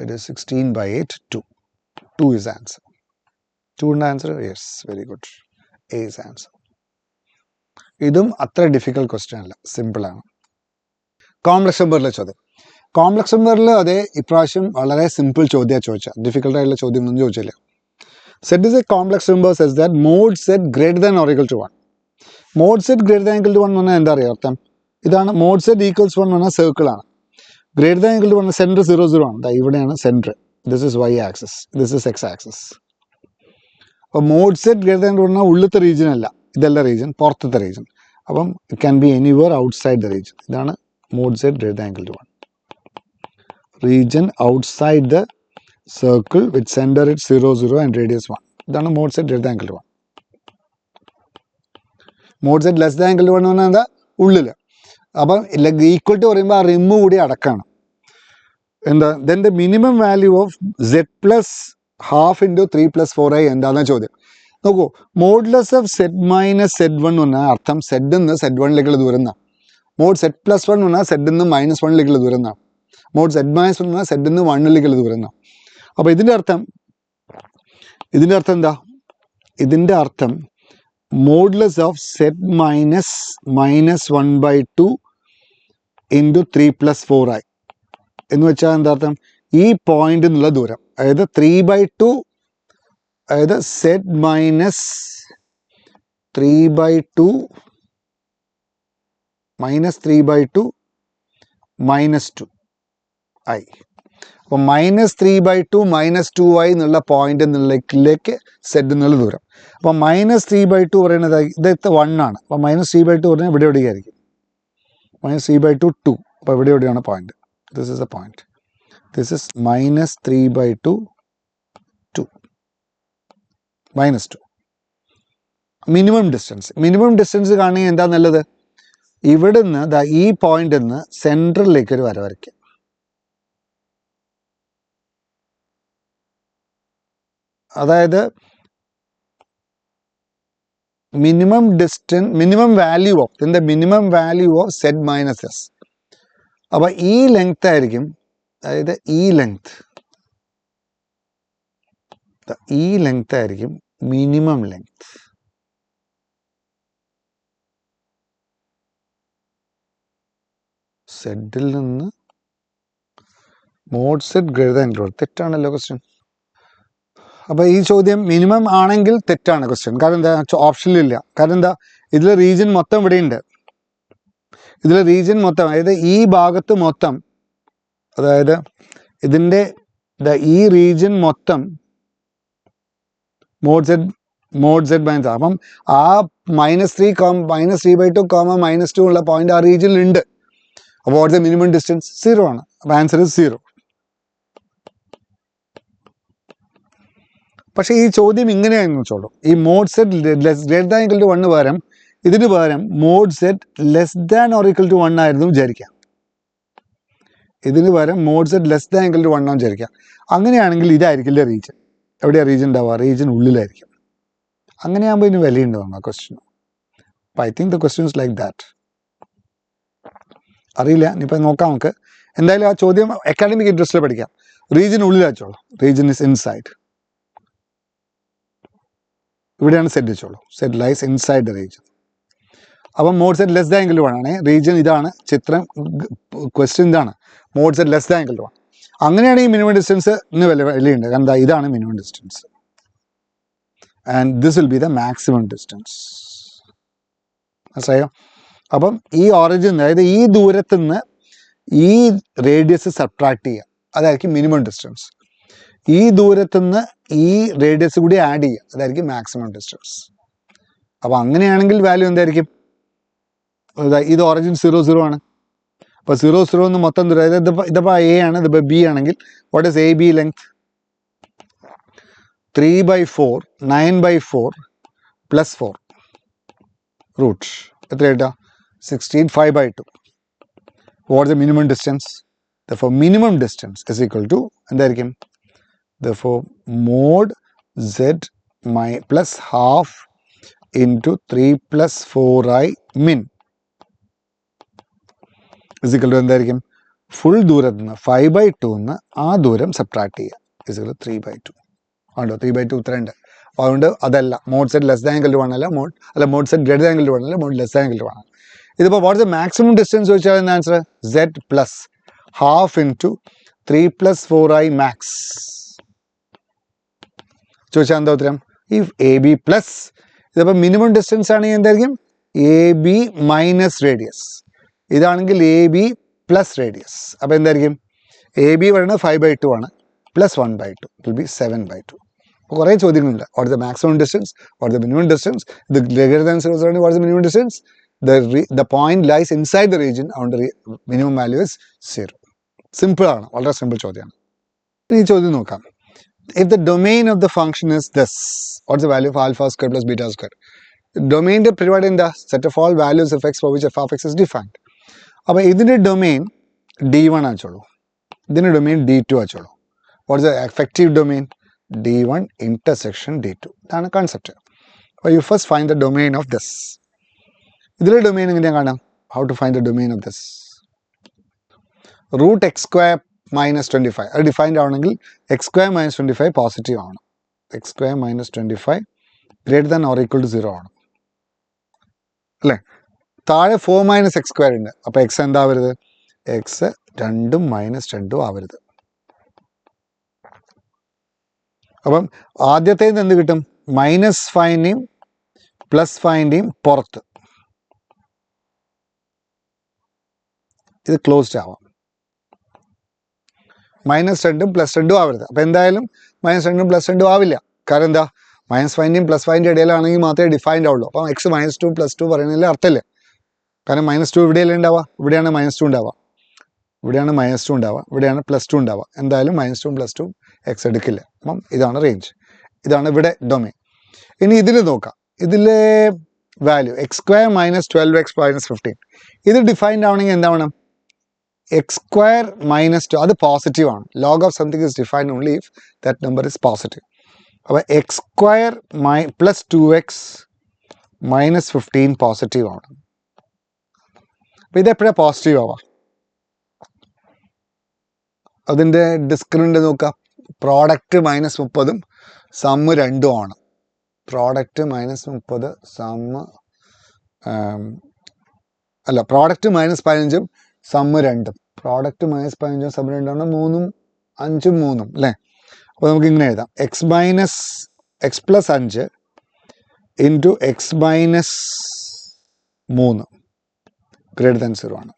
It is 16/8. 2. 2 is answer. 2 is answer? Yes, very good. A is answer. ഇതും അത്ര ഡിഫിക്കൽട്ട് ക്വസ്റ്റ്യൻ അല്ല, സിമ്പിൾ ആണ്. കോംപ്ലക്സ് നമ്പറിലെ ചോദ്യം. കോംപ്ലക്സ് നമ്പറിൽ അതേ ഇപ്രാവശ്യം വളരെ സിമ്പിൾ ചോദ്യമാണ് ചോദിച്ചാൽ, ഡിഫിക്കൽട്ട് ആയിട്ടുള്ള ചോദ്യമൊന്നും ചോദിച്ചില്ല. Zed is a complex number such that mod set greater than or equal to 1. Mod set greater than equal to 1 എന്ന് പറഞ്ഞാൽ എന്താ അറിയാം അർത്ഥം? ഇതാണ് മോഡ് സെറ്റ് ഈക്വൽസ് 1 എന്ന് പറഞ്ഞാൽ സർക്കിളാണ്. Greater than equal to 1 centre 0 0 ആണ്. ഇവിടെയാണ് centre. This is y axis, this is x axis. അപ്പോൾ മോഡ് സെറ്റ് ഗ്രേറ്റർ ദാൻ പറഞ്ഞാൽ ഉള്ളിലത്തെ റീജിയൻ അല്ല, ഇതല്ല റീജിയൻ, പുറത്തത്തെ റീജിയൻ. അപ്പം it can be anywhere outside the region. ഇതാണ് mod set greater than equal to 1. Region outside the circle with centre it 0 0 and radius 1. ഇതാണ് mod set greater than equal to 1. Mod set less than equal to 1 എന്ന് പറഞ്ഞാൽ എന്താ? ഉള്ളിൽ. അപ്പം ഈക്വൽ ടു പറയുമ്പോൾ ആ റിമ്മ് കൂടി അടക്കാണ്. എന്താ? Then the minimum value of zed plus half into 3 + 4i എന്താണെന്ന ചോദ്യം. നോക്കൂ, modulus of zed minus zed 1 എന്ന് പറഞ്ഞാൽ അർത്ഥം സെഡ് നിന്ന് സെഡ് 1ലേക്കുള്ള ദൂരം എന്നാണ്. മോഡ് സെഡ് +1 എന്ന് പറഞ്ഞാൽ സെഡ് നിന്ന് -1ലേക്കുള്ള ദൂരം എന്നാണ്. മോഡ് സെഡ് -1 എന്ന് പറഞ്ഞാൽ സെഡ് നിന്ന് 1ലേക്കുള്ള ദൂരം എന്നാണ്. അപ്പോൾ ഇതിൻ്റെ അർത്ഥം എന്താ? ഇതിൻ്റെ അർത്ഥം മോഡ്ലെസ് ഓഫ് സെഡ് -1/2 ഇൻറ്റു 3 + 4i എന്ന് വെച്ചാൽ എന്താ അർത്ഥം? ഈ പോയിന്റ് എന്നുള്ള ദൂരം, അതായത് 3/2, അതായത് സെഡ് -3/2 -3/2 -2i. അപ്പോൾ -3/2 -2i എന്നുള്ള പോയിന്റ് എന്നുള്ളതിലേക്ക് സെഡ് എന്നുള്ള ദൂരം. അപ്പോൾ -3/2 പറയുന്നത് ഇതൊക്കെ 1 ആണ്. അപ്പോൾ -3/2 പറഞ്ഞാൽ ഇവിടെ എവിടെയായിരിക്കും? -3/2 2. അപ്പോൾ ഇവിടെ എവിടെയാണ് point? This is a point. This is -3/2 2 -2. Minimum distance കാണുക എന്താ നല്ലത്? ഇവിടുന്ന് ഈ പോയിന്റിൽ നിന്ന് സെൻട്രലിലേക്ക് ഒരു വര വരയ്ക്കുക. അതായത് minimum value of zed minus S. അപ്പോൾ ഈ ലെങ്ത് ആയിരിക്കും, അതായത് ഈ ലെങ്ത് ആയിരിക്കും മിനിമം ലെങ്ത്. സെഡിൽ നിന്ന് mod set greater than equal, തെറ്റാണല്ലോ ക്വസ്റ്റ്യൻ. അപ്പോൾ ഈ ചോദ്യം മിനിമം ആണെങ്കിൽ തെറ്റാണ് ക്വസ്റ്റ്യൻ. കാരണം എന്താ? ഓപ്ഷനിലില്ല. കാരണം എന്താ? ഇതിലെ റീജിയൻ മൊത്തം ഇവിടെയുണ്ട്. അതായത് ഈ ഭാഗത്ത് മൊത്തം, അതായത് ഇതിൻ്റെ ഈ റീജിയൻ മൊത്തം മോഡ് സെഡ് മൈനസ്. അപ്പം ആ -3/2 -2 ഉള്ള പോയിന്റ് ആ റീജിയനിലുണ്ട്. അപ്പോൾ വാട്ട്സ് ദ മിനിമം ഡിസ്റ്റൻസ്? 0 ആണ്. അപ്പോൾ ആൻസർ ഇസ് 0. പക്ഷേ ഈ ചോദ്യം ഇങ്ങനെയാണെന്ന് വെച്ചോളൂ. ഈ mod set greater than equal to 1 പകരം ഇതിന് പകരം mod set less than or equal to 1 ആയിരുന്നു വിചാരിക്കാം. ഇതിന് പകരം mod set less than equal to 1 ആണെന്ന് വിചാരിക്കാം. അങ്ങനെയാണെങ്കിൽ ഇതായിരിക്കില്ല റീജിയൻ. എവിടെയാണ് റീജിയൻ ഉണ്ടാവുക? റീജിയൻ ഉള്ളിലായിരിക്കും. അങ്ങനെയാകുമ്പോൾ ഇതിന് വിലയുണ്ടാവും ആ ക്വസ്റ്റ്യന്. അപ്പോൾ I think the question is like that. അറിയില്ല, ഇനിയിപ്പോൾ നോക്കാം നമുക്ക്. എന്തായാലും ആ ചോദ്യം അക്കാഡമിക് ഇൻട്രസ്റ്റിൽ പഠിക്കാം. റീജിയൻ ഉള്ളിലാച്ചോളൂ. Region is inside. ഇവിടെയാണ് സെറ്റ് വെച്ചോളൂ. Set lies inside the region. അപ്പം mod set less than equal to 1 ആണ്. റീജിയൻ ഇതാണ്. ചിത്രം ക്വസ്റ്റ്യൻ ഇതാണ്. Mod set less than equal to 1. അങ്ങനെയാണെങ്കിൽ മിനിമം ഡിസ്റ്റൻസിന് വിലയുണ്ട്. കാരണം ഇതാണ് minimum distance and this will be the maximum distance. മനസ്സിലായോ? അപ്പം ഈ ഓറിജിൻ, അതായത് ഈ ദൂരത്തു നിന്ന് ഈ റേഡിയസ് സബ്ട്രാക്ട് ചെയ്യുക, അതായിരിക്കും മിനിമം ഡിസ്റ്റൻസ്. ഈ ദൂരത്തുനിന്ന് ഈ റേഡിയസ് കൂടി ആഡ് ചെയ്യുക, അതായിരിക്കും മാക്സിമം ഡിസ്റ്റൻസ്. അപ്പോൾ അങ്ങനെയാണെങ്കിൽ വാല്യൂ എന്തായിരിക്കും? ഇത് ഓറിജിൻ 0 0 ആണ്. അപ്പോൾ 0 0 എന്ന് മൊത്തം ദൂരം, അതായത് ഇതിപ്പോൾ A ആണ്, ഇതിപ്പോൾ B ആണെങ്കിൽ what is AB length? 3/4 9/4 plus 4 root എത്ര കിട്ടുക 16 5/2. What is the minimum distance? Therefore minimum distance is equal to എന്തായിരിക്കും therefore mod z plus half into 3 plus 4i min is equal to എന്തായിരിക്കും ഫുൾ ദൂരത്ത് നിന്ന് 5/2 നിന്ന് ആ ദൂരം സബ്ട്രാക്ട് ചെയ്യുക is equal to 3/2 ആണോ 3/2 ഉത്തരമുണ്ട്. അപ്പോൾ അതുകൊണ്ട് അതല്ല mod set less than equal to 1 അല്ല mod set greater than equal to 1 അല്ല mod less than equal to 1 ആണ്. ഇതിപ്പോൾ what is the maximum distance ചോദിച്ചാൽ എന്താ answer z plus half into 3 plus 4i max ചോദിച്ചാൽ എന്താ ഉത്തരം ഇഫ് എ ബി പ്ലസ് ഇതിപ്പോൾ മിനിമം ഡിസ്റ്റൻസ് ആണെങ്കിൽ എന്തായിരിക്കും എ ബി മൈനസ് റേഡിയസ് ഇതാണെങ്കിൽ എ ബി പ്ലസ് റേഡിയസ് അപ്പോൾ എന്തായിരിക്കും എ ബി പറയുന്നത് 5/2 ആണ് പ്ലസ് 1/2 വിൽ ബി 7/2. അപ്പോൾ കുറേ ചോദ്യങ്ങളുണ്ട് what is the maximum distance what is the minimum distance ഇത് greater than 0 what is the minimum distance the point lies inside the region and the minimum value is 0. Simple ആണ് വളരെ സിമ്പിൾ ചോദ്യമാണ്. ഈ ചോദ്യം നോക്കാം if the domain of the function is this what's the value of alpha square plus beta square ഡൊമെയിൻ്റെ പരിപാടി എന്താ set of all values of x for which f of X is defined. അപ്പോൾ ഇതിൻ്റെ ഡൊമെയിൻ D1 ആച്ചോളൂ ഇതിൻ്റെ ഡൊമെയിൻ D2 ആച്ചോളൂ. What's the effective domain D1 intersection D2 ഇതാണ് കൺസെപ്റ്റ്. അപ്പോൾ you first find the domain of this ഇതിലെ ഡൊമെയിൻ എങ്ങനെയാണ് കാണാം how to find the domain of this root x square minus 25 അത് ഡിഫൈൻഡ് ആവണമെങ്കിൽ എക്സ് സ്ക്വയർ മൈനസ് 25 പോസിറ്റീവ് ആണ് x square minus 25 greater than or equal to 0 ആണ് അല്ലേ. താഴെ 4 മൈനസ് എക്സ് സ്ക്വയർ ഉണ്ട് അപ്പോൾ എക്സ് എന്താവരുത് എക്സ് 2 മൈനസ് 2 ആവരുത്. അപ്പം ആദ്യത്തേത് എന്ത് കിട്ടും മൈനസ് ഫൈൻ്റെയും പ്ലസ് ഫൈൻ്റെയും പുറത്ത് ഇത് ക്ലോസ്ഡ് ആവാം മൈനസ് 2 പ്ലസ് 2 ആവരുത്. അപ്പോൾ എന്തായാലും മൈനസ് 2 പ്ലസ് 2 ആവില്ല കാരണം എന്താ മൈനസ് ഫൈൻ്റെയും പ്ലസ് ഫൈൻ്റെ ഇടയിലാണെങ്കിൽ മാത്രമേ ഡിഫൈൻഡ് ആവുള്ളൂ. അപ്പോൾ എക്സ് -2 +2 പറയുന്നതിൽ അർത്ഥമില്ല കാരണം -2 ഇവിടെയല്ലേ ഉണ്ടാവുക ഇവിടെയാണ് -2 ഉണ്ടാവുക ഇവിടെയാണ് -2 ഉണ്ടാവുക ഇവിടെയാണ് +2 ഉണ്ടാവുക എന്തായാലും -2 +2 എക്സ് എടുക്കില്ല. അപ്പം ഇതാണ് റേഞ്ച് ഇതാണ് ഇവിടെ ഡൊമെയിൻ. ഇനി ഇതിൽ നോക്കാം ഇതിലെ value X square minus 12x minus 15 ഇത് ഡിഫൈൻഡ് ആവണമെങ്കിൽ എന്താവണം എക്സ് സ്ക്വയർ -2 അത് പോസിറ്റീവ് ആണ് log of something is defined only if that number is positive. അപ്പോൾ x square plus 2x minus 15 positive ആണ്. അപ്പോൾ ഇതെപ്പോഴാണ് പോസിറ്റീവ് ആവാം അതിൻ്റെ ഡിസ്ക്രിമിനൻ്റ് നോക്കുക പ്രോഡക്റ്റ് -30 സമ്മ് 2 ആണ് പ്രോഡക്റ്റ് -30 സമ്മ് അല്ല പ്രോഡക്റ്റ് -15 സമ്മ് 2 പ്രോഡക്റ്റ് -15 സമ്മ് 2 ആണ് 3 5 3 അല്ലേ. അപ്പോൾ നമുക്ക് ഇങ്ങനെ എഴുതാം X plus 5 into X minus 3 greater than 0 ആണ്.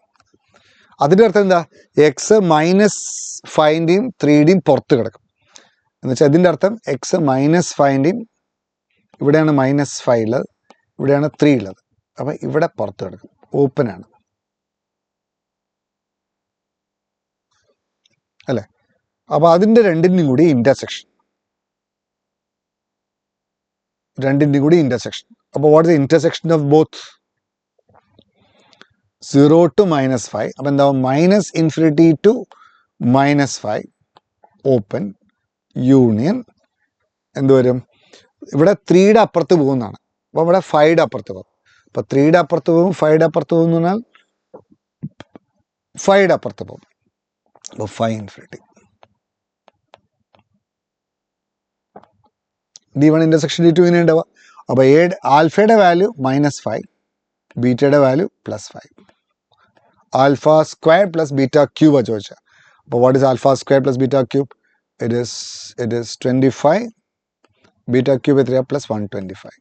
അതിൻ്റെ അർത്ഥം എന്താ എക്സ് -5ൻ്റെയും 3യുടെയും പുറത്ത് കിടക്കും എന്നുവെച്ചാൽ ഇതിൻ്റെ അർത്ഥം എക്സ് -5ൻ്റെയും ഇവിടെയാണ് -5 ഉള്ളത് ഇവിടെയാണ് 3 ഉള്ളത് അപ്പം ഇവിടെ പുറത്ത് കിടക്കും ഓപ്പൺ ആണ് അല്ലേ. അപ്പോൾ അതിൻ്റെ രണ്ടിൻ്റെയും കൂടി ഇൻ്റർസെക്ഷൻ അപ്പോൾ what is the intersection of both 0 to -5 അപ്പം എന്താവും -∞ to -5 ഓപ്പൺ യൂണിയൻ എന്തുവരും ഇവിടെ 3യുടെ അപ്പുറത്ത് പോകുന്നതാണ് അപ്പോൾ ഇവിടെ 5യുടെ അപ്പുറത്ത് പോകും അപ്പോൾ 3യുടെ അപ്പുറത്ത് പോകും 5യുടെ അപ്പുറത്ത് പോകും എന്ന് പറഞ്ഞാൽ 5യുടെ അപ്പുറത്ത് പോകും അപ്പോൾ 5∞. D1 ഇന്റർസെക്ഷൻ D2 ഇങ്ങനെ ഉണ്ടാവുക. അപ്പോൾ ആൽഫയുടെ വാല്യൂ -5 ബീറ്റയുടെ value +5 alpha square plus beta cube ചോദിച്ചാൽ അപ്പോൾ what is alpha square plus beta cube it is 25 beta cube എത്രയാണ് +125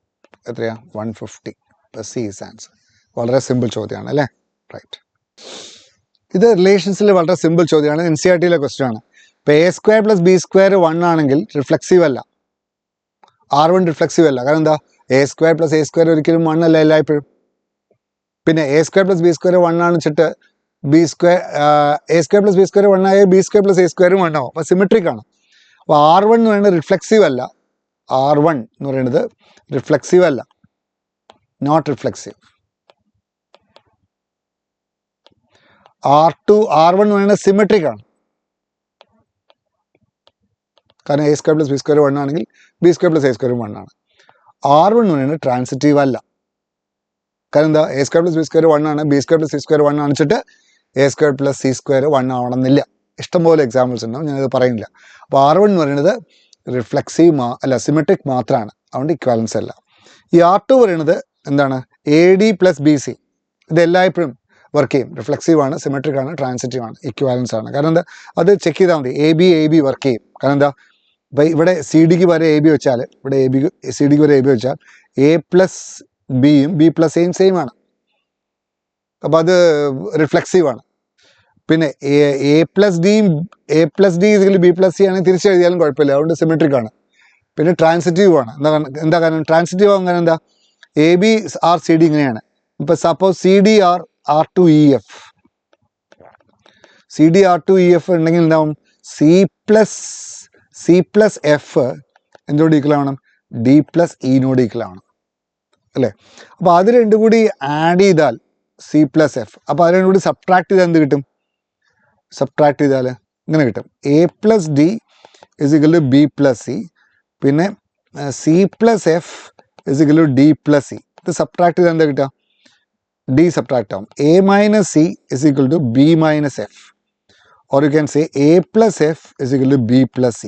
എത്രയാണ് 150 പ്ലസ് സി ഇസ് ആൻസർ. വളരെ സിമ്പിൾ ചോദ്യമാണ് അല്ലേ റൈറ്റ്. ഇത് റിലേഷൻസിൽ വളരെ സിമ്പിൾ ചോദ്യമാണ് NCERT-യിലെ ക്വസ്റ്റ്യൻ ആണ്. ഇപ്പോൾ A² + B² 1 ആണെങ്കിൽ റിഫ്ലെക്സീവ് അല്ല R1 റിഫ്ലെക്സീവ് അല്ല കാരണം എന്താ A² + A² ഒരിക്കലും 1 അല്ല എല്ലായ്പ്പോഴും. പിന്നെ A² + B² 1 ആണ് വെച്ചിട്ട് A² + B² 1 ആയ B² + A² 1 ആവും അപ്പോൾ സിമെട്രിക് ആണ്. അപ്പോൾ R1 എന്ന് പറയുന്നത് റിഫ്ലെക്സീവ് അല്ല R1 എന്ന് പറയുന്നത് റിഫ്ലെക്സീവ് അല്ല, നോട്ട് റിഫ്ലെക്സീവ്. R1 എന്ന് പറയുന്നത് സിമെട്രിക് ആണ്, കാരണം A square plus B square 1 ആണെങ്കിൽ B square plus A square 1 ആണ്. R1 എന്ന് പറയുന്നത് ട്രാൻസിറ്റീവ് അല്ല, കാരണം എന്താ, A square plus B square 1 ആണ്, B square plus C square 1 കാണിച്ചിട്ട് A square plus C square 1 ആവണമെന്നില്ല. ഇഷ്ടംപോലെ എക്സാമ്പിൾസ് ഉണ്ടാവും, ഞാനത് പറയുന്നില്ല. അപ്പോൾ R1 എന്ന് പറയുന്നത് റിഫ്ലെക്സീവ് അല്ല, സിമെട്രിക് മാത്രമാണ്, അതുകൊണ്ട് ഇക്വാലൻസ് അല്ല. ഈ R2 പറയുന്നത് എന്താണ്, AD പ്ലസ് BC, ഇത് എല്ലായ്പ്പോഴും വർക്ക് ചെയ്യും, റിഫ്ലെക്സീവ് ആണ്, സിമെട്രിക് ആണ്, ട്രാൻസിറ്റീവ് ആണ്, ഇക്വാലൻസ് ആണ്. കാരണം എന്താ, അത് ചെക്ക് ചെയ്താൽ മതി, AB വർക്ക് ചെയ്യും. കാരണം എന്താ, ഇപ്പം ഇവിടെ CDക്ക് വരെ AB വെച്ചാൽ, ഇവിടെ CDക്ക് വരെ AB വെച്ചാൽ A പ്ലസ് ബിയും B പ്ലസ് എയും സെയിം ആണ്, അപ്പോൾ അത് റിഫ്ലെക്സീവ് ആണ്. പിന്നെ A plus D B plus C ആണെങ്കിൽ തിരിച്ചെഴുതിയാലും കുഴപ്പമില്ല, അതുകൊണ്ട് സിമെട്രിക് ആണ്. പിന്നെ ട്രാൻസിറ്റീവ് ആണ്. എന്താ കാരണം ട്രാൻസിറ്റീവ് ആകാൻ, കാരണം എന്താ, AB ആർ CD ഇങ്ങനെയാണ്. ഇപ്പം സപ്പോസ് CDR R2EF ഉണ്ടെങ്കിൽ എന്താവും, C പ്ലസ് എഫ് എന്തുകൊണ്ട് ഈക്വൽ ആവണം, D പ്ലസ് ഇനോട് ഈക്വൽ ആവണം അല്ലേ. അപ്പോൾ അത് രണ്ടും കൂടി ആഡ് ചെയ്താൽ C പ്ലസ് എഫ്, അപ്പോൾ അത് രണ്ടും കൂടി സബ്ട്രാക്ട് ചെയ്താൽ എന്ത് കിട്ടും, സബ്ട്രാക്ട് ചെയ്താൽ ഇങ്ങനെ കിട്ടും, A plus D is equal to B plus C, പിന്നെ C plus F is equal to D plus C. ഇത് സബ്ട്രാക്ട് ചെയ്താൽ എന്താ കിട്ടുക, D സബ്ട്രാക്ട് ആവും. A minus C is equal to B minus F, or you can say A plus F is equal to B plus C.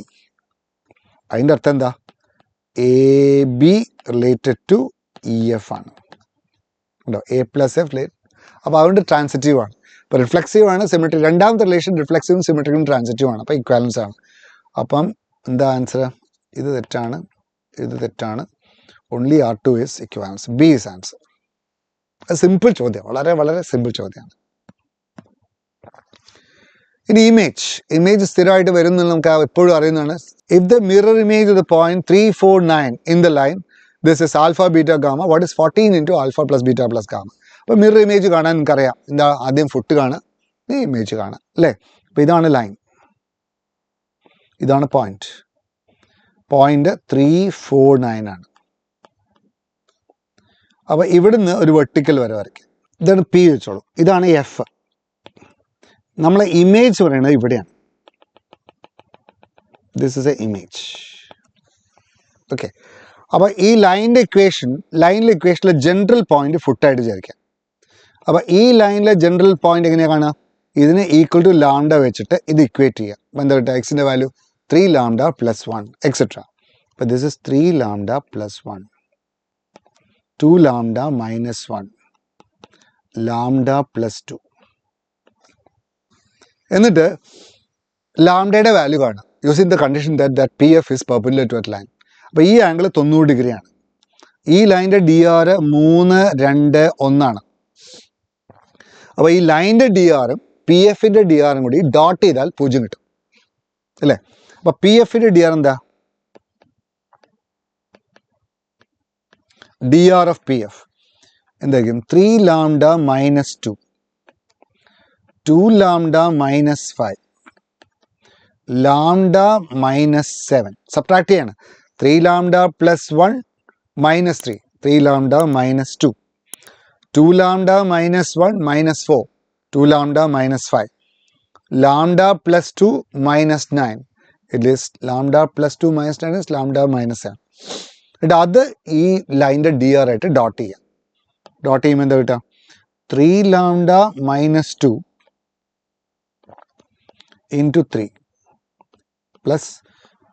അതിൻ്റെ അർത്ഥം എന്താ, AB റിലേറ്റഡ് ടു EF ആണ് ഉണ്ടോ, A പ്ലസ് എഫ് റിലേറ്റ്. അപ്പോൾ അതുകൊണ്ട് ട്രാൻസിറ്റീവ് ആണ്. ഇപ്പോൾ റിഫ്ലെക്സീവ് ആണ്, സിമെട്രിക്, രണ്ടാമത്തെ റിലേഷൻ റിഫ്ലെക്സീവും സിമെട്രിക്കും ട്രാൻസിറ്റീവ് ആണ്, അപ്പോൾ ഇക്വാലൻസ് ആണ്. അപ്പം എന്താ ആൻസർ, ഇത് തെറ്റാണ്, ഇത് തെറ്റാണ്. Only R2 is equivalence, B is answer. Simple ചോദ്യം, വളരെ വളരെ സിമ്പിൾ ചോദ്യമാണ്. ഇനി ഇമേജ് സ്ഥിരമായിട്ട് വരും എന്ന് നമുക്ക് എപ്പോഴും അറിയുന്നതാണ്. If the mirror image of the point 349 in the line, this is alpha beta gamma, what is 14 into alpha plus beta plus gamma. അപ്പോൾ മിറർ ഇമേജ് കാണാൻ നിങ്ങൾക്കറിയാം, എന്താ, ആദ്യം ഫുട്ട് കാണുക, ഈ ഇമേജ് കാണുക അല്ലേ. അപ്പോൾ ഇതാണ് ലൈൻ, ഇതാണ് പോയിന്റ് 349 ആണ്. അപ്പോൾ ഇവിടുന്ന് ഒരു വെർട്ടിക്കൽ വരെ വരയ്ക്കും, ഇതാണ് P വെച്ചോളൂ, ഇതാണ് F. നമ്മളെ ഇമേജ് പറയുന്നത് ഇവിടെയാണ്, this is A image. Okay, അപ്പോൾ ഈ ലൈനിലെ ഇക്വേഷനിലെ ജനറൽ പോയിന്റ് ഫുട്ടായിട്ട് വിചാരിക്കാം. അപ്പോൾ ഈ ലൈനിലെ ജനറൽ പോയിന്റ് എങ്ങനെയാണ് കാണുക, ഇതിനെ ഈക്വൽ ടു ലാംഡ വെച്ചിട്ട് ഇത് ഇക്വേറ്റ് ചെയ്യുക. അപ്പോൾ എന്താ കിട്ടുക, എക്സിൻ്റെ വാല്യൂ 3 ലാംഡ പ്ലസ് 1 എക്സെട്ര. അപ്പോൾ this is 3 lambda plus 1, 2 lambda minus 1, lambda plus 2. എന്നിട്ട് ലാംഡയുടെ വാല്യൂ കാണുക using the condition that PF is perpendicular to that line. അപ്പോൾ ഈ ആംഗിൾ 90 ഡിഗ്രിയാണ്. ഈ ലൈനിൻ്റെ DR 3, 2, 1 ആണ്. അപ്പോൾ ഈ ലൈനിൻ്റെ DRഉം PFൻ്റെ DRഉം കൂടി ഡോട്ട് ചെയ്താൽ 0 കിട്ടും അല്ലേ. അപ്പോൾ PFൻ്റെ DR എന്താ, DR ഓഫ് PF എന്തായിരിക്കും, 3 lambda minus 2, 2 lambda minus 5, lambda minus 7. Subtract ചെയ്യാണ്, 3 lambda plus 1 minus 3, 3 lambda minus 2, 2 lambda minus 1 minus 4, 2 lambda minus 5, lambda plus 2 minus 9. It is lambda plus 2 minus 9 is lambda minus 7. എന്നിട്ട് അത് ഈ ലൈനിൻ്റെ DR ആയിട്ട് ഡോട്ട് ചെയ്യാം. ഡോട്ട് ചെയ്യുമ്പോൾ എന്താ കിട്ടുക, 3 lambda minus 2 into 3 plus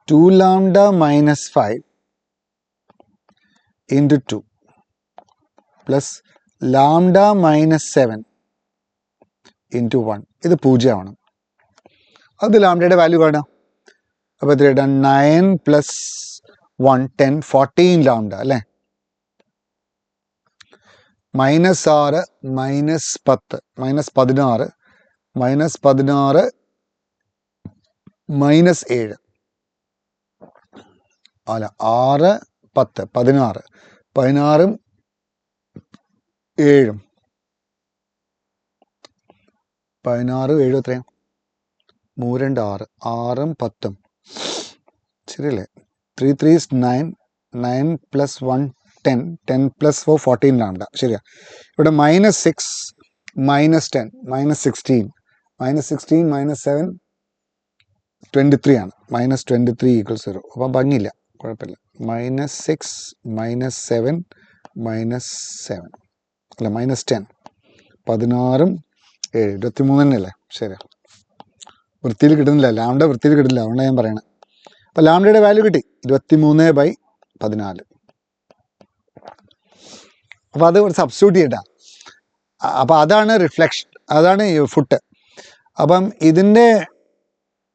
2 lambda minus 5 into 2 plus lambda minus 7 into 1. ഇത് 0 ആവണം. അത് ലാംഡയുടെ വാല്യൂ കാണാം. അപ്പോൾ എത്ര കിട്ടാം, 9 plus 1 10 14 ലാംഡ അല്ലേ. Minus 6 minus 10 minus 16 minus 16 minus 7 അല്ല 6 10 16 16ഉം 7ഉം 16 7 എത്രയാണ്, 3 2 6 6ഉം 10ഉം ശരിയല്ലേ. 3 3 is 9 9 പ്ലസ് 1 10, 10 പ്ലസ് 4 14 ലാംഡ. ശരിയാ. ഇവിടെ -6 -10 -16 -16 -7 23 ആണ്. -23 = 0. അപ്പം ഭംഗിയില്ല, കുഴപ്പമില്ല. -6 -7 -7 അല്ല -10 16 7 23 തന്നെയല്ലേ? ശരിയാ. വൃത്തിയിൽ കിട്ടുന്നില്ല, ലാംഡ വൃത്തിയിൽ കിട്ടുന്നില്ല, അതുകൊണ്ട് ഞാൻ പറയണേ. അപ്പോൾ ലാംഡയുടെ വാല്യൂ കിട്ടി 23/14. അപ്പോൾ അത് സബ്സ്റ്റിറ്റ്യൂട്ട് ചെയ്യട്ടാ. അപ്പോൾ അതാണ് റിഫ്ലക്ഷൻ, അതാണ് ഫുട്ട്. അപ്പം ഇതിൻ്റെ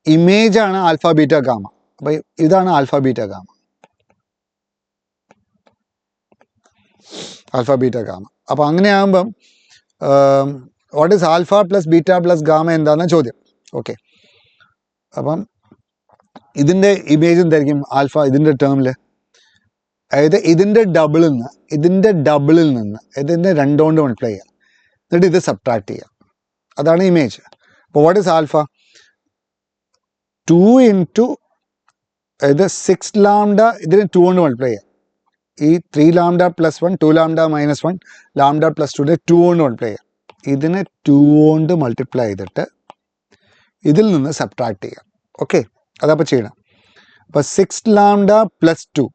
ഇമേജാണ് ആൽഫ ബീറ്റ ഗാമ. അപ്പം ഇതാണ് alpha beta gamma. Alpha beta gamma. അപ്പോൾ അങ്ങനെയാകുമ്പം what is alpha plus beta plus gamma എന്താണെന്ന് ചോദ്യം. ഓക്കെ, അപ്പം ഇതിൻ്റെ ഇമേജ് എന്തായിരിക്കും? ആൽഫ ഇതിൻ്റെ ടേമിൽ, അതായത് ഇതിൻ്റെ ഡബിളിൽ നിന്ന് ഇതിൻ്റെ 2 കൊണ്ട് മൾട്ടിപ്ലൈ ചെയ്യുക, എന്നിട്ട് ഇത് സബ്ട്രാക്ട് ചെയ്യുക. അതാണ് ഇമേജ്. അപ്പോൾ വാട്ട് ഈസ് ആൽഫ? 2 ഇൻറ്റു, അതായത് 6 ലാംഡ ഇതിന് 2 കൊണ്ട് മൾട്ടിപ്ലൈ ചെയ്യുക. ഈ 3 lambda plus 1 2 lambda minus 1 lambda plus 2 2 കൊണ്ട് മൾട്ടിപ്ലൈ ചെയ്യുക. ഇതിനെ 2 കൊണ്ട് മൾട്ടിപ്ലൈ ചെയ്തിട്ട് ഇതിൽ നിന്ന് സബ്ട്രാക്ട് ചെയ്യുക. ഓക്കെ, അതപ്പോൾ ചെയ്യണം. അപ്പോൾ 6 ലാംഡ പ്ലസ് 2,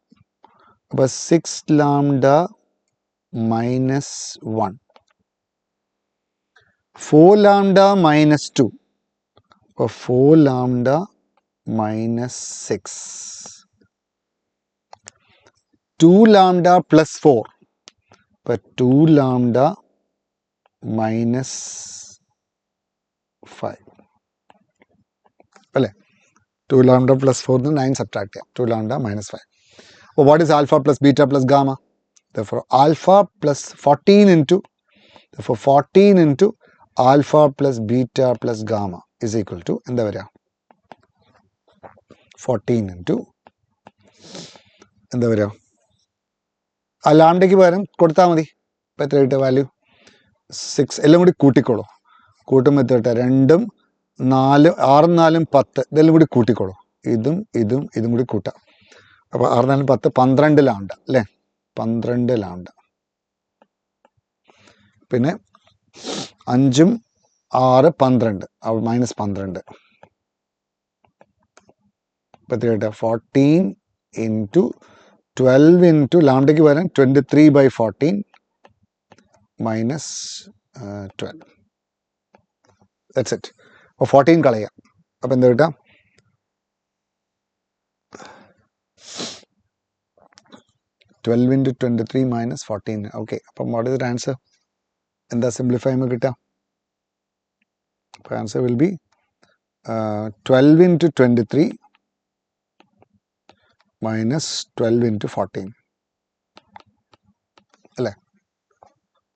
അപ്പോൾ 6 ലാംഡ മൈനസ് 1, 4 ലാംഡ മൈനസ് 2, അപ്പോൾ 4 ലാംഡ മൈനസ് 6, 2 ലാംഡ പ്ലസ് 4, അപ്പോൾ 2 ലാംഡ മൈനസ് 5 അല്ലേ? 2 ലാംഡ പ്ലസ് 4 9 സബ്ട്രാക്ട് ചെയ്യാം. 2 ലാംഡ മൈനസ് 5. അപ്പോൾ what is alpha plus beta plus gamma? Therefore alpha plus 14 into alpha plus beta plus gamma is equal to എന്താ വരിക? 14 into എന്താ വരിക? ആ ലാംഡയ്ക്ക് പകരം കൊടുത്താൽ മതി. ഇപ്പം എത്ര കിട്ടുക വാല്യൂ? 6. എല്ലാം കൂടി കൂട്ടിക്കോളൂ. കൂട്ടുമ്പോൾ എത്ര കിട്ടുക? 2 4 6 4 10 ഇതെല്ലാം കൂടി കൂട്ടിക്കോളൂ. ഇതും കൂടി കൂട്ടാം. അപ്പോൾ 6 4 10 12 ലാംഡ അല്ലേ? 12 ലാംഡ. പിന്നെ 5 6 12 മൈനസ് 12. ഇപ്പം എത്ര കിട്ടുക? 14 ഇൻറ്റു 12 ഇൻറ്റു ലാംഡയ്ക്ക് പകരം 23/14 മൈനസ് 12. That's it. അപ്പോൾ 14 കളയാം. അപ്പോൾ എന്താ കിട്ടുക? 12 into 23 minus 14. ഓക്കെ, അപ്പം വാട്ട് ഇസ് ദ ആൻസർ? എന്താ സിംപ്ലിഫൈ ചെയ്യുമ്പോൾ കിട്ടുക? അപ്പോൾ answer will be 12 into 23 minus 12 into 14 അല്ലേ?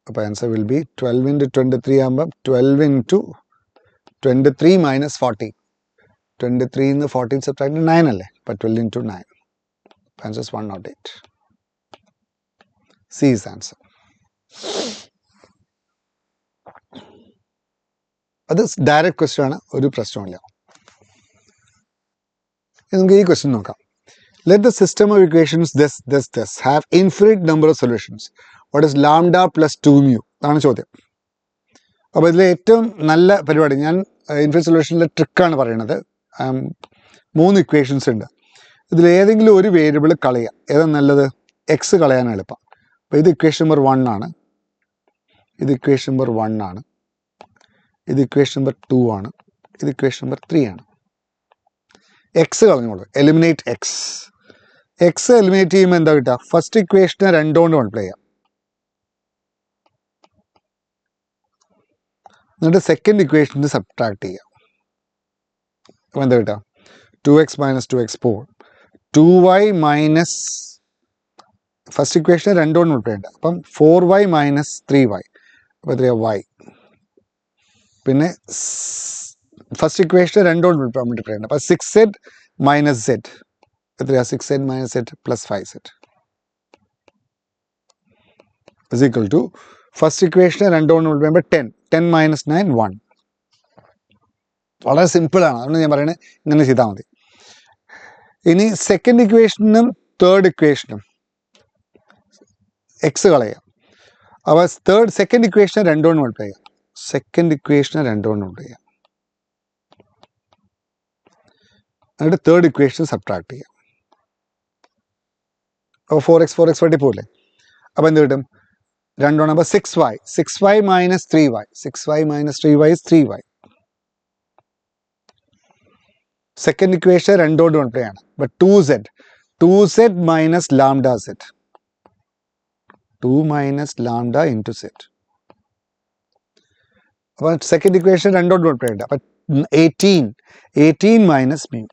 അപ്പോൾ ആൻസർ വിൽ ബി 12 into 23 ആകുമ്പം 12 into 23 മൈനസ് 40. 23 നിന്ന് 14 സബ്ട്രാക്ട് 9 അല്ലേ? അപ്പോൾ 12 into 9. Answer 108. C is answer. അത് ഡയറക്റ്റ് ക്വസ്റ്റ്യൻ ആണ്, ഒരു പ്രശ്നമില്ല. നമുക്ക് ഈ ക്വസ്റ്റ്യൻ നോക്കാം. Let the system of equations this have infinite number of solutions. What is lambda plus 2 mu? അതാണ് ചോദ്യം. അപ്പോൾ ഇതിൽ ഏറ്റവും നല്ല പരിപാടി, ഞാൻ ഇൻഫിനിറ്റ് സൊല്യൂഷനിലെ ട്രിക്കാണ് പറയുന്നത്. 3 ഇക്വേഷൻസ് ഉണ്ട്. ഇതിൽ ഏതെങ്കിലും ഒരു വേരിയബിൾ കളയുക. ഏതാണ് നല്ലത്? എക്സ് കളയാൻ എളുപ്പം. അപ്പോൾ ഇത് ഇക്വേഷൻ നമ്പർ 1 ആണ്, ഇത് ഇക്വേഷൻ നമ്പർ 1 ആണ്, ഇത് ഇക്വേഷൻ നമ്പർ 2 ആണ്, ഇത് ഇക്വേഷൻ നമ്പർ 3 ആണ്. എക്സ് കളഞ്ഞോളൂ, എലിമിനേറ്റ് എക്സ്. എക്സ് എലിമിനേറ്റ് ചെയ്യുമ്പോൾ എന്താ കിട്ടുക? ഫസ്റ്റ് ഇക്വേഷനെ 2 കൊണ്ട് മൾട്ടിപ്ലൈ ചെയ്യാം. എന്നിട്ട് സെക്കൻഡ് ഇക്വേഷന് സബ്ട്രാക്ട് ചെയ്യാം. അപ്പോൾ എന്താ കിട്ടുക? 2x minus 2x 4, 2y minus first ഇക്വേഷന് 2 കൊണ്ട് മൾട്ടിപ്ലൈ ചെയ്യേണ്ട. അപ്പം 4y മൈനസ് 3y, അപ്പോൾ എത്രയാണ്? y. പിന്നെ ഫസ്റ്റ് ഇക്വേഷന് 2 കൊണ്ട് മൾട്ടിപ്ലൈ ചെയ്യേണ്ട. അപ്പോൾ 6z മൈനസ് z, എത്രയാണ്? 6z minus z plus 5z is equal to first ഇക്വേഷന് 2 കൊണ്ട് മൾട്ടിപ്ലൈ ചെയ്യുമ്പോൾ 10 മൈനസ് 9 1. വളരെ സിമ്പിളാണ്, അതുകൊണ്ട് ഞാൻ പറയുന്നത് ഇങ്ങനെ ചെയ്താൽ മതി. ഇനി സെക്കൻഡ് ഇക്വേഷനും തേർഡ് ഇക്വേഷനും എക്സ് കളയാം. അപ്പോൾ സെക്കൻഡ് ഇക്വേഷനെ 2 കൊണ്ട് മൾട്ടിപ്ലൈ ചെയ്യാം. സെക്കൻഡ് ഇക്വേഷനെ 2 കൊണ്ട് മൾട്ടിപ്ലൈ ചെയ്യാം. എന്നിട്ട് തേർഡ് ഇക്വേഷൻ സബ്ട്രാക്ട് ചെയ്യാം. അപ്പോൾ 4x വെട്ടിപ്പോയില്ലേ. അപ്പോൾ എന്ത് കിട്ടും? 2 അപ്പോൾ 6y minus 3y. 6y minus 3y is 3y. Second equation 2 കൊണ്ട് മൾട്ടിപ്ലൈ ആണ്. അപ്പോൾ 2z minus lambda z. 2 minus lambda into z. അപ്പോൾ സെക്കൻഡ് ഇക്വേഷൻ 2 കൊണ്ട് മൾട്ടിപ്ലൈ ഉണ്ട്. അപ്പോൾ 18 മൈനസ് മ്യൂ.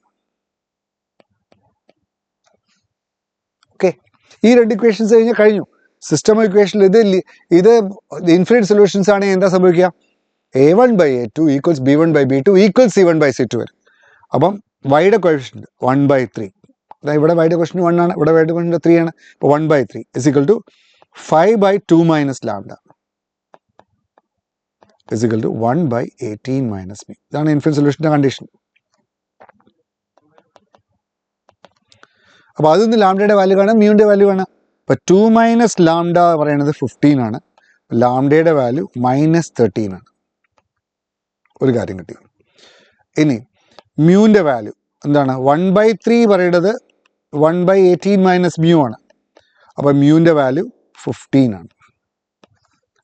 ഓക്കെ, ഈ 2 ഇക്വേഷൻസ് കഴിഞ്ഞു. സിസ്റ്റം ഇക്വേഷനിൽ ഇത് ഇൻഫിനിറ്റ് സൊല്യൂഷൻസ് ആണെങ്കിൽ എന്താ സംഭവിക്കുക? a1/a2 equals b1/b2 equals c1/c2 വരും. അപ്പം വൈയുടെ കോഎഫിഷ്യന്റ് 1/3. ഇവിടെ വൈയുടെ കോഎഫിഷ്യന്റ് 1 ആണ്, ഇവിടെ വൈയുടെ കോഎഫിഷ്യന്റ് 3 ആണ്. അപ്പോൾ 1/3 is equal to 5/2 minus lambda is equal to 1/18 minus b. ഇതാണ് ഇൻഫിനിറ്റ് സൊല്യൂഷൻ്റെ കണ്ടീഷൻ. അപ്പോൾ അതൊന്ന് ലാംഡയുടെ വാല്യൂ കാണാം, മ്യൂവിൻ്റെ വാല്യൂ കാണാം. അപ്പോൾ 2 മൈനസ് ലാംഡ പറയുന്നത് 15 ആണ്. ലാംഡയുടെ വാല്യൂ -13 ആണ്. ഒരു കാര്യം കിട്ടി. ഇനി മ്യൂവിൻ്റെ വാല്യൂ എന്താണ്? 1/3 പറയുന്നത് 1/18 മൈനസ് മ്യൂ ആണ്. അപ്പോൾ മ്യൂവിൻ്റെ വാല്യൂ 15 ആണ്.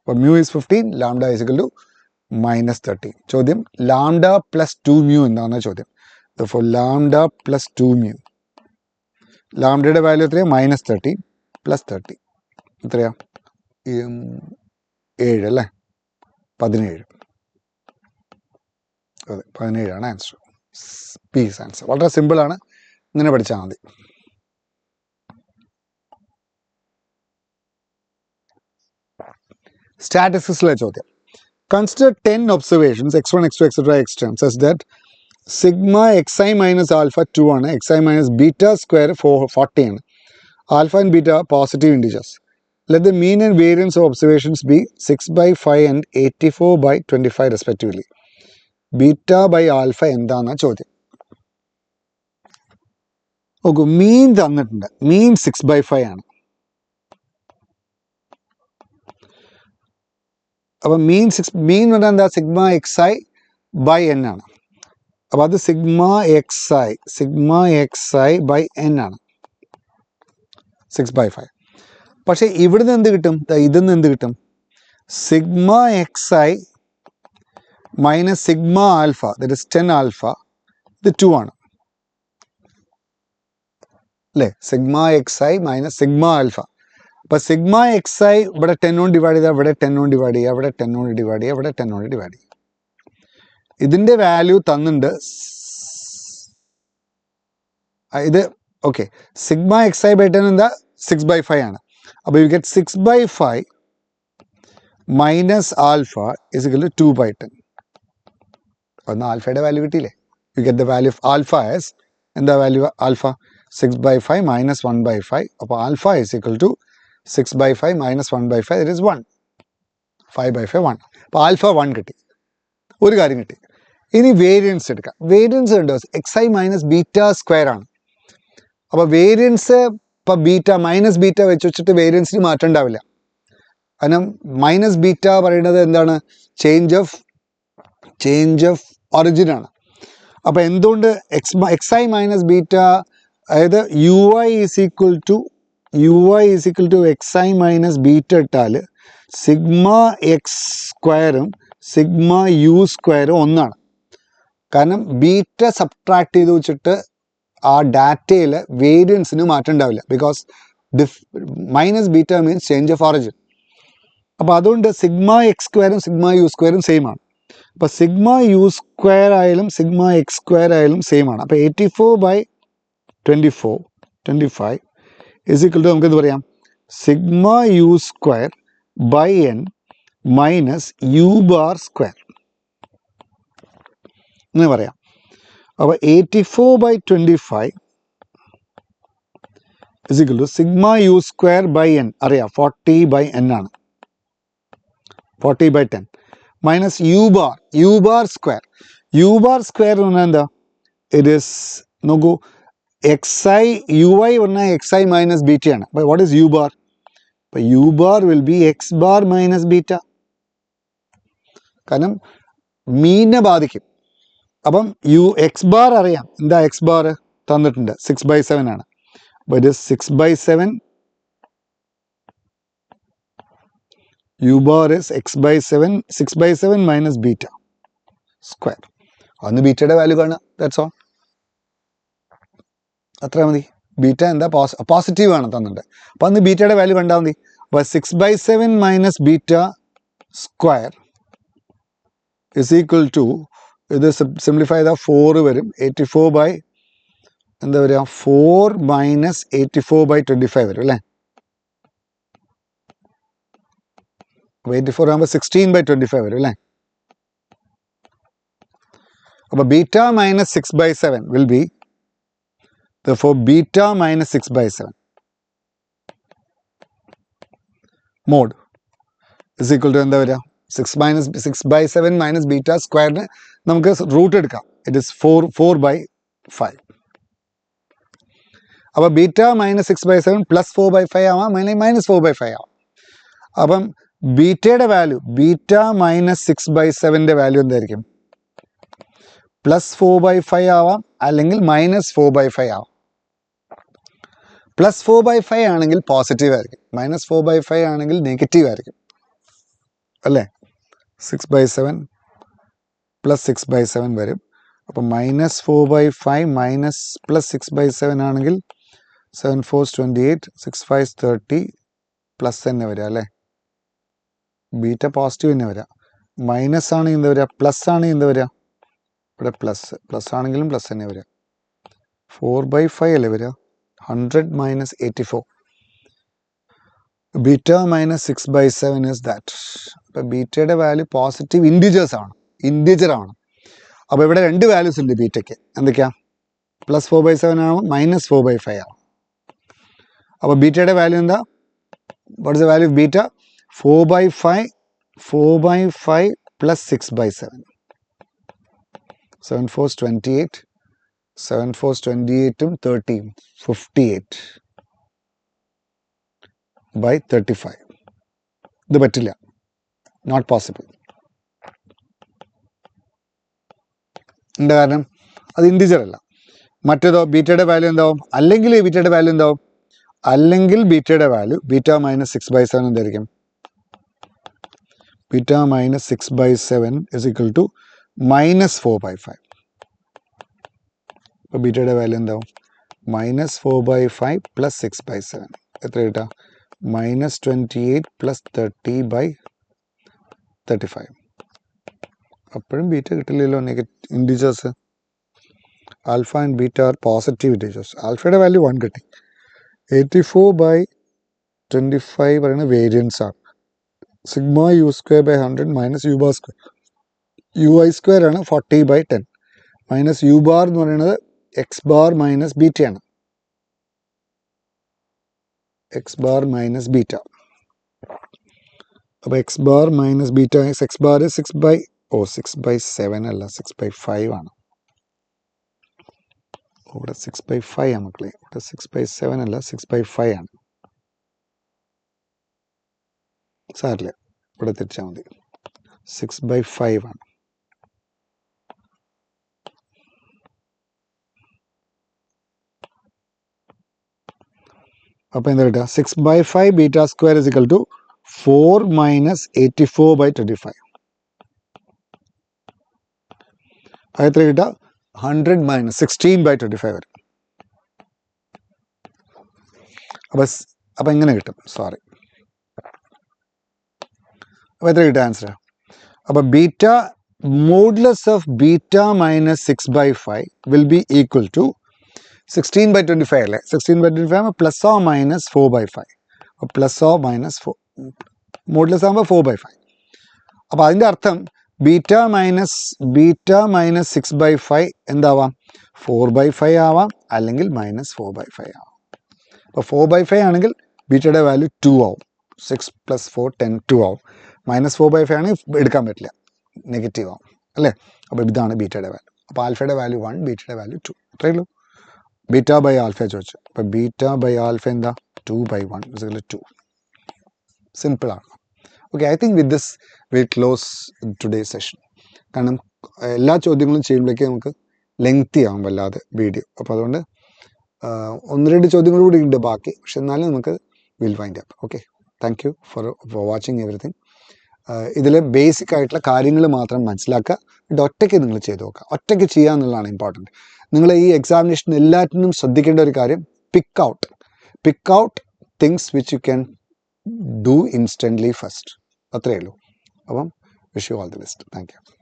അപ്പോൾ mu is 15, lambda is equal to -13. ചോദ്യം ലാംഡ പ്ലസ് 2 മ്യൂ എന്താണ് ചോദ്യം. ഫോർ ലാംഡ പ്ലസ് 2 മ്യൂ, ലാംഡയുടെ വാല്യൂ എത്രയാണ്? -13 പ്ലസ് 30 എത്രയാ? 7 അല്ലേ? 17. അതെ, 17 ആണ് ആൻസർ. Piece answer. വളരെ സിമ്പിളാണ്, ഇങ്ങനെ പഠിച്ചാൽ മതി. സ്റ്റാറ്റിസ്റ്റിക്സിലെ ചോദ്യം. Consider 10 observations x1 x2 etc x10 such that sigma xi minus alpha 2 ആണ്, xi മൈനസ് ബീറ്റ സ്ക്വയർ 40 ആണ്. Alpha and beta positive integers. Let the mean and variance of observations be 6/5 ആൻഡ് 84/25 റെസ്പെക്റ്റീവ്ലി. ബീറ്റ ബൈ ആൽഫ എന്താണെന്ന ചോദ്യം. നോക്കൂ, മീൻ തന്നിട്ടുണ്ട്. മീൻ 6/5 ആണ്. അപ്പം മീൻ എന്ന് പറഞ്ഞാൽ എന്താ? സിഗ്മ xi ബൈ n ആണ്. അപ്പോൾ അത് സിഗ്മ xi ബൈ n ആണ്, 6/5. പക്ഷേ ഇവിടുന്ന് എന്ത് കിട്ടും? ഇതിന്ന് എന്ത് കിട്ടും? Sigma xi minus sigma alpha, that is 10 alpha, ഇത് 2 ആണ് അല്ലേ? Sigma xi minus sigma alpha. അപ്പോൾ സിഗ്മ xi ഇവിടെ 10 കൊണ്ട് ഡിവൈഡ് ചെയ്താൽ ഇവിടെ 10 കൊണ്ട് ഡിവൈഡ് ചെയ്യുക, ഇവിടെ 10 കൊണ്ട് ഡിവൈഡ് ചെയ്യുക, ഇവിടെ 10 കൊണ്ട് ഡിവൈഡ് ചെയ്യുക. ഇതിൻ്റെ വാല്യൂ തന്നിട്ടുണ്ട്. ഇത് ഓക്കെ. സിഗ്മ xi ബൈ 10 എന്താ? 6/5 ആണ്. അപ്പോൾ you get 6/5 minus alpha is equal to 2/10. ഒന്ന് ആൽഫയുടെ വാല്യൂ കിട്ടിയില്ലേ? You get the value of alpha as എന്താ വാല്യൂ? Alpha 6/5 minus 1/5. അപ്പോൾ alpha is equal to 6/5 minus 1/5, it is 1. 5/5 1. അപ്പോൾ ആൽഫ 1 കിട്ടി. ഒരു കാര്യം കിട്ടി. ഇനി വേരിയൻസ് എടുക്കാം. വേരിയൻസ് ഉണ്ട് xi മൈനസ് ബീറ്റ സ്ക്വയർ ആണ്. അപ്പോൾ വേരിയൻസ് ഇപ്പോൾ ബീറ്റ മൈനസ് ബീറ്റ വെച്ചിട്ട് വേരിയൻസിന് മാറ്റം ഉണ്ടാവില്ല. കാരണം മൈനസ് ബീറ്റ പറയുന്നത് എന്താണ്? ചേഞ്ച് ഓഫ് ഒറിജിൻ ആണ്. അപ്പോൾ എന്തുകൊണ്ട് xi മൈനസ് ബീറ്റ, അതായത് ui is equal to xi minus beta ഇട്ടാൽ സിഗ്മ എക്സ് സ്ക്വയറും സിഗ്മ യു സ്ക്വയറും ഒന്നാണ്. കാരണം ബീറ്റ സബ്ട്രാക്ട് ചെയ്ത് വെച്ചിട്ട് ആ ഡാറ്റയിൽ വേരിയൻസിന് മാറ്റം ഉണ്ടാവില്ല. Because minus beta means change of origin. അപ്പോൾ അതുകൊണ്ട് സിഗ്മ എക്സ് സ്ക്വയറും സിഗ്മ യു സ്ക്വയറും സെയിം ആണ്. അപ്പോൾ സിഗ്മ യു സ്ക്വയർ ആയാലും സിഗ്മ എക്സ് സ്ക്വയർ ആയാലും സെയിം ആണ്. അപ്പോൾ 84/25 ഇസ് ഈക്വൽ ടു നമുക്കെന്ത് പറയാം? Sigma U square by N minus U bar square എന്ന് പറയാം. അപ്പോൾ 84/25 is equal to sigma U square by N അറിയാം, 40/n ആണ്. 40/10 minus U bar square. U bar square എന്ന് പറഞ്ഞാൽ എന്താ? ഇറ്റ് ഈസ് നോക്കൂ, xi ui പറഞ്ഞാൽ xi മൈനസ് ബീറ്റയാണ്. അപ്പോൾ വാട്ട് ഈസ് യു ബാർ? അപ്പോൾ U bar will be X bar minus beta. കാരണം മീനിനെ ബാധിക്കും. അപ്പം എക്സ് ബാർ അറിയാം. എന്താ എക്സ് ബാർ തന്നിട്ടുണ്ട്? 6/7 ആണ്. അപ്പോൾ ഇത് 6/7 U bar is x/7 6/7 minus beta square. അന്ന് ബീറ്റയുടെ വാല്യൂ കാണുക. That's all. അത്ര മതി. ബീറ്റ എന്താ പോസിറ്റീവ് ആണ് തന്നിട്ടുണ്ട്. അപ്പോൾ അന്ന് ബീറ്റയുടെ വാല്യൂ കണ്ടാൽ മതി. അപ്പോൾ 6/7 minus beta square is equal to, ഇത് സിംപ്ലിഫൈ ചെയ്താൽ 4 വരും. 84 എന്താ പറയുക 4 മൈനസ് 84/25 വരും അല്ലേ. 84 ആകുമ്പോൾ 16/25 വരും അല്ലേ. അപ്പോൾ beta minus 6/7 will be therefore beta minus 6/7 mod is equal to എന്താ വരിക 6/7 മൈനസ് ബീറ്റ സ്ക്വയറിന് നമുക്ക് റൂട്ട് എടുക്കാം. It is 4/5. അപ്പോൾ ബീറ്റ മൈനസ് 6/7 പ്ലസ് 4/5 ആവാം, മൈനസ് 4/5 ആവാം. അപ്പം ബീറ്റയുടെ വാല്യൂ, ബീറ്റ മൈനസ് 6/7ൻ്റെ വാല്യൂ എന്തായിരിക്കും? പ്ലസ് 4/5 ആവാം, അല്ലെങ്കിൽ മൈനസ് 4/5 ആവാം. പ്ലസ് 4/5 ആണെങ്കിൽ പോസിറ്റീവ് ആയിരിക്കും, മൈനസ് 4/5 ആണെങ്കിൽ നെഗറ്റീവ് ആയിരിക്കും അല്ലേ. 6/7 പ്ലസ് 6/7 വരും. അപ്പം മൈനസ് 4/5 മൈനസ് പ്ലസ് 6/7 ആണെങ്കിൽ 7 4 28 6 5 30 പ്ലസ് തന്നെ വരിക അല്ലേ. ബീറ്റ പോസിറ്റീവ് തന്നെ വരിക. മൈനസ് ആണെങ്കിൽ എന്താ വരിക, പ്ലസ് ആണെങ്കിൽ എന്താ വരിക, ഇവിടെ പ്ലസ് ആണെങ്കിലും പ്ലസ് തന്നെ വരിക. 4/5 അല്ലേ വരിക. 100 minus 84. Beta minus 6/7 is that. അപ്പോൾ ബീറ്റയുടെ വാല്യൂ പോസിറ്റീവ് ഇൻഡിജർ ആണ്. അപ്പോൾ ഇവിടെ രണ്ട് വാല്യൂസ് ഉണ്ട് ബീറ്റയ്ക്ക്. എന്തൊക്കെയാ? പ്ലസ് 4/7 ആവും, മൈനസ് 4/5 ആവും. അപ്പോൾ ബീറ്റയുടെ വാല്യൂ എന്താ? What is the value of beta? 4/5 plus 6/7. 7 4 28. 7 4 28ഉം 30 58/35. ഇത് പറ്റില്ല, നോട്ട് പോസിബിൾ. എന്താ കാരണം? അത് ഇൻഡിജർ അല്ല. മറ്റേതോ ബീറ്റയുടെ വാല്യൂ എന്താവും? അല്ലെങ്കിൽ ബീറ്റയുടെ വാല്യൂ എന്താവും? അല്ലെങ്കിൽ ബീറ്റയുടെ വാല്യൂ ബീറ്റ മൈനസ് 6/7 എന്തായിരിക്കും? Beta minus 6/7 is equal to minus 4/5. അപ്പോൾ ബീറ്റയുടെ വാല്യൂ എന്താവും? മൈനസ് 4/5 പ്ലസ് 6/7 എത്ര കിട്ടുക? Minus 28 plus 30/35. അപ്പോഴും ബീറ്റ കിട്ടില്ലല്ലോ, negative integers. Alpha and beta are positive integers. ആൽഫയുടെ വാല്യൂ 1 കിട്ടി. 84/25 പറയുന്നത് വേരിയൻസ് ആണ്. Sigma U square by 100 minus U bar square. U i square ആണ് 40/10 മൈനസ് യു ബാർ എന്ന് പറയുന്നത് എക്സ് ബാർ മൈനസ് ബീറ്റയാണ്. X bar minus beta. അപ്പോൾ x bar minus beta x bar 6/7 അല്ല 6/5 ആണ്. ഇവിടെ 6/5 ആണ് മക്കളെ. ഇവിടെ 6/7 അല്ല 6/5 ആണ്. സാറില്ല, ഇവിടെ തെറ്റാൽ മതി. 6/5 ആണ്. അപ്പോൾ എന്താ കിട്ടുക? 6/5 beta square is equal to 4 minus 84/25. അത് എത്ര കിട്ടുക? 100 മൈനസ് 16/25 വരും. അപ്പം എങ്ങനെ കിട്ടും? സോറി. അപ്പോൾ എത്ര കിട്ടുക ആൻസർ? അപ്പോൾ beta modulus of beta minus 6/5 will be equal to 16/25 അല്ലേ. 16/25 പ്ലസ് ഓർ മൈനസ് 4/5. അപ്പോൾ പ്ലസ് ഓർ മൈനസ് 4 മോഡുലസ് ആകുമ്പോൾ 4/5. അപ്പോൾ അതിൻ്റെ അർത്ഥം ബീറ്റ മൈനസ് 6/5 എന്താവാം? 4/5 ആവാം, അല്ലെങ്കിൽ മൈനസ് 4/5 ആവാം. അപ്പോൾ 4/5 ആണെങ്കിൽ ബീറ്റയുടെ വാല്യൂ 2 ആവും. 6 + 4 10 2 ആവും. മൈനസ് 4/5 ആണെങ്കിൽ എടുക്കാൻ പറ്റില്ല, നെഗറ്റീവ് ആവും അല്ലേ. അപ്പോൾ ഇതാണ് ബീറ്റയുടെ വാല്യൂ. അപ്പോൾ ആൽഫയുടെ വാല്യൂ 1, ബീറ്റയുടെ വാല്യൂ 2. അത്രയേ ഉള്ളൂ. ബീറ്റ ബൈ ആൽഫ ചോദിച്ചു. അപ്പോൾ ബീറ്റ ബൈ ആൽഫ എന്താ? 2/1 2. സിമ്പിളാണ്. Okay, I think with this will close today session. കാരണം എല്ലാ ചോദ്യങ്ങളും ചെയ്യുമ്പോഴേക്കും നമുക്ക് ലെങ്തി ആവും വല്ലാതെ വീഡിയോ. അപ്പോൾ അതുകൊണ്ട് 1-2 ചോദ്യങ്ങൾ കൂടി ഉണ്ട് ബാക്കി, പക്ഷെ എന്നാലും നമുക്ക് will wind up. Okay, thank you for watching everything. ഇതിലെ ബേസിക് ആയിട്ടുള്ള കാര്യങ്ങൾ മാത്രം മനസ്സിലാക്കുക. ഇത് ഒറ്റയ്ക്ക് നിങ്ങൾ ചെയ്ത് നോക്കുക. ഒറ്റയ്ക്ക് ചെയ്യുക എന്നുള്ളതാണ് ഇമ്പോർട്ടൻറ്റ്. നിങ്ങൾ ഈ എക്സാമിനേഷൻ എല്ലാറ്റിനും ശ്രദ്ധിക്കേണ്ട ഒരു കാര്യം, pick out things which you can do instantly first. അത്രയേ ഉള്ളൂ. അപ്പം wish you all the best. Thank you.